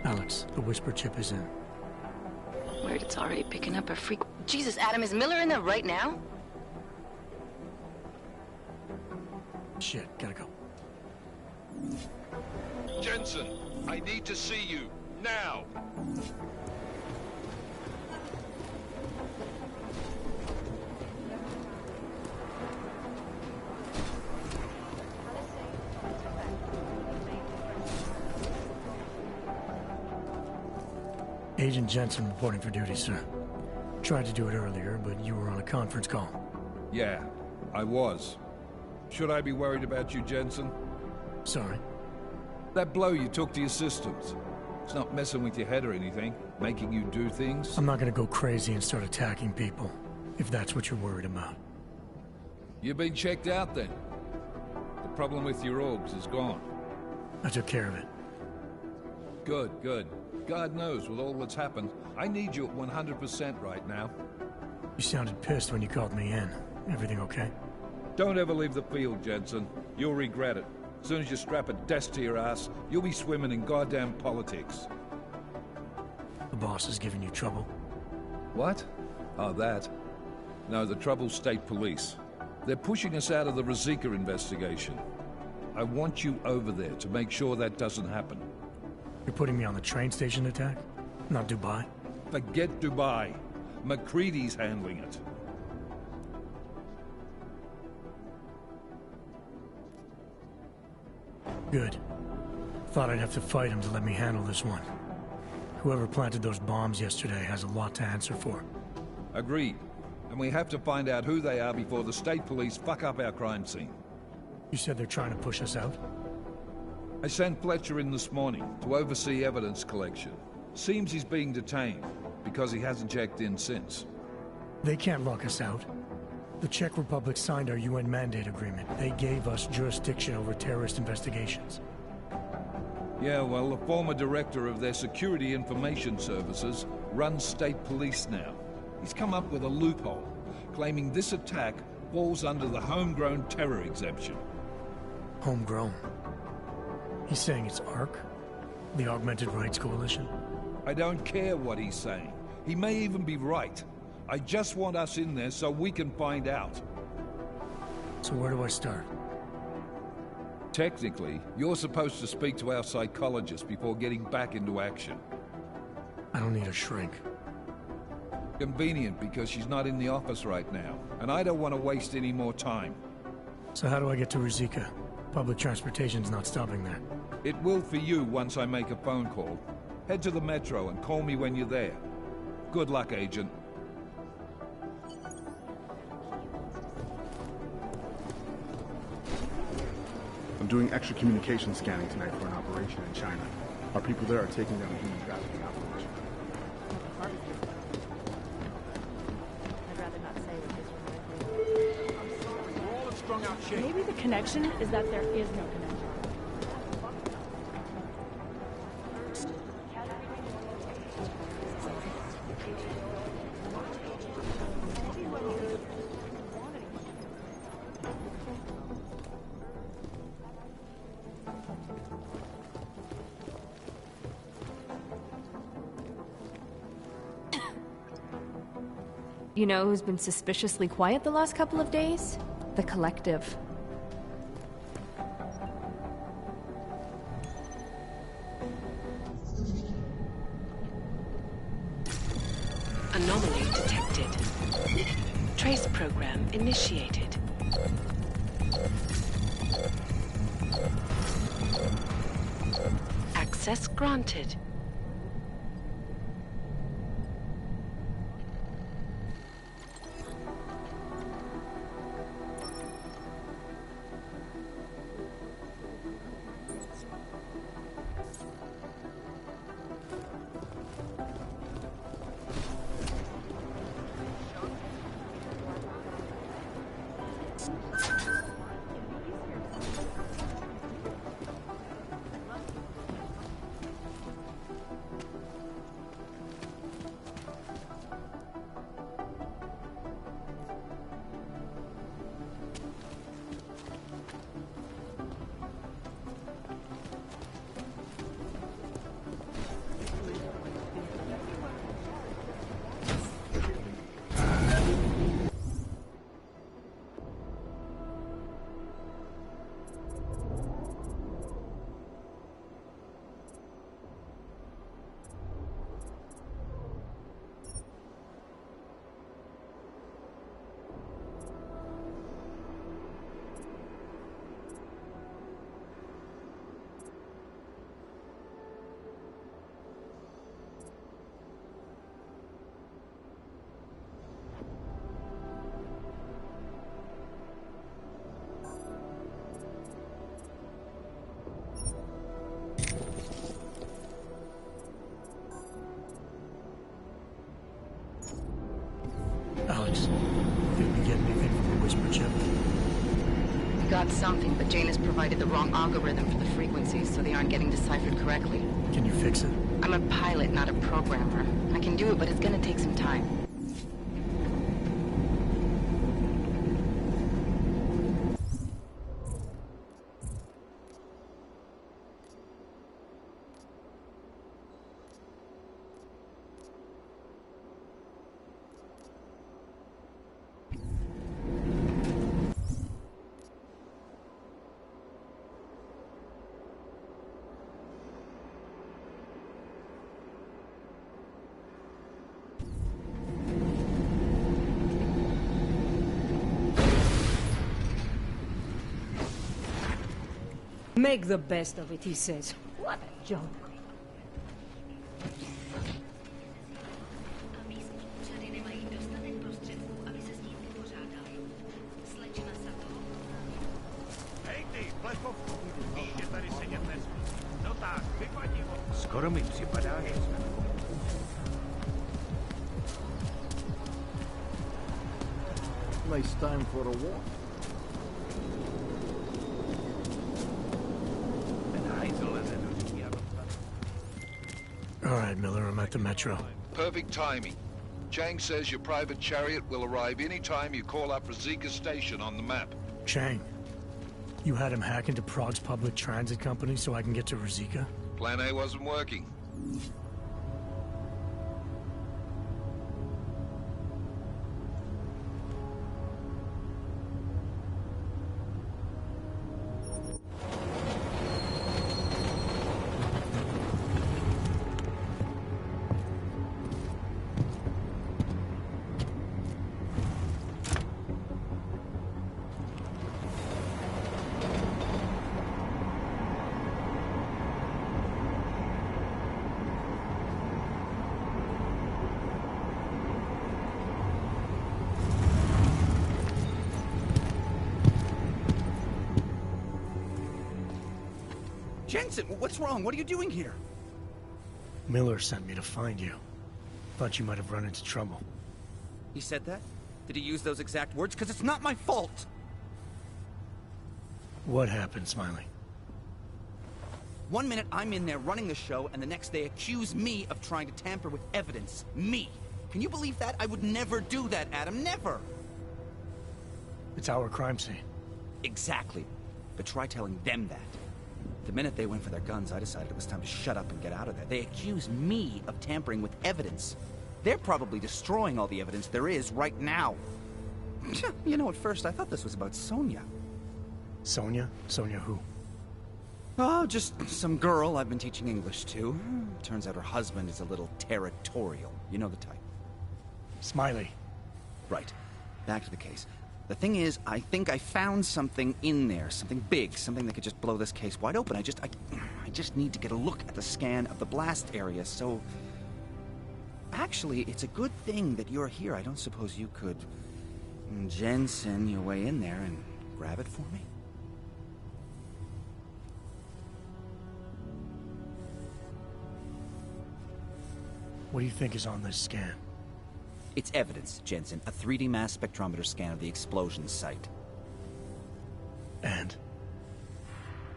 Alex, the whisper chip is in. Weird, it's already picking up a freak. Jesus, Adam, is Miller in there right now? Shit, gotta go. Jensen, I need to see you. Now! Agent Jensen reporting for duty, sir. Tried to do it earlier, but you were on a conference call. Yeah, I was. Should I be worried about you, Jensen? Sorry. That blow you took to your systems. It's not messing with your head or anything, making you do things. I'm not gonna go crazy and start attacking people, if that's what you're worried about. You've been checked out then. The problem with your orgs is gone. I took care of it. Good, good. God knows, with all that's happened, I need you at 100% right now. You sounded pissed when you called me in. Everything okay? Don't ever leave the field, Jensen. You'll regret it. As soon as you strap a desk to your ass, you'll be swimming in goddamn politics. The boss is giving you trouble? What? Oh, that? No, the Trouble's State Police. They're pushing us out of the Rosika investigation. I want you over there to make sure that doesn't happen. You're putting me on the train station attack? Not Dubai? Forget Dubai. McCready's handling it. Good. Thought I'd have to fight him to let me handle this one. Whoever planted those bombs yesterday has a lot to answer for. Agreed. And we have to find out who they are before the state police fuck up our crime scene. You said they're trying to push us out? I sent Fletcher in this morning to oversee evidence collection. Seems he's being detained, because he hasn't checked in since. They can't lock us out. The Czech Republic signed our UN mandate agreement. They gave us jurisdiction over terrorist investigations. Yeah, well, the former director of their security information services runs state police now. He's come up with a loophole, claiming this attack falls under the homegrown terror exemption. Homegrown? He's saying it's ARC? The Augmented Rights Coalition? I don't care what he's saying. He may even be right. I just want us in there so we can find out. So where do I start? Technically, you're supposed to speak to our psychologist before getting back into action. I don't need a shrink. Convenient, because she's not in the office right now, and I don't want to waste any more time. So how do I get to Rizika? Public transportation's not stopping there. It will for you once I make a phone call. Head to the metro and call me when you're there. Good luck, Agent. I'm doing extra communication scanning tonight for an operation in China. Our people there are taking down a human trafficking operation. I'd rather not say what this reminds me of. Maybe the connection is that there is no connection. You know who's been suspiciously quiet the last couple of days? The Collective. Anomaly detected. Trace program initiated. Access granted. Alex, did we get anything from the Whisper chip? We got something, but Jane has provided the wrong algorithm for the frequencies, so they aren't getting deciphered correctly. Can you fix it? I'm a pilot, not a programmer. I can do it, but it's gonna take some time. Make the best of it, he says. What a joke. Skoro mi připadá, že jsme... Nice time for a walk. All right, Miller, I'm at the Metro. Perfect timing. Chang says your private chariot will arrive any time you call up Rizika Station on the map. Chang, you had him hack into Prague's public transit company so I can get to Rizika? Plan A wasn't working. Jensen, what's wrong? What are you doing here? Miller sent me to find you. Thought you might have run into trouble. He said that? Did he use those exact words? Because it's not my fault! What happened, Smiley? One minute I'm in there running the show, and the next they accuse me of trying to tamper with evidence. Me! Can you believe that? I would never do that, Adam. Never! It's our crime scene. Exactly. But try telling them that. The minute they went for their guns, I decided it was time to shut up and get out of there. They accuse me of tampering with evidence. They're probably destroying all the evidence there is right now. You know, at first I thought this was about Sonia. Sonia? Sonia who? Oh, just some girl I've been teaching English to. Turns out her husband is a little territorial. You know the type. Smiley. Right. Back to the case. The thing is, I think I found something in there. Something big. Something that could just blow this case wide open. I just need to get a look at the scan of the blast area, so... Actually, it's a good thing that you're here. I don't suppose you could... Jensen your way in there and grab it for me? What do you think is on this scan? It's evidence, Jensen. A 3D mass spectrometer scan of the explosion site. And?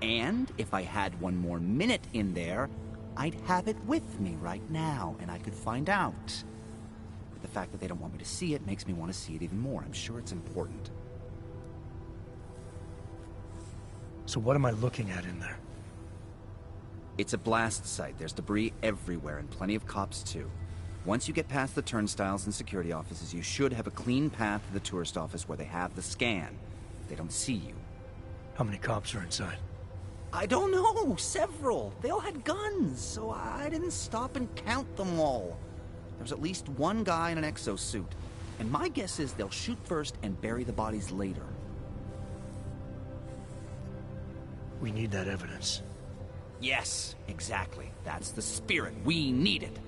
And if I had one more minute in there, I'd have it with me right now, and I could find out. But the fact that they don't want me to see it makes me want to see it even more. I'm sure it's important. So what am I looking at in there? It's a blast site. There's debris everywhere, and plenty of cops, too. Once you get past the turnstiles and security offices, you should have a clean path to the tourist office where they have the scan. They don't see you. How many cops are inside? I don't know. Several. They all had guns, so I didn't stop and count them all. There was at least one guy in an exosuit. And my guess is they'll shoot first and bury the bodies later. We need that evidence. Yes, exactly. That's the spirit. We need it.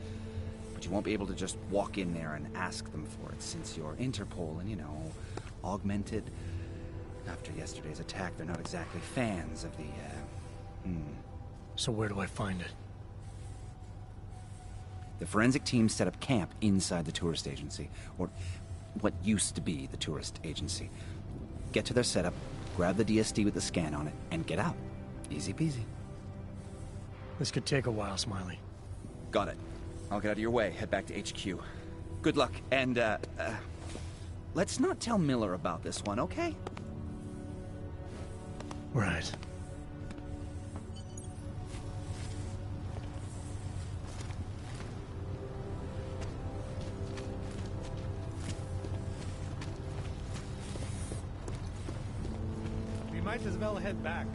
But you won't be able to just walk in there and ask them for it, since you're Interpol and, you know, augmented. After yesterday's attack, they're not exactly fans of the, So where do I find it? The forensic team set up camp inside the tourist agency, or what used to be the tourist agency. Get to their setup, grab the DSD with the scan on it, and get out. Easy peasy. This could take a while, Smiley. Got it. I'll get out of your way, head back to HQ. Good luck, and, let's not tell Miller about this one, okay? Right. We might as well head back.